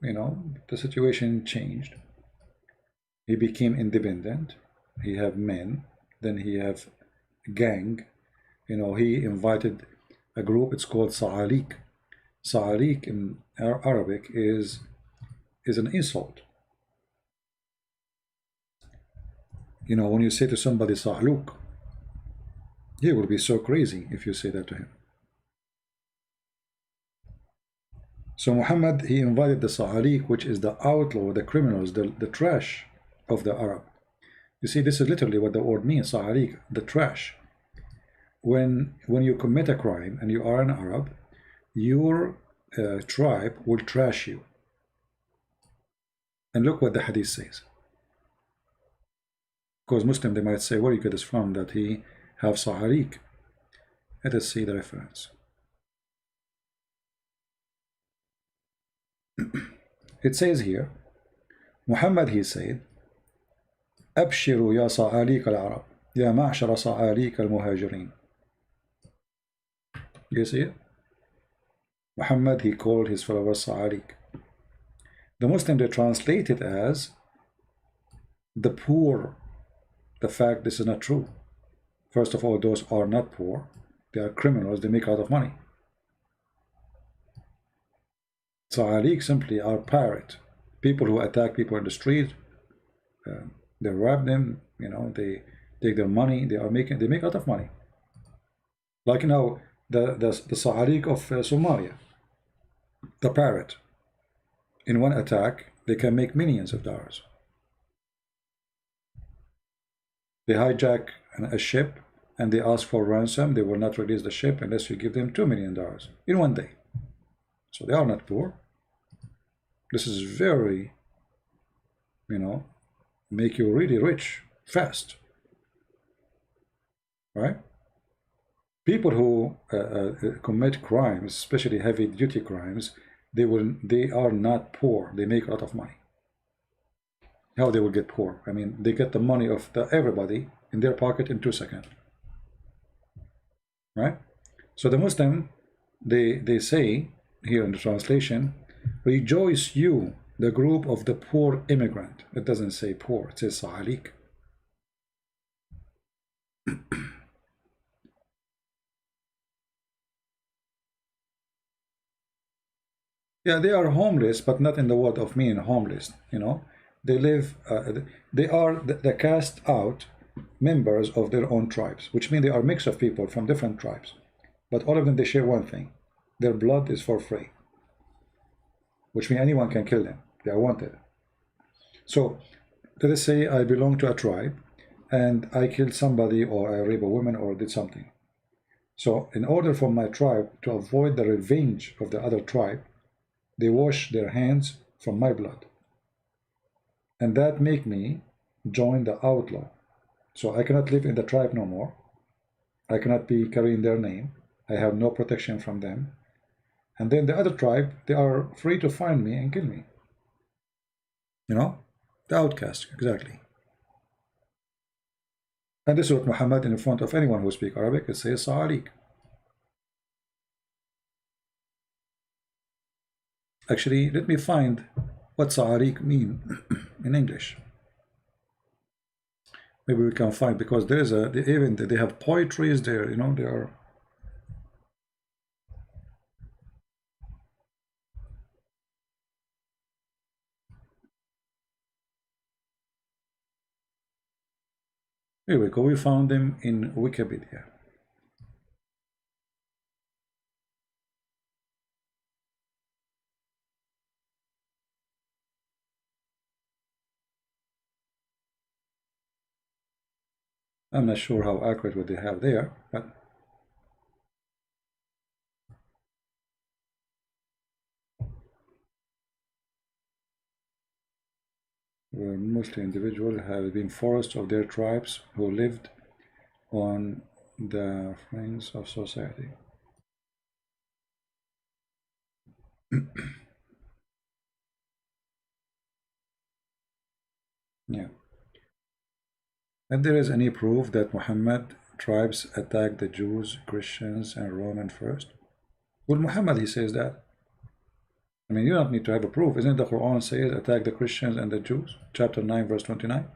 the situation changed. He became independent. He have men. Then he have gang. He invited a group. It's called Sa'alik. Sa'alik in Arabic is an insult. When you say to somebody Sa'luk, he will be so crazy if you say that to him. So Muhammad, he invited the Sa'alik, which is the outlaw, the criminals, the trash of the Arab. You see, this is literally what the word means, Sa'alik, the trash. When you commit a crime and you are an Arab, your tribe will trash you. And look what the hadith says. Because Muslim, they might say, where you get this from, that he have Sahariq. Let us see the reference. It says here, Muhammad, he said, أبشروا يا صعاليك العرب يا معشر صعاليك المهاجرين. You see it? Muhammad, he called his followers Sa'alik. The Muslim, they translate it as the poor. The fact this is not true. First of all, those are not poor. They are criminals. They make a lot of money. Sa'alik simply are pirate. People who attack people in the street. They rob them. You know, they take their money. They make a lot of money. Like now, the Sa'alik of Somalia. The pirate. In one attack, they can make millions of dollars. They hijack a ship and they ask for ransom. They will not release the ship unless you give them $2 million in one day. So they are not poor. This is very, you know, make you really rich fast. Right? People who commit crimes, especially heavy-duty crimes, they are not poor. They make a lot of money. How they will get poor? I mean, they get the money of everybody in their pocket in 2 seconds. Right? So the Muslim, they say here in the translation, rejoice you, the group of the poor immigrant. It doesn't say poor, it says Sa'alik. Yeah, they are homeless, but not in the word of meaning homeless, you know. They live, they are the cast out members of their own tribes, which means they are a mix of people from different tribes. But all of them, they share one thing. Their blood is for free, which means anyone can kill them. They are wanted. So, let us say I belong to a tribe, and I killed somebody, or I raped a woman, or did something. So, in order for my tribe to avoid the revenge of the other tribe, they wash their hands from my blood. And that make me join the outlaw. So I cannot live in the tribe no more. I cannot be carrying their name. I have no protection from them. And then the other tribe, they are free to find me and kill me. You know? The outcast, exactly. And this is what Muhammad, in front of anyone who speaks Arabic, it says Sa'alik. Actually, let me find what Sa'alik mean in English. Maybe we can find, because there is even they have poetries there, you know, they are. Here we go, we found them in Wikipedia. I'm not sure how accurate what they have there, but where mostly individuals have been forced of their tribes who lived on the fringes of society. Yeah. And there is any proof that Muhammad tribes attacked the Jews, Christians, and Roman first? Well, Muhammad, he says that. I mean, you don't need to have a proof. Isn't the Quran says attack the Christians and the Jews? Chapter 9, verse 29.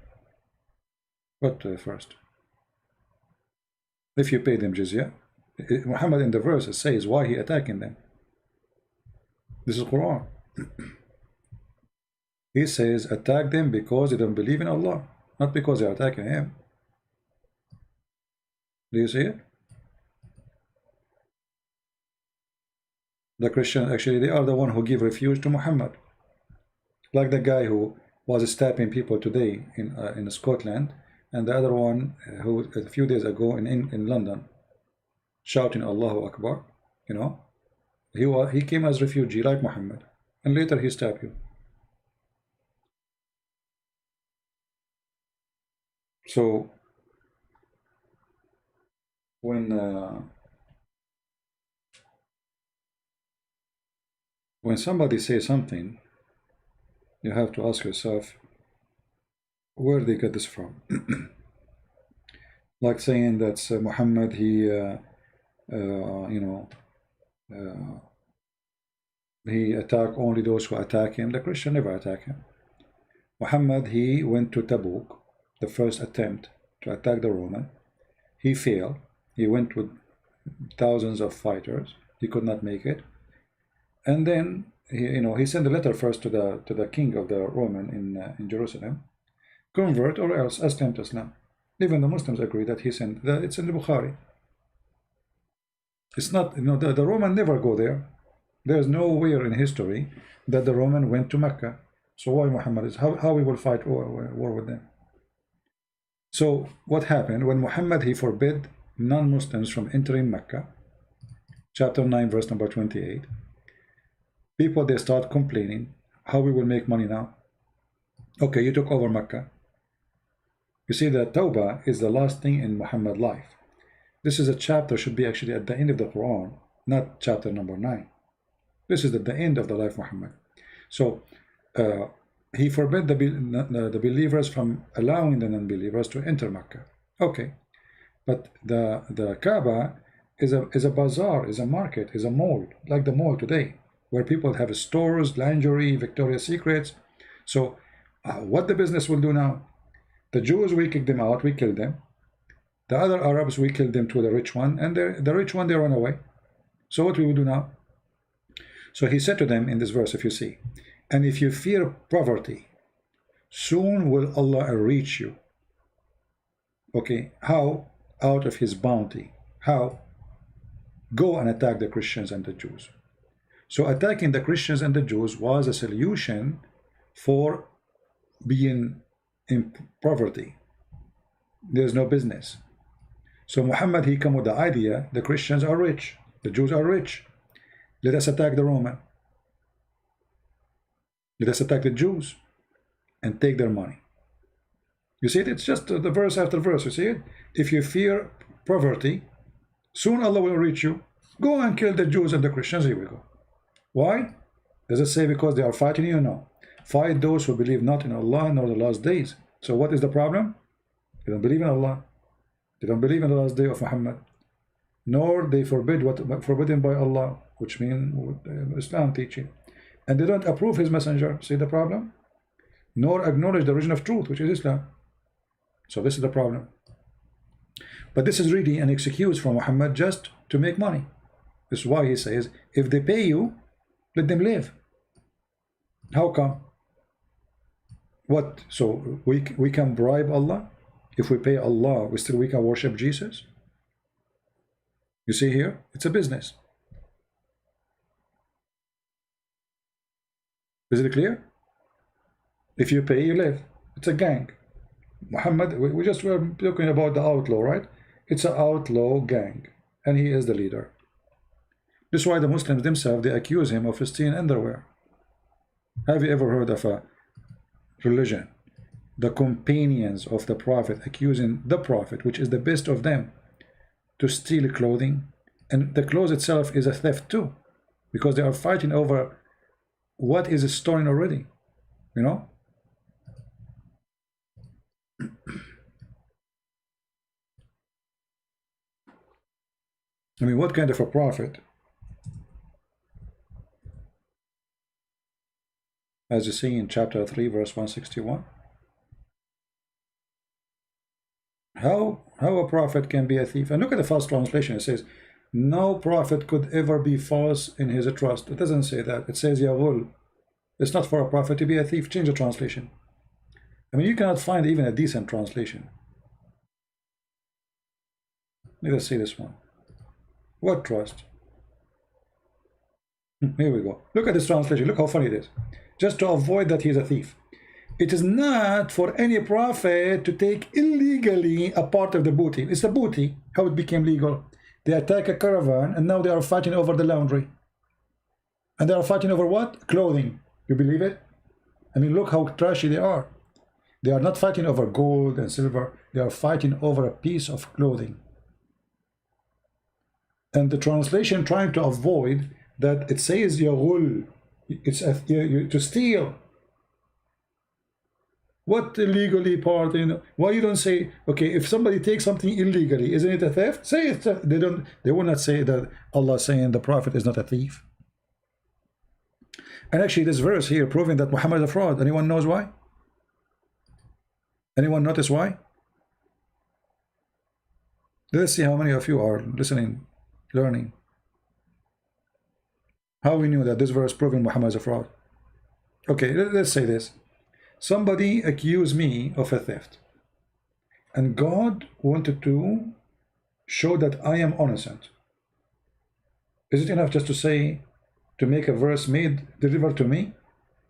What first? If you pay them jizya. Muhammad in the verse says why he attacking them. This is Quran. He says attack them because they don't believe in Allah, not because they are attacking him. Do you see it? The Christians, actually, they are the one who give refuge to Muhammad. Like the guy who was stabbing people today in Scotland, and the other one who a few days ago in London, shouting Allahu Akbar, you know, He came as refugee like Muhammad, and later he stabbed you. So when somebody says something, you have to ask yourself where they get this from. Like saying that Muhammad, he he attack only those who attack him. The Christian never attack him. Muhammad, he went to Tabuk, the first attempt to attack the Roman. He failed. He went with thousands of fighters. He could not make it. And then he sent a letter first to the king of the Roman in Jerusalem, convert or else Aslam to Islam. Even the Muslims agree that he sent that. It's in the Bukhari. It's not, the Roman never go there. There's nowhere in history that the Roman went to Mecca. So why Muhammad is how we will fight war with them? So what happened when Muhammad, he forbid non-Muslims from entering Mecca, chapter 9 verse number 28, people, they start complaining how we will make money now. Okay, you took over Mecca. You see that Tawbah is the last thing in Muhammad's life. This is a chapter, should be actually at the end of the Quran, not chapter number 9. This is at the end of the life of Muhammad. So he forbid the believers from allowing the non-believers to enter Mecca. Okay, but the Kaaba is a bazaar, is a market, is a mall, like the mall today, where people have stores, lingerie, Victoria's Secrets. So what the business will do now? The Jews, we kick them out, we kill them. The other Arabs, we kill them to the rich one, and the rich one, they run away. So what we will do now? So he said to them in this verse, if you see, and if you fear poverty, soon will Allah reach you. Okay, how? Out of his bounty. How? Go and attack the Christians and the Jews. So attacking the Christians and the Jews was a solution for being in poverty. There's no business. So Muhammad, he come with the idea, the Christians are rich, the Jews are rich. Let us attack the Roman. Let us attack the Jews and take their money. You see it? It's just the verse after verse. You see it? If you fear poverty, soon Allah will reach you. Go and kill the Jews and the Christians. Here we go. Why? Does it say because they are fighting you? No. Fight those who believe not in Allah nor the last days. So what is the problem? They don't believe in Allah. They don't believe in the last day of Muhammad. Nor they forbid what forbidden by Allah, which means Islam teaching. And they don't approve his messenger. See the problem? Nor acknowledge the religion of truth, which is Islam. So this is the problem. But this is really an excuse from Muhammad just to make money. This is why he says, if they pay you, let them live. How come? What? So we can bribe Allah? If we pay Allah, we can worship Jesus? You see here? It's a business. Is it clear? If you pay, you live. It's a gang. Muhammad, we just were talking about the outlaw, right? It's an outlaw gang, and he is the leader. This is why the Muslims themselves, they accuse him of stealing underwear. Have you ever heard of a religion, the companions of the Prophet, accusing the Prophet, which is the best of them, to steal clothing? And the clothes itself is a theft too, because they are fighting over what is stolen already, you know? I mean, what kind of a prophet, as you see in chapter 3 verse 161, how a prophet can be a thief? And look at the false translation. It says no prophet could ever be false in his trust. It doesn't say that. It says Yahul. It's not for a prophet to be a thief. Change the translation. I mean, you cannot find even a decent translation. Let us see this one. What trust? Here we go. Look at this translation. Look how funny it is. Just to avoid that he's a thief. It is not for any prophet to take illegally a part of the booty. It's the booty. How it became legal. They attack a caravan and now they are fighting over the laundry. And they are fighting over what? Clothing. You believe it? I mean, look how trashy they are. They are not fighting over gold and silver. They are fighting over a piece of clothing. And the translation trying to avoid that, it says yaghul. It's to steal. What illegally part? Why you don't say, okay, if somebody takes something illegally, isn't it a theft? Say it. They don't. They will not say that Allah saying the Prophet is not a thief. And actually, this verse here proving that Muhammad is a fraud. Anyone knows why? Anyone notice why? Let's see how many of you are listening, learning. How we knew that this verse proving Muhammad is a fraud? Okay, let's say this. Somebody accused me of a theft, and God wanted to show that I am innocent. Is it enough just to say, to make a verse delivered to me?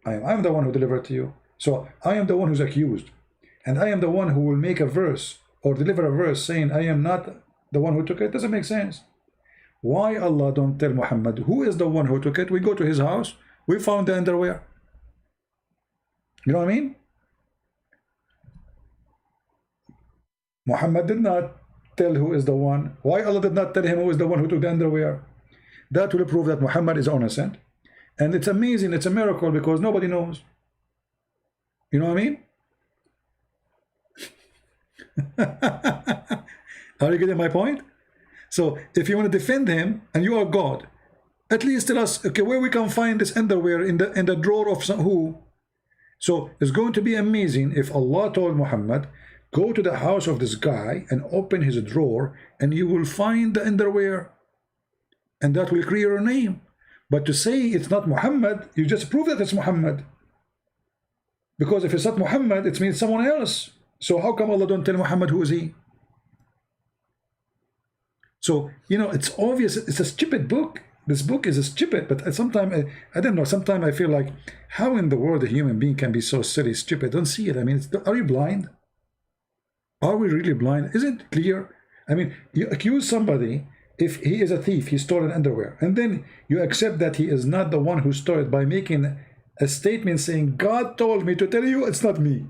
I'm the one who delivered to you. So I am the one who's accused, and I am the one who will make a verse or deliver a verse saying I am not the one who took it. Doesn't make sense. Why Allah don't tell Muhammad who is the one who took it? We go to his house, we found the underwear. You know what I mean? Muhammad did not tell who is the one. Why Allah did not tell him who is the one who took the underwear? That will prove that Muhammad is innocent. And it's amazing, it's a miracle, because nobody knows. You know what I mean? Are you getting my point? So if you want to defend him and you are God, at least tell us, okay, where we can find this underwear in the drawer of who? So it's going to be amazing if Allah told Muhammad, go to the house of this guy and open his drawer and you will find the underwear. And that will clear your name. But to say it's not Muhammad, you just prove that it's Muhammad. Because if it's not Muhammad, it means someone else. So how come Allah don't tell Muhammad who is he? So, you know, it's obvious. It's a stupid book. This book is stupid. But sometimes, I don't know, sometimes I feel like, how in the world a human being can be so silly, stupid? Don't see it. I mean, are you blind? Are we really blind? Isn't it clear? I mean, you accuse somebody, if he is a thief, he stole an underwear, and then you accept that he is not the one who stole it by making a statement saying, God told me to tell you it's not me.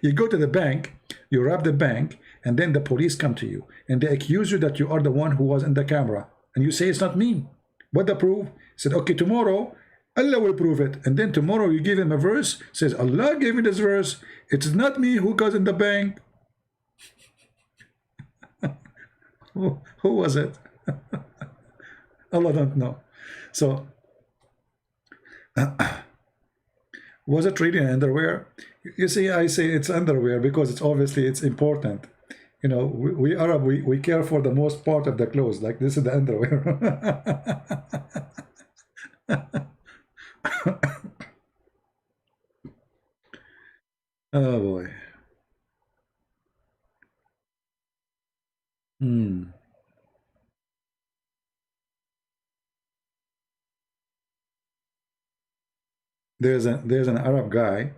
You go to the bank, you rob the bank, and then the police come to you, and they accuse you that you are the one who was in the camera, and you say it's not me. What the proof? Said, okay, tomorrow Allah will prove it. And then tomorrow you give him a verse, says, Allah gave me this verse, it's not me who goes in the bank. Who was it? Allah don't know. So was it really underwear? You see, I say it's underwear because it's obviously it's important. You know, we Arab, we care for the most part of the clothes. Like this is the underwear. Oh boy. There's an Arab guy.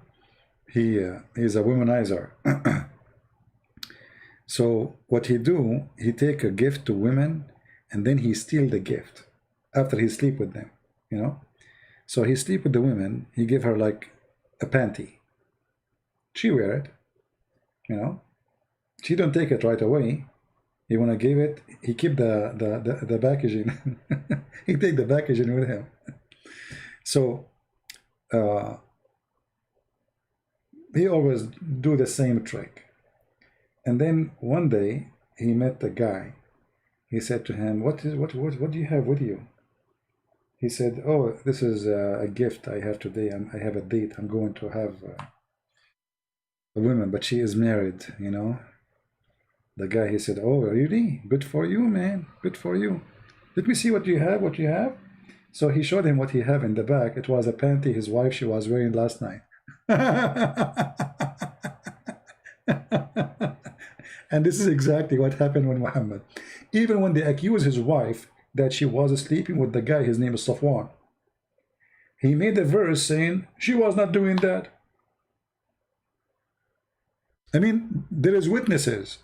He's a womanizer. So what he do? He take a gift to women, and then he steal the gift after he sleep with them. You know. So he sleep with the women. He give her like a panty. She wear it. You know. She don't take it right away. He wanna give it. He keep the packaging. He take the packaging with him. So he always do the same trick. And then one day he met the guy. He said to him, "What do you have with you?" He said, "Oh, this is a gift I have today. I have a date. I'm going to have a woman, but she is married. You know." The guy, he said, "Oh, really? Good for you, man. Good for you. Let me see what you have. What you have." So he showed him what he have in the back. It was a panty his wife she was wearing last night. And this is exactly what happened with Muhammad. Even when they accused his wife that she was sleeping with the guy, his name is Safwan, he made a verse saying she was not doing that. I mean, there is witnesses.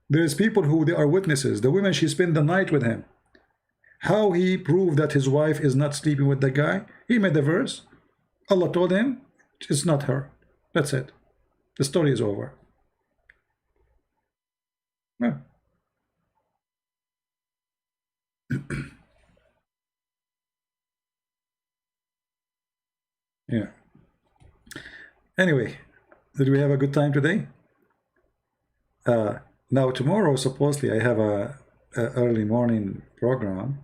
There's people who they are witnesses. The women, she spent the night with him. How he proved that his wife is not sleeping with the guy? He made the verse. Allah told him, it's not her. That's it. The story is over. Yeah. Yeah. Anyway, did we have a good time today? Now tomorrow, supposedly, I have a early morning program.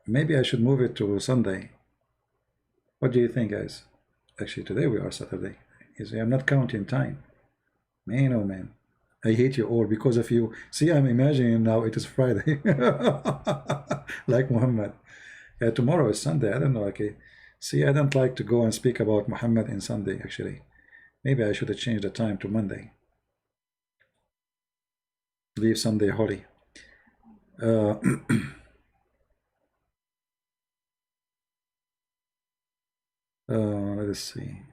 Maybe I should move it to Sunday. What do you think, guys? Actually, today we are Saturday. You see, I'm not counting time. Man, oh man. I hate you all because of you. See, I'm imagining now it is Friday. Like Muhammad. Yeah, tomorrow is Sunday. I don't know. Okay. See, I don't like to go and speak about Muhammad in Sunday, actually. Maybe I should have changed the time to Monday. Leave Sunday holy. Let us see.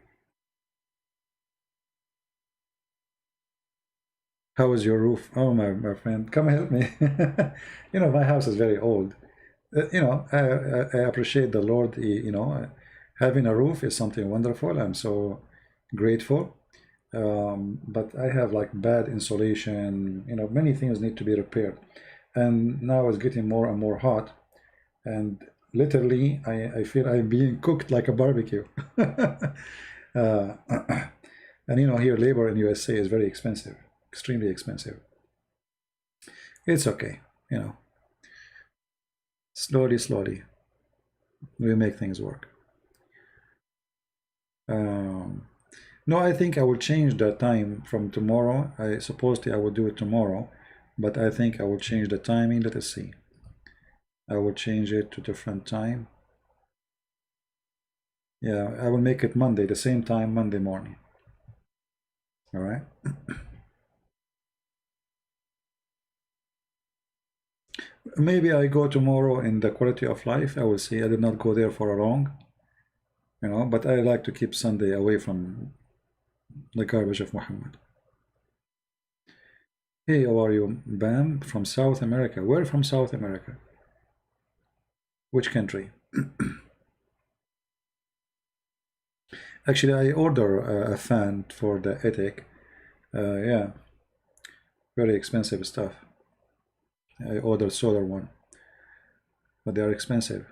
How is your roof? Oh, my friend, come help me. You know, my house is very old. You know, I appreciate the Lord. You know, having a roof is something wonderful. I'm so grateful. But I have like bad insulation. You know, many things need to be repaired. And now it's getting more and more hot. And literally, I feel I'm being cooked like a barbecue. And you know, here labor in USA is very expensive. Extremely expensive. It's okay, you know. Slowly, we make things work. No, I think I will change the time from tomorrow. I supposedly I will do it tomorrow, but I think I will change the timing. Let us see. I will change it to different time. Yeah, I will make it Monday, the same time, Monday morning. All right. Maybe I go tomorrow in the quality of life. I will see. I did not go there for a long, you know, but I like to keep Sunday away from the garbage of Muhammad. Hey, how are you? Bam, from South America. Where from South America? Which country? Actually, I order a fan for the attic. Yeah, very expensive stuff. I ordered solar one, but they are expensive.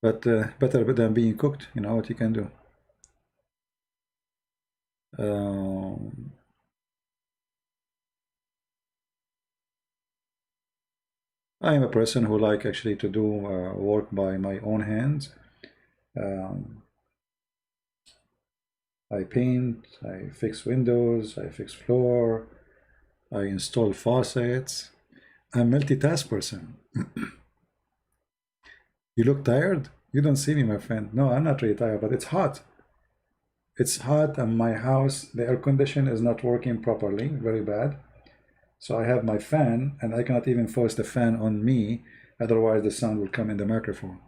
But better than being cooked. You know what you can do. I am a person who like actually to do work by my own hands. I paint, I fix windows, I fix floor, I install faucets. I'm a multitask person. You look tired? You don't see me, my friend. No, I'm not really tired, but it's hot. It's hot and my house, the air conditioner is not working properly, very bad. So I have my fan and I cannot even force the fan on me, otherwise the sound will come in the microphone.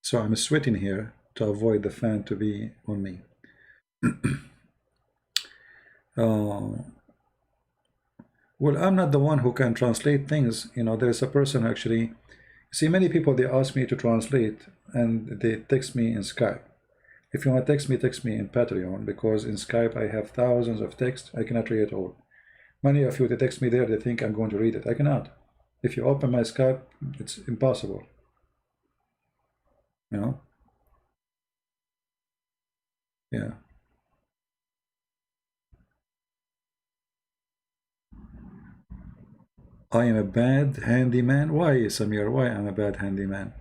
So I'm sweating here to avoid the fan to be on me. Well, I'm not the one who can translate things. You know, there's a person actually. See, many people, they ask me to translate and they text me in Skype. If you want to text me in Patreon, because in Skype I have thousands of texts. I cannot read it all. Many of you, they text me there, they think I'm going to read it. I cannot. If you open my Skype, it's impossible. You know? Yeah. I am a bad handyman. Why, Samir? Why am I a bad handyman?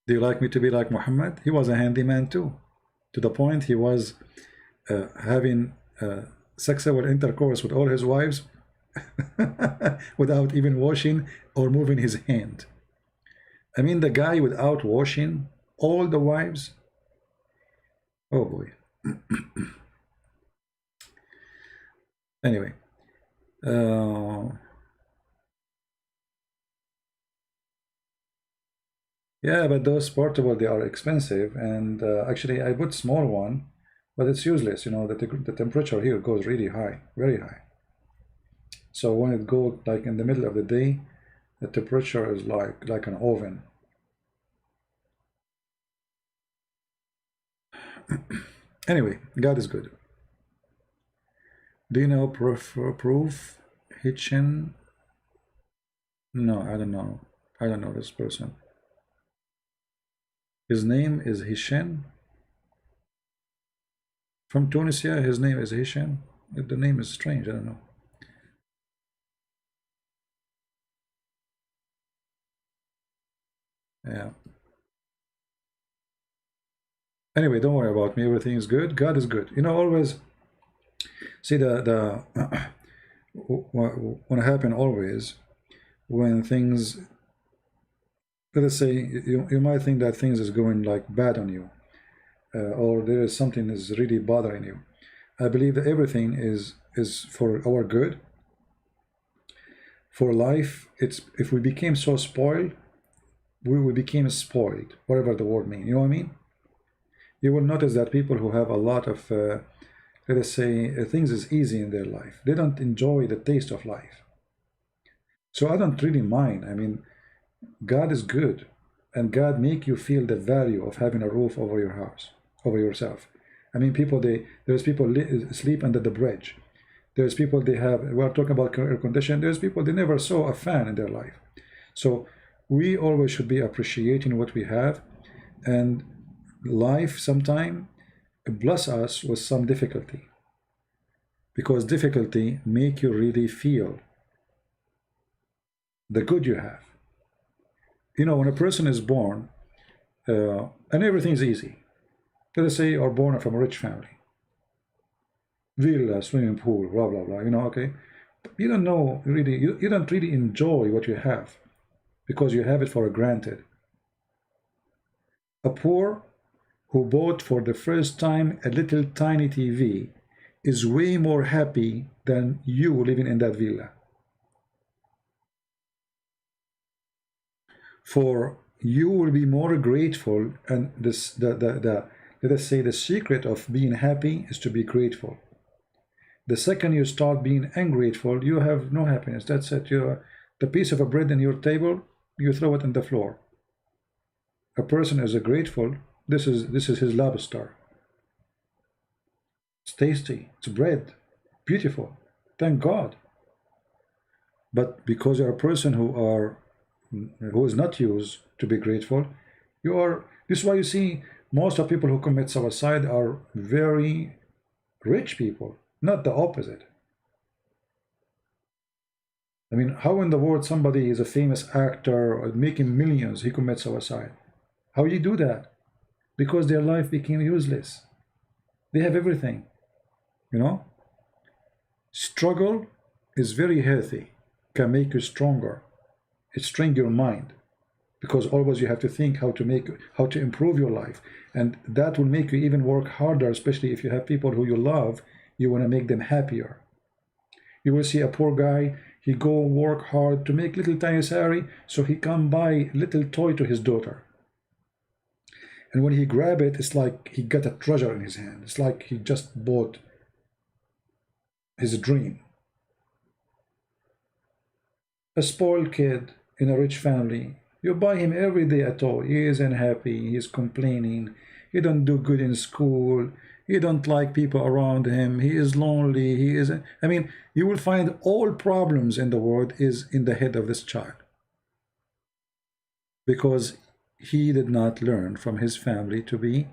Do you like me to be like Muhammad? He was a handyman too. To the point he was having sexual intercourse with all his wives without even washing or moving his hand. I mean, the guy without washing all the wives. Oh boy. Anyway. Yeah, but those portable, they are expensive, and actually I bought small one, but it's useless. You know that the temperature here goes really high, very high. So when it goes like in the middle of the day, the temperature is like an oven. Anyway, God is good. Do you know proof Hitchin? No, I don't know. I don't know this person. His name is Hisham. From Tunisia, his name is Hisham. The name is strange, I don't know. Yeah. Anyway, don't worry about me. Everything is good. God is good. You know, always see the what happen always when things, let us say, you might think that things is going like bad on you, or there is something is really bothering you. I believe that everything is for our good. For life, it's if we became so spoiled, we became spoiled, whatever the word means. You know what I mean? You will notice that people who have a lot of, let us say, things is easy in their life, they don't enjoy the taste of life. So I don't really mind. I mean, God is good, and God make you feel the value of having a roof over your house, over yourself. I mean, there's people sleep under the bridge. There's people we're talking about air condition. There's people they never saw a fan in their life. So we always should be appreciating what we have, and life sometime bless us with some difficulty, because difficulty make you really feel the good you have. You know, when a person is born and everything is easy, let us say you're born from a rich family, villa, swimming pool, blah blah blah, you know, okay, you don't know really, you don't really enjoy what you have because you have it for granted. A poor who bought for the first time a little tiny TV is way more happy than you living in that villa. For you will be more grateful, and this let us say the secret of being happy is to be grateful. The second you start being ungrateful, you have no happiness. That's it. The piece of a bread on your table, you throw it on the floor. A person is grateful. This is his lobster. It's tasty. It's bread. Beautiful. Thank God. But because you're a person who is not used to be grateful, this is why you see most of people who commit suicide are very rich people, not the opposite. I mean, how in the world somebody is a famous actor or making millions, he commits suicide? How you do that? Because their life became useless. They have everything, you know. Struggle is very healthy, can make you stronger. It strengthens your mind, because always you have to think how to improve your life, and that will make you even work harder, especially if you have people who you love. You want to make them happier. You will see a poor guy, he go work hard to make little tiny salary so he can buy little toy to his daughter. And when he grab it, it's like he got a treasure in his hand. It's like he just bought his dream. A spoiled kid in a rich family, you buy him every day a toy. He is unhappy, he is complaining, he don't do good in school, he don't like people around him, he is lonely, I mean, you will find all problems in the world is in the head of this child. Because he did not learn from his family to be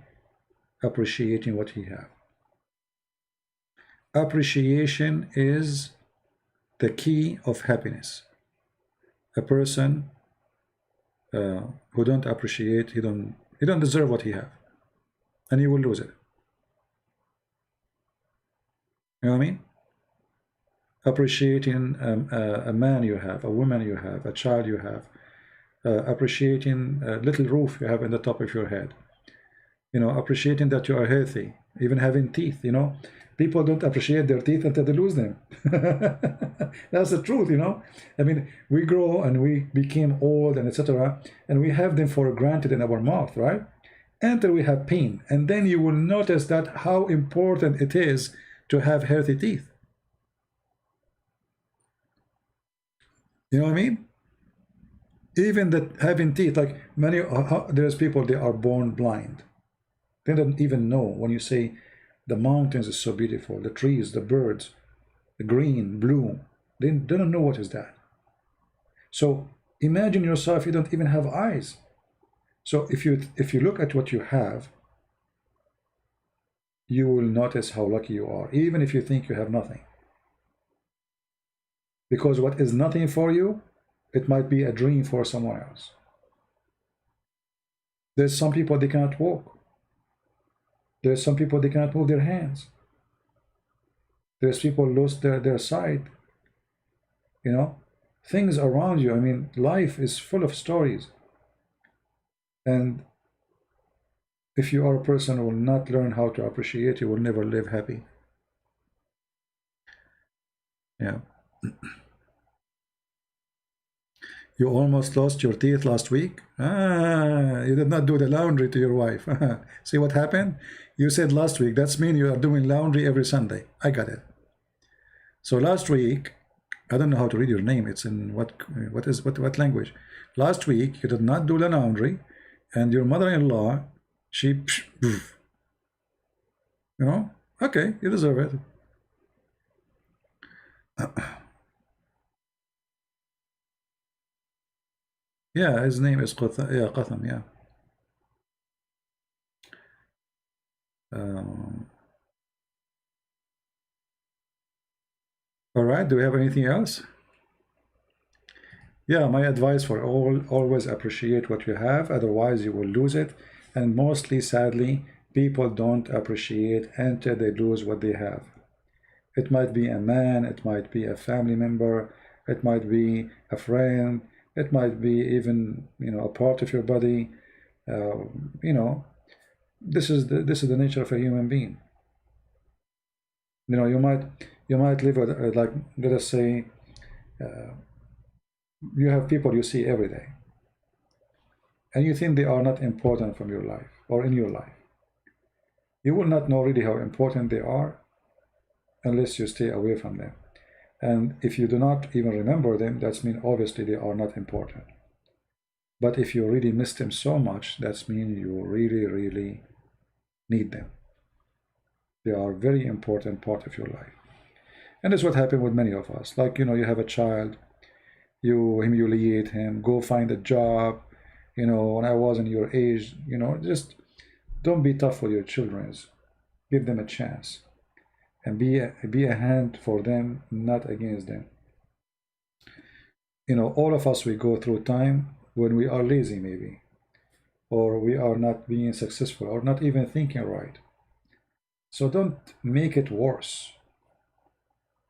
appreciating what he have. Appreciation is the key of happiness. A person who don't appreciate, he don't deserve what he have, and he will lose it. You know what I mean? Appreciating a man you have, a woman you have, a child you have, appreciating a little roof you have in the top of your head, you know, appreciating that you are healthy, even having teeth. You know, people don't appreciate their teeth until they lose them. That's the truth, you know. I mean, we grow and we became old and etc., and we have them for granted in our mouth, right? Until we have pain, and then you will notice that how important it is to have healthy teeth. You know what I mean? Even that having teeth, like many, there's people, they are born blind. They don't even know. When you say the mountains is so beautiful, the trees, the birds, the green, blue, they don't know what is that. So imagine yourself, you don't even have eyes. So if you look at what you have, you will notice how lucky you are, even if you think you have nothing. Because what is nothing for you, it might be a dream for someone else. There's some people, they cannot walk. There's some people, they cannot move their hands. There's people lost their sight. You know, things around you. I mean, life is full of stories. And if you are a person who will not learn how to appreciate, you will never live happy. Yeah. You almost lost your teeth last week. You did not do the laundry to your wife. See what happened? You said last week. That's mean you are doing laundry every Sunday. I got it. So last week, I don't know how to read your name. It's in what language? Last week you did not do the laundry, and your mother-in-law, she, you know, okay, you deserve it. Yeah, his name is Qatham. Yeah, Qatham. Yeah. All right. Do we have anything else? Yeah, my advice for always appreciate what you have, otherwise you will lose it. And mostly, sadly, people don't appreciate until they lose what they have. It might be a man, it might be a family member, it might be a friend, it might be even, you know, a part of your body. You know, this is the nature of a human being. You know, you might live with, like, let us say, you have people you see every day, and you think they are not important from your life or in your life. You will not know really how important they are unless you stay away from them. And if you do not even remember them, that means obviously they are not important. But if you really miss them so much, that means you really, really need them. They are a very important part of your life. And that's what happened with many of us. Like, you know, you have a child, you humiliate him, go find a job. You know, when I was in your age, you know, just don't be tough with your children. Give them a chance. And be a hand for them, not against them. You know, all of us, we go through time when we are lazy, maybe, or we are not being successful, or not even thinking right. So don't make it worse.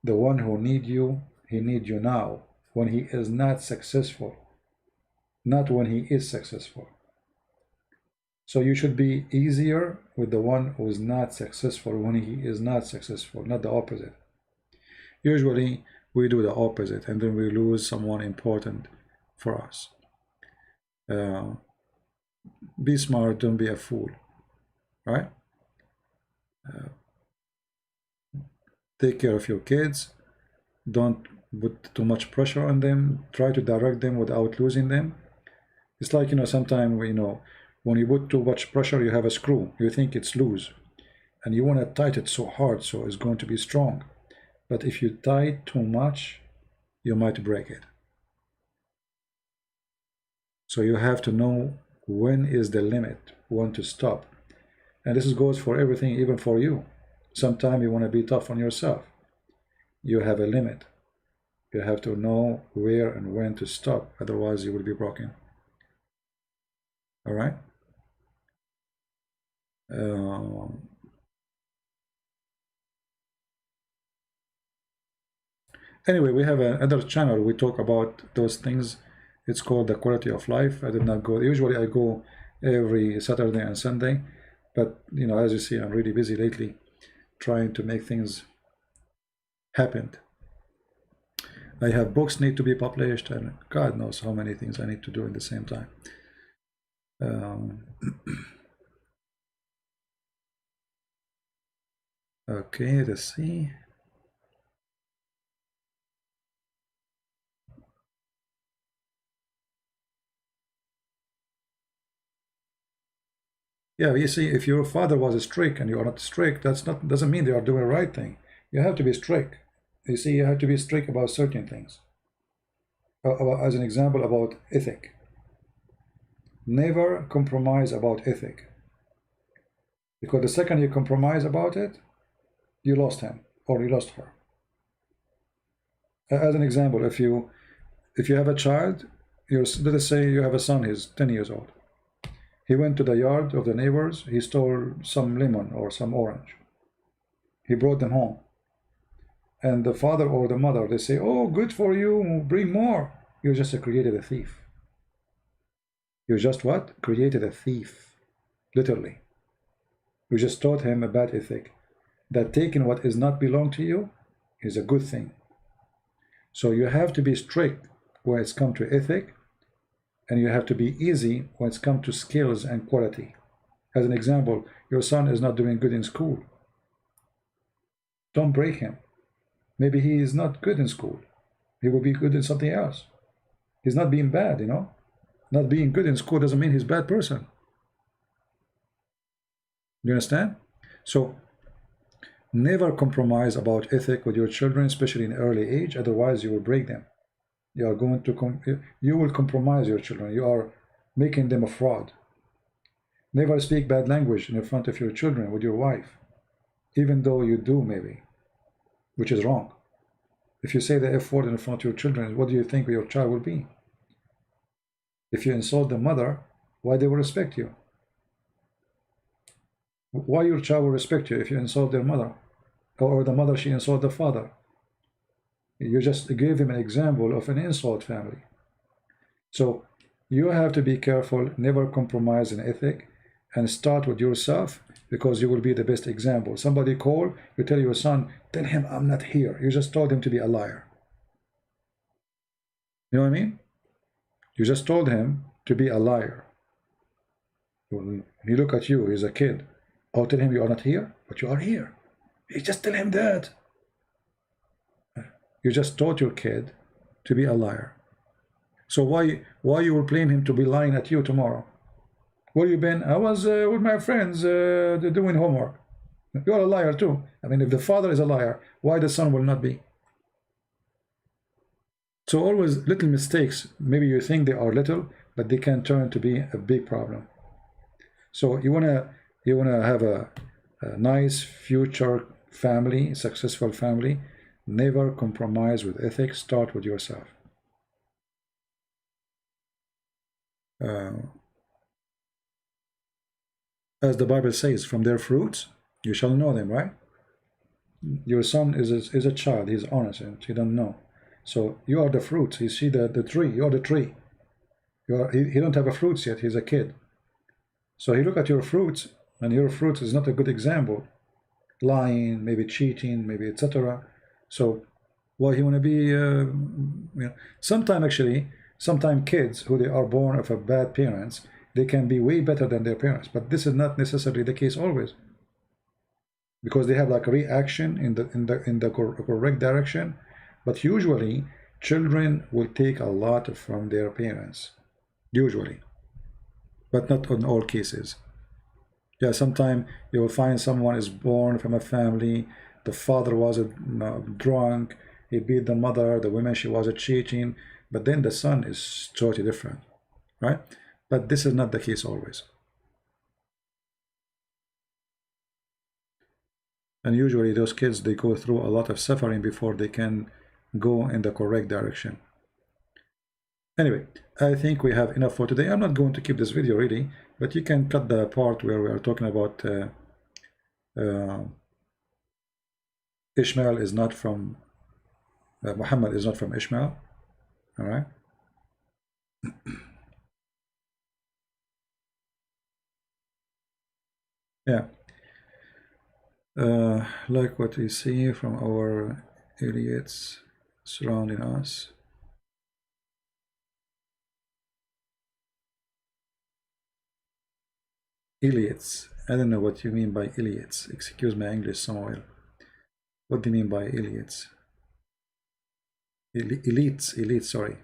The one who needs you, he needs you now, when he is not successful, not when he is successful. So you should be easier with the one who is not successful when he is not successful, not the opposite. Usually we do the opposite, and then we lose someone important for us. Be smart, don't be a fool, right? Take care of your kids. Don't put too much pressure on them. Try to direct them without losing them. It's like, you know, sometimes, you know, when you put too much pressure, you have a screw. You think it's loose, and you want to tighten it so hard so it's going to be strong. But if you tie too much, you might break it. So you have to know when is the limit, when to stop. And this goes for everything, even for you. Sometimes you want to be tough on yourself. You have a limit. You have to know where and when to stop, otherwise you will be broken. All right? Anyway, we have another channel. We talk about those things. It's called The Quality of Life. I did not go. Usually I go every Saturday and Sunday. But, you know, as you see, I'm really busy lately trying to make things happen. I have books need to be published, and God knows how many things I need to do at the same time. Okay, let's see. Yeah, you see, if your father was strict and you are not strict, doesn't mean they are doing the right thing. You have to be strict. You see, you have to be strict about certain things. As an example, about ethic. Never compromise about ethic. Because the second you compromise about it, you lost him or you lost her. As an example, if you have a child, let us say you have a son, he's 10 years old. He went to the yard of the neighbors, he stole some lemon or some orange. He brought them home. And the father or the mother, they say, oh, good for you, bring more. You just created a thief. You just what? Created a thief. Literally. You just taught him a bad ethic. That taking what is not belong to you is a good thing. So you have to be strict when it's come to ethic, and you have to be easy when it's come to skills and quality. As an example, your son is not doing good in school. Don't break him. Maybe he is not good in school. He will be good in something else. He's not being bad, you know. Not being good in school doesn't mean he's a bad person. You understand? So never compromise about ethic with your children, especially in early age. Otherwise, you will break them. You are going to you will compromise your children. You are making them a fraud. Never speak bad language in front of your children with your wife, even though you do maybe, which is wrong. If you say the F word in front of your children, what do you think your child will be? If you insult the mother, why they will respect you? Why your child will respect you if you insult their mother? Or the mother, she insult the father? You just gave him an example of an insult family. So you have to be careful, never compromise in ethic, and start with yourself, because you will be the best example. Somebody call, you tell your son, tell him I'm not here. You just told him to be a liar. You know what I mean? You just told him to be a liar. He look at you, he's a kid. Oh, tell him you are not here, but you are here. You just tell him that. You just taught your kid to be a liar. So why you will blame him to be lying at you tomorrow? Where you been? I was with my friends doing homework. You're a liar too. I mean, if the father is a liar, why the son will not be? So always little mistakes, maybe you think they are little, but they can turn to be a big problem. So you wanna have a nice future family, successful family. Never compromise with ethics. Start with yourself. As the Bible says, from their fruits you shall know them, right? Your son is a child, he's innocent, he don't know. So you are the fruits. You see the tree, you are the tree. He don't have a fruits yet, he's a kid. So he look at your fruits, and your fruits is not a good example. Lying, maybe cheating, maybe etc. So why he want to be, you know, sometimes kids who they are born of a bad parents, they can be way better than their parents, but this is not necessarily the case always, because they have like a reaction in the correct direction. But usually children will take a lot from their parents, usually, but not in all cases. Yeah, sometimes you will find someone is born from a family, the father was drunk, he beat the mother, the woman, she was cheating, but then the son is totally different, right? But this is not the case always. And usually those kids, they go through a lot of suffering before they can go in the correct direction. Anyway, I think we have enough for today. I'm not going to keep this video really, but you can cut the part where we are talking about Ishmael is not from Muhammad is not from Ishmael. All right. Yeah. Like what we see from our idiots surrounding us. Idiots. I don't know what you mean by idiots. Excuse my English, Samuel. What do you mean by idiots? Elites, sorry.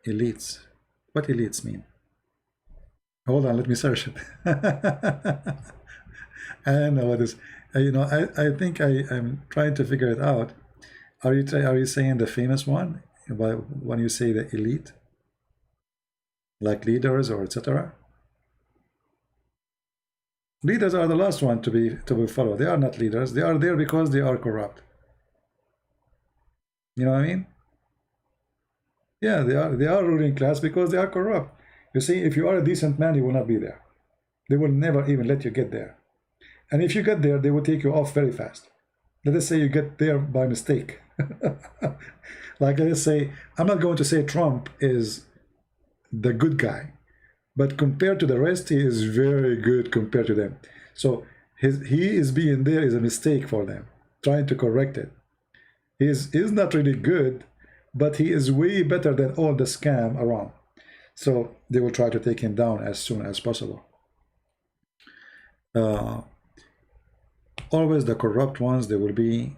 Elites. What elites mean? Hold on, let me search it. I don't know what is. You know, I think I'm trying to figure it out. Are you saying the famous one? When you say the elite, like leaders or etc. Leaders are the last one to be followed. They are not leaders. They are there because they are corrupt. You know what I mean? Yeah, they are ruling class because they are corrupt. You see, if you are a decent man, you will not be there. They will never even let you get there. And if you get there, they will take you off very fast. Let us say you get there by mistake. Like, let us say, I'm not going to say Trump is the good guy, but compared to the rest, he is very good compared to them. So he is being there is a mistake for them, trying to correct it. He is not really good, but he is way better than all the scam around. So they will try to take him down as soon as possible. Always the corrupt ones, they will be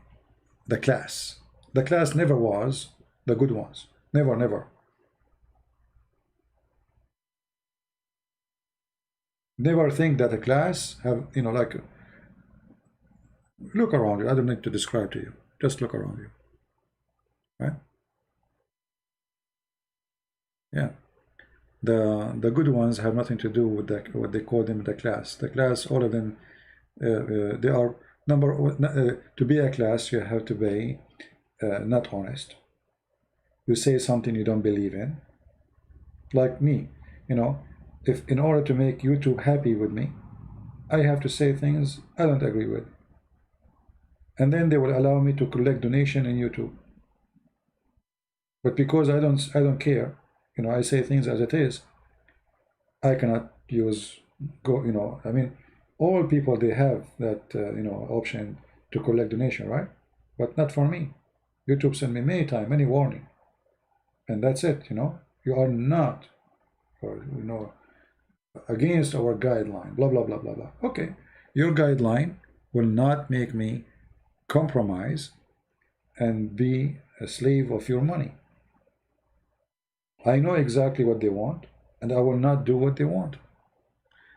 the class. The class never was the good ones. Never, never. Never think that a class have, you know, like, look around you. I don't need to describe to you. Just look around you. Right? Yeah. The good ones have nothing to do with what they call them the class. The class, all of them, they are to be a class, you have to be not honest. You say something you don't believe in. Like me, you know, if in order to make YouTube happy with me, I have to say things I don't agree with. And then they will allow me to collect donation in YouTube. But because I don't care, you know, I say things as it is, I cannot use you know, I mean, all people, they have that you know, option to collect donation, right? But not for me. YouTube sent me many times, many warning, and that's it. You know, you are not, or you know, against our guideline, blah blah blah blah blah. Okay, your guideline will not make me compromise and be a slave of your money. I know exactly what they want, and I will not do what they want.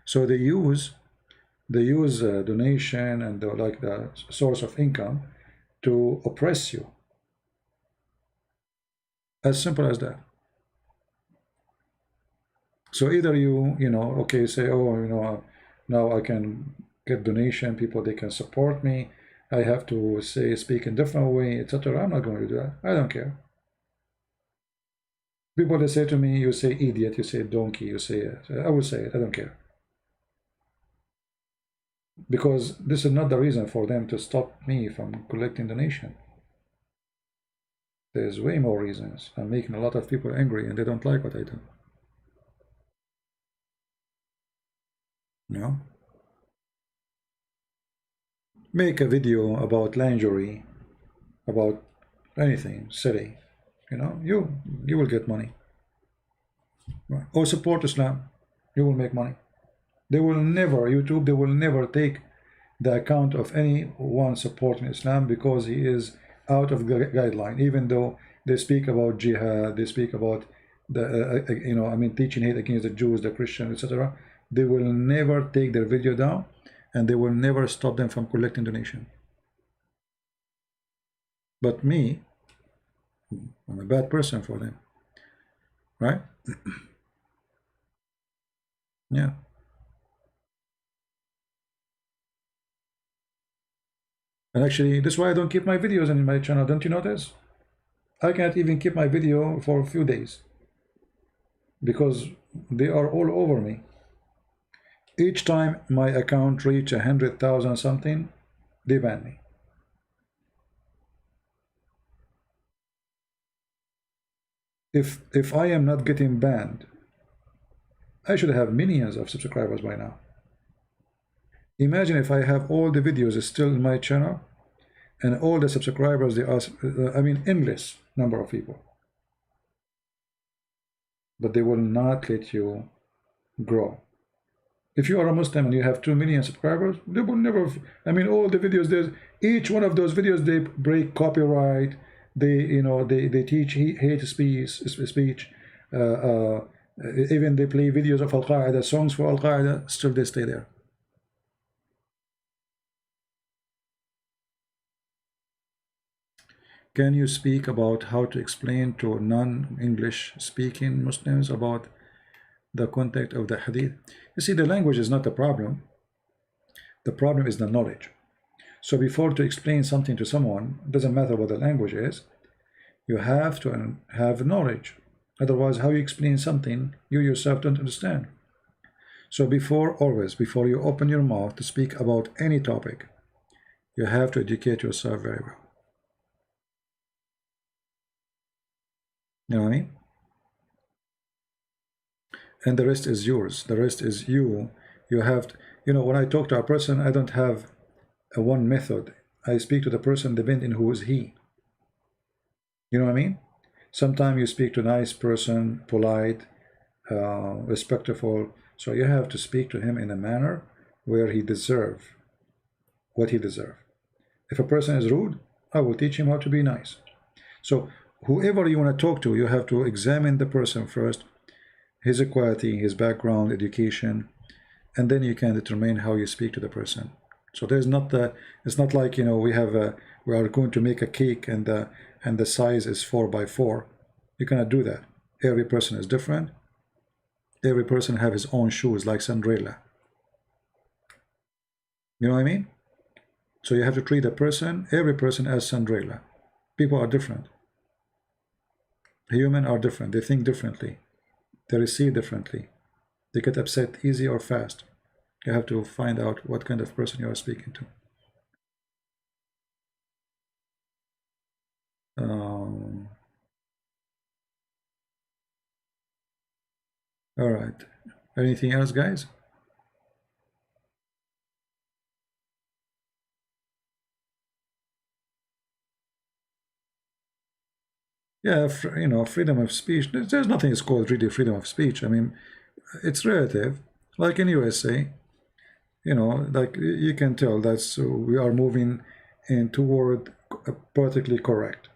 So they use donation and the source of income to oppress you. As simple as that. So either you know, okay, say, oh, you know, now I can get donation, people, they can support me, I have to speak in different way, etc. I'm not going to do that. I don't care. People, they say to me, you say idiot, you say donkey, you say it. I will say it. I don't care. Because this is not the reason for them to stop me from collecting donation. There's way more reasons. I'm making a lot of people angry and they don't like what I do. No? Make a video about lingerie, about anything silly, you know, you will get money. Right? Or support Islam, you will make money. They will never, YouTube, they will never take the account of anyone supporting Islam because he is out of the guideline, even though they speak about jihad, they speak about the, you know, I mean, teaching hate against the Jews, the Christians, etc. They will never take their video down, and they will never stop them from collecting donation. But me, I'm a bad person for them, right? Yeah. And actually, that's why I don't keep my videos in my channel. Don't you notice? I can't even keep my video for a few days because they are all over me. Each time my account reach 100,000 something, they ban me. If I am not getting banned, I should have millions of subscribers by now. Imagine if I have all the videos still in my channel and all the subscribers, they are, I mean, endless number of people. But they will not let you grow. If you are a Muslim and you have 2 million subscribers, they will never, I mean, all the videos, there's each one of those videos, they break copyright, they, you know, they teach hate speech, Even they play videos of Al-Qaeda, songs for Al-Qaeda, still they stay there. Can you speak about how to explain to non-English speaking Muslims about the context of the Hadith? You see, the language is not the problem. The problem is the knowledge. So before to explain something to someone, it doesn't matter what the language is, you have to have knowledge. Otherwise, how you explain something you yourself don't understand. So always before you open your mouth to speak about any topic, you have to educate yourself very well. You know what I mean? And the rest is yours. The rest is you. You have to, you know, when I talk to a person, I don't have a one method. I speak to the person depending who is he. You know what I mean? Sometimes you speak to a nice person, polite, respectful. So you have to speak to him in a manner where he deserves what he deserves. If a person is rude, I will teach him how to be nice. So whoever you want to talk to, you have to examine the person first, his equality, his background, education, and then you can determine how you speak to the person. So there's not the, it's not like, you know, we are going to make a cake and the size is 4 by 4. You cannot do that. Every person is different. Every person have his own shoes, like Cinderella. You know what I mean? So you have to treat every person as Cinderella. People are different. Humans are different. They think differently. They receive differently. They get upset easy or fast. You have to find out what kind of person you are speaking to. All right. Anything else, guys? Yeah, you know, freedom of speech. There's nothing is called really freedom of speech. I mean, it's relative. Like in USA, you know, like you can tell that we are moving in toward politically correct.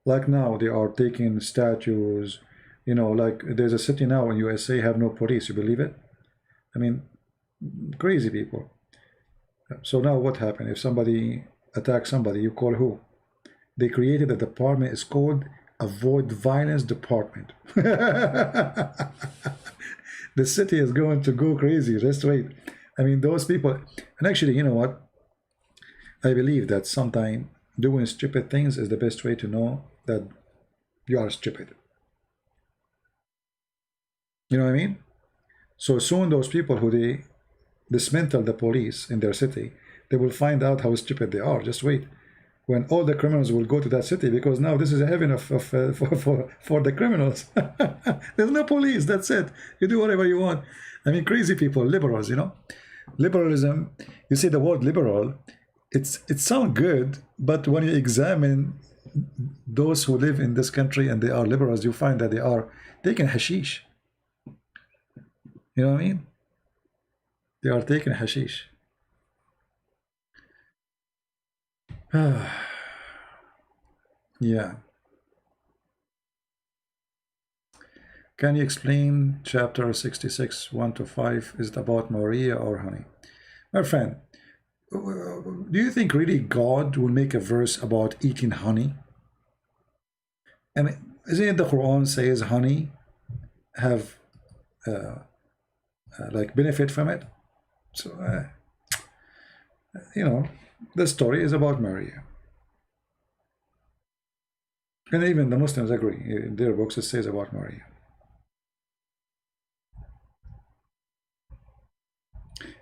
Like now, they are taking statues. You know, like there's a city now in USA have no police. You believe it? I mean, crazy people. So now what happened? If somebody attacks somebody, you call who? They created a department. It's called Avoid Violence Department. The city is going to go crazy. Just wait. I mean, those people. And actually, you know what? I believe that sometimes doing stupid things is the best way to know that you are stupid. You know what I mean? So soon those people who they dismantle the police in their city, they will find out how stupid they are. Just wait. When all the criminals will go to that city, because now this is a heaven for the criminals. There's no police. That's it. You do whatever you want. I mean, crazy people, liberals, you know. Liberalism, you see the word liberal, it sounds good, but when you examine those who live in this country and they are liberals, you find that they are taking hashish. You know what I mean? They are taking hashish. Yeah. Can you explain chapter 66, 1 to 5? Is it about Maria or honey? My friend, do you think really God will make a verse about eating honey? I mean, isn't it the Quran says honey have like benefit from it? So, you know, the story is about Maria. And even the Muslims agree. In their books it says about Maria.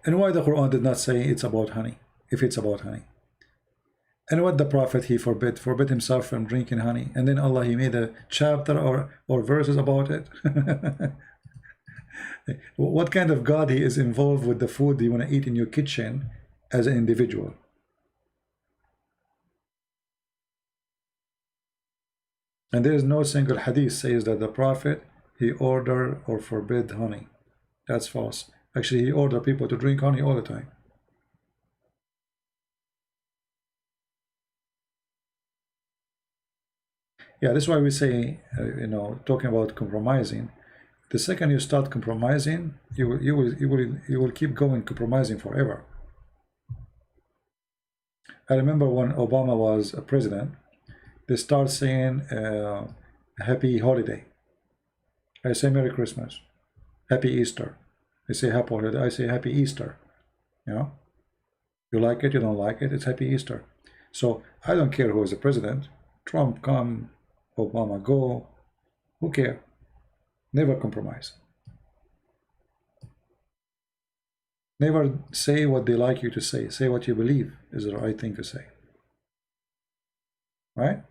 And why the Quran did not say it's about honey, if it's about honey? And what the Prophet he forbid himself from drinking honey, and then Allah he made a chapter or verses about it. What kind of God he is involved with the food you want to eat in your kitchen as an individual? And there is no single hadith says that the Prophet he ordered or forbid honey. That's false. Actually, he ordered people to drink honey all the time. Yeah, that's why we say, you know, talking about compromising, The second you start compromising, you will keep going compromising forever. I remember when Obama was a president, they start saying happy holiday. I say Merry Christmas, Happy Easter. They say happy holiday, I say Happy Easter. You know, you like it, you don't like it, it's Happy Easter. So I don't care who is the president. Trump come, Obama go, who care? Never compromise. Never say what they like you to say. Say what you believe is the right thing to say. Right?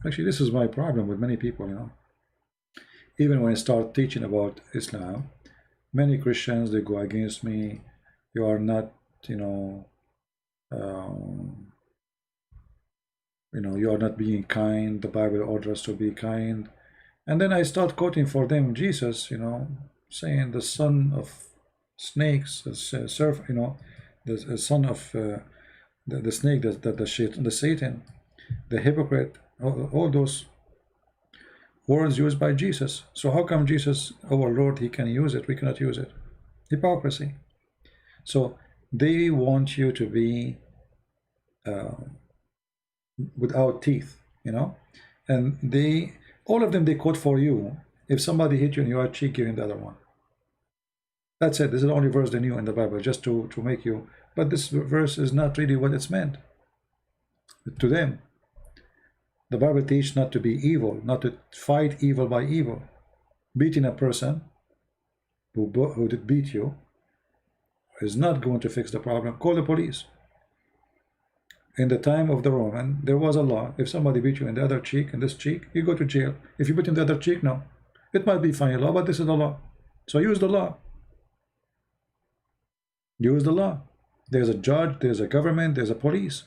Actually, this is my problem with many people, you know. Even when I start teaching about Islam, many Christians, they go against me. You are not, you know, you are not being kind. The Bible orders us to be kind. And then I start quoting for them Jesus, you know, saying the son of snakes, you know, the son of the snake, the Satan, the hypocrite, all those words used by Jesus. So how come Jesus, our Lord, he can use it, we cannot use it? Hypocrisy. So they want you to be without teeth, you know, and all of them, they quote for you. If somebody hit you in your cheek, give him the other one. That's it. This is the only verse they knew in the Bible, just to make you. But this verse is not really what it's meant to them. The Bible teaches not to be evil, not to fight evil by evil. Beating a person who did beat you is not going to fix the problem. Call the police. In the time of the Roman, there was a law. If somebody beat you in the other cheek, in this cheek, you go to jail. If you beat in the other cheek, no. It might be funny law, but this is the law. So use the law. Use the law. There's a judge, there's a government, there's a police.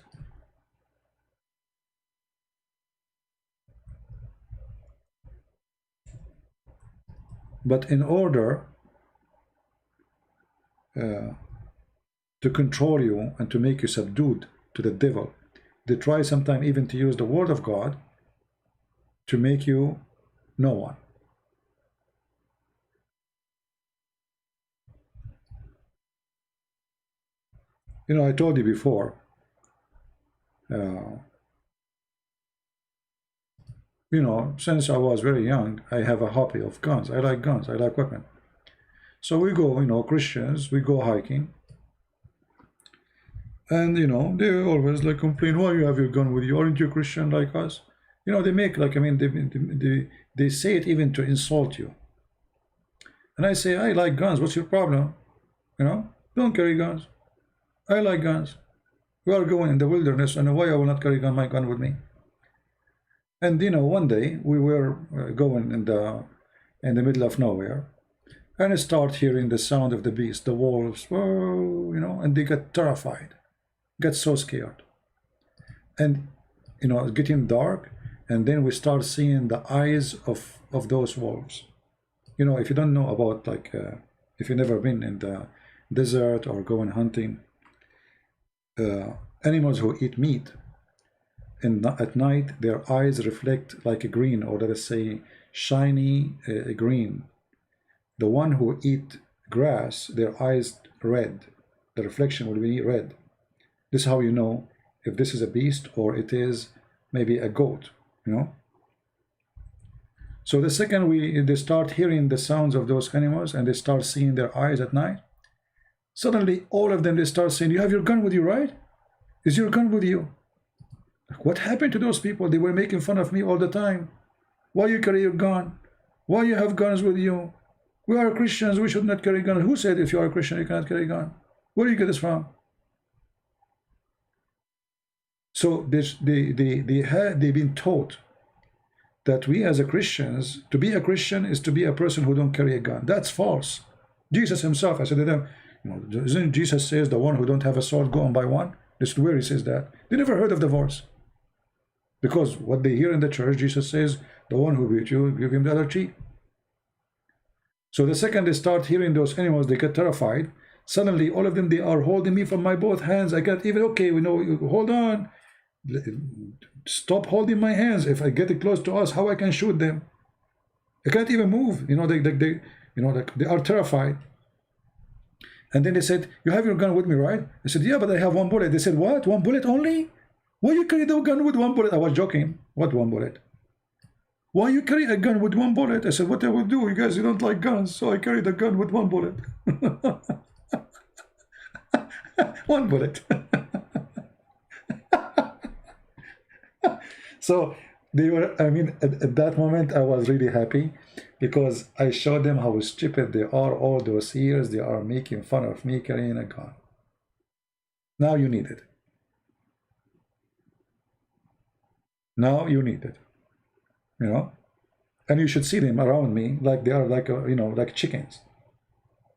But in order to control you and to make you subdued to the devil, they try sometimes even to use the word of God to make you no one. You know, I told you before, you know, since I was very young, I have a hobby of guns. I like guns, I like weapons. So we go, you know, Christians, we go hiking. And, you know, they always like complain, why you have your gun with you? Aren't you Christian like us? You know, they make like, I mean, they say it even to insult you. And I say, I like guns. What's your problem? You know, don't carry guns. I like guns. We are going in the wilderness, and why I will not carry my gun with me? And you know, one day we were going in the middle of nowhere, and I start hearing the sound of the beast, the wolves, whoa, you know, and they get terrified, get so scared. And you know, it's getting dark, and then we start seeing the eyes of those wolves. You know, if you don't know about like, if you've never been in the desert or going hunting, animals who eat meat, and at night their eyes reflect like a green, or let us say shiny green. The one who eat grass, their eyes red, the reflection will be red. This is how you know if this is a beast or it is maybe a goat, you know. So the second they start hearing the sounds of those animals and they start seeing their eyes at night, suddenly all of them, they start saying, you have your gun with you, right? Is your gun with you? What happened to those people? They were making fun of me all the time. Why you carry your gun? Why you have guns with you? We are Christians, we should not carry guns. Who said if you are a Christian you cannot carry a gun? Where do you get this from? So they've been taught that we as a Christians, to be a Christian is to be a person who don't carry a gun. That's false. Jesus himself, I said to them, you know, isn't Jesus says the one who don't have a sword, go and buy one? This is where he says that. They never heard of the verse. Because what they hear in the church, Jesus says, the one who beat you, give him the other cheek. So the second they start hearing those animals, they get terrified. Suddenly, all of them, they are holding me from my both hands. I got even, okay, we know, hold on. Stop holding my hands. If I get it close to us, how I can shoot them? I can't even move. You know, they are terrified. And then they said, you have your gun with me, right? I said, yeah, but I have one bullet. They said, what? One bullet only? Why you carry the gun with one bullet? I was joking. What one bullet? Why you carry a gun with one bullet? I said, what I will do? You guys, you don't like guns, so I carry the gun with one bullet. One bullet. So they were, I mean, at that moment, I was really happy because I showed them how stupid they are all those years. They are making fun of me carrying a gun. Now you need it. Now you need it. You know? And you should see them around me like they are like, you know, like chickens.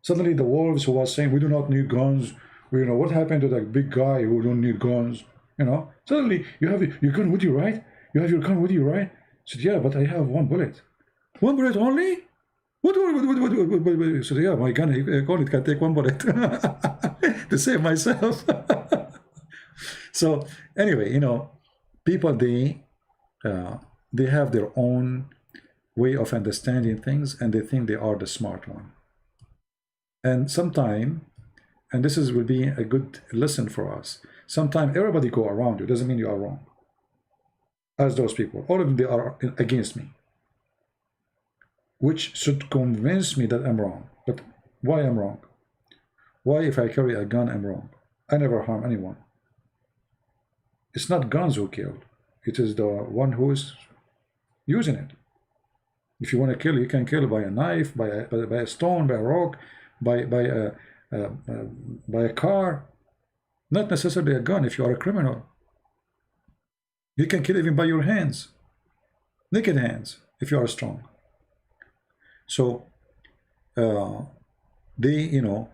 Suddenly the wolves who was saying, we do not need guns. You know, what happened to that big guy who don't need guns? You know, suddenly you have your gun with you, right? You have your gun with you, right? I said, yeah, but I have one bullet. One bullet only? What? I said, yeah, my gun, it can take one bullet to save myself. So anyway, you know, people, they have their own way of understanding things, and they think they are the smart one. And sometime, and this will be a good lesson for us, sometimes everybody go around you, doesn't mean you are wrong. As those people, all of them, they are against me, which should convince me that I'm wrong. But why I'm wrong? Why, if I carry a gun, I'm wrong? I never harm anyone. It's not guns who kill. It is the one who is using it. If you want to kill, you can kill by a knife, by a stone, by a rock, by a car. Not necessarily a gun if you are a criminal. You can kill even by your hands, naked hands, if you are strong. So they, you know,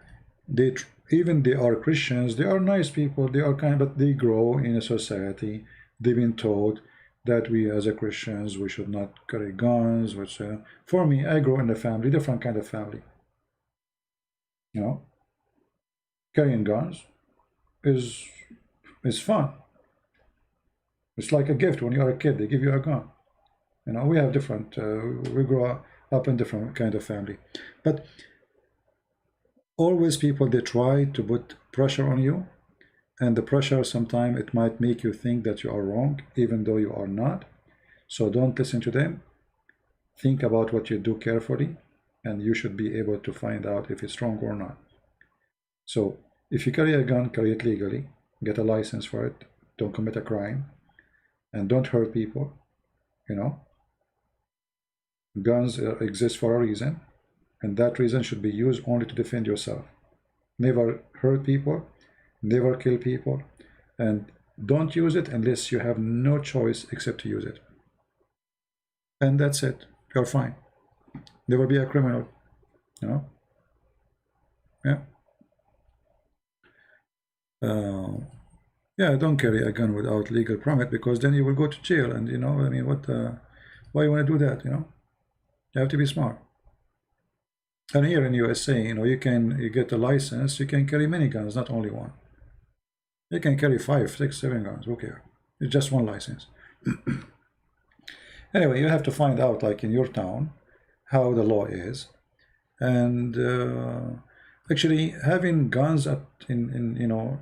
even they are Christians, they are nice people, they are kind, but they grow in a society. They've been taught that we as a Christians, we should not carry guns, which for me, I grow in a family, different kind of family. You know, carrying guns is fun. It's like a gift when you are a kid, they give you a gun. You know, we have different, we grow up in different kind of family. But always people, they try to put pressure on you, and the pressure sometimes it might make you think that you are wrong, even though you are not. So don't listen to them. Think about what you do carefully, and you should be able to find out if it's wrong or not. So if you carry a gun, carry it legally, get a license for it, don't commit a crime, and don't hurt people. You know, guns exist for a reason, and that reason should be used only to defend yourself. Never hurt people, never kill people, and don't use it unless you have no choice except to use it. And that's it. You're fine. Never be a criminal. You know? Yeah. Yeah, don't carry a gun without legal permit, because then you will go to jail. And you know, I mean, what? Why you want to do that? You know, you have to be smart. And here in USA, you know, you get a license. You can carry many guns, not only one. You can carry 5, 6, 7 guns. Who cares? It's just one license. Anyway, you have to find out, like in your town, how the law is, and actually having guns in you know.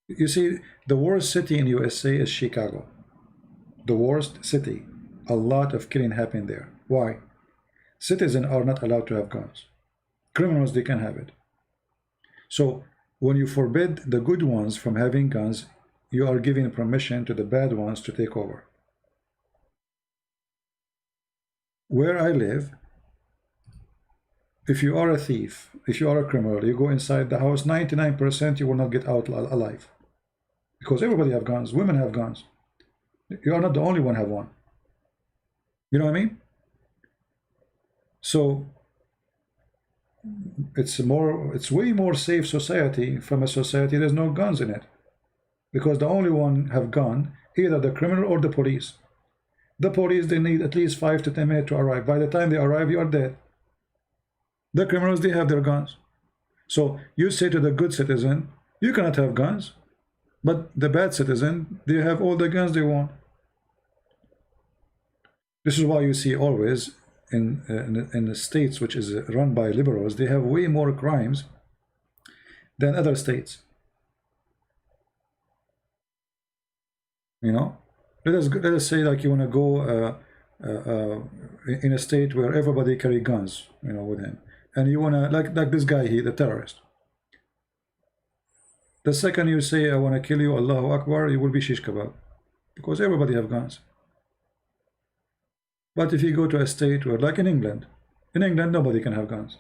You see, the worst city in USA is Chicago. The worst city. A lot of killing happened there. Why? Citizens are not allowed to have guns. Criminals, they can have it. So when you forbid the good ones from having guns, you are giving permission to the bad ones to take over. Where I live, if you are a thief, if you are a criminal, you go inside the house, 99% you will not get out alive. Because everybody have guns. Women have guns. You are not the only one have one. You know what I mean? So it's way more safe society from a society there's no guns in it. Because the only one have gun, either the criminal or the police. The police, they need at least 5 to 10 minutes to arrive. By the time they arrive, you are dead. The criminals, they have their guns. So you say to the good citizen, you cannot have guns, but the bad citizen, they have all the guns they want. This is why you see always in the states which is run by liberals, they have way more crimes than other states. You know, let us say like you want to go in a state where everybody carry guns, you know, with him, and you want to like this guy here, the terrorist. The second you say I want to kill you, Allahu Akbar, you will be shish kebab, because everybody have guns. But if you go to a state where, like in England nobody can have guns.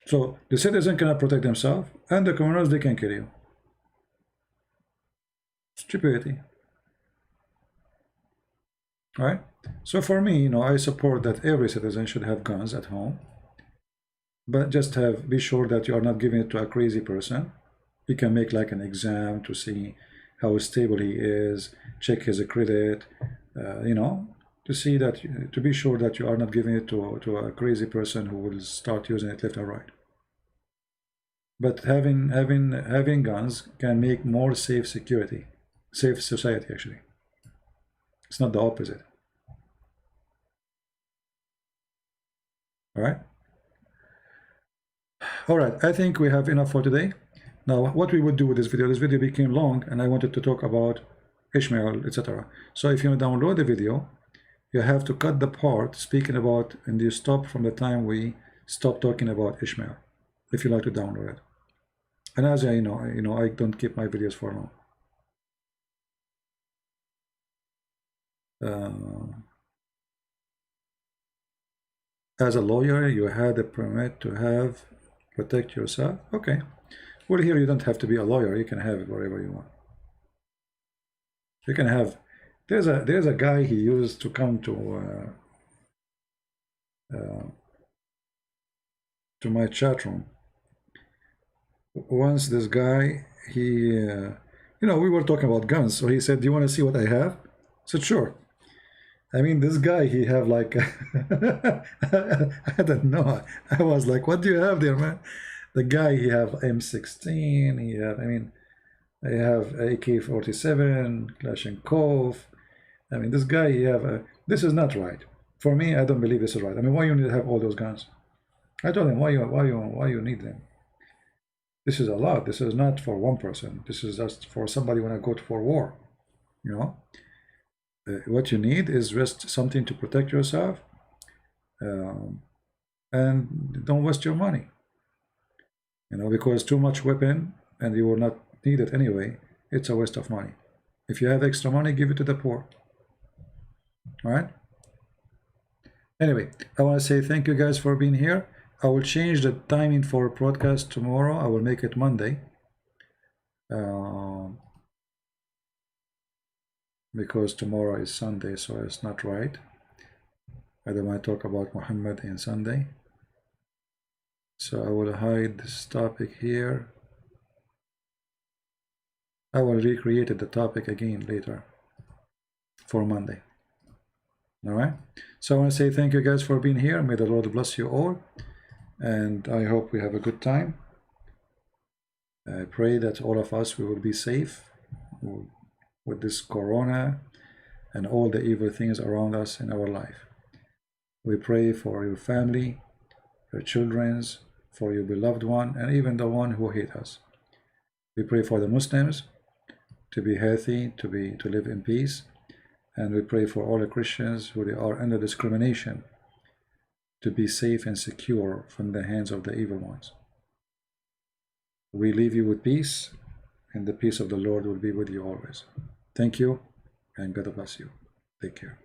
So the citizen cannot protect themselves, and the criminals, they can kill you. Stupidity. All right? So for me, you know, I support that every citizen should have guns at home, but just be sure that you are not giving it to a crazy person. You can make like an exam to see how stable he is, check his credit, you know, to see that, to be sure that you are not giving it to a crazy person who will start using it left and right. But having guns can make more safe society actually. It's not the opposite. All right. All right, I think we have enough for today. Now, what we would do with this video became long, and I wanted to talk about Ishmael, etc. So if you want to download the video, you have to cut the part speaking about, and you stop from the time we stop talking about Ishmael, if you like to download it. And as I know, I don't keep my videos for long. As a lawyer, you had a permit to protect yourself. Okay. Well, here you don't have to be a lawyer. You can have it wherever you want. You can have. There's a guy he used to come to my chat room. Once this guy, he, we were talking about guns. So he said, "Do you want to see what I have?" I said, "Sure." I mean, this guy, he have like, I don't know. I was like, what do you have there, man? The guy, he have M16. He have, I have AK-47, Kalashnikov. I mean, this guy, he have this is not right. For me, I don't believe this is right. I mean, why you need to have all those guns? I told him, why you need them? This is a lot. This is not for one person. This is just for somebody when I go for war, you know? What you need is just something to protect yourself, and don't waste your money, because too much weapon and you will not need it anyway. It's a waste of money. If you have extra money, give it to the poor. All right. Anyway, I want to say thank you guys for being here. I will change the timing for broadcast tomorrow. I will make it Monday. Because tomorrow is Sunday, so it's not right. I don't want to talk about Muhammad in Sunday. So I will hide this topic here. I will recreate the topic again later for Monday. All right. So I want to say thank you guys for being here. May the Lord bless you all. And I hope we have a good time. I pray that all of us, we will be safe with this corona and all the evil things around us in our life. We pray for your family, your children, for your beloved one, and even the one who hate us. We pray for the Muslims to be healthy, to live in peace, and we pray for all the Christians who are under discrimination to be safe and secure from the hands of the evil ones. We leave you with peace, and the peace of the Lord will be with you always. Thank you, and God bless you. Take care.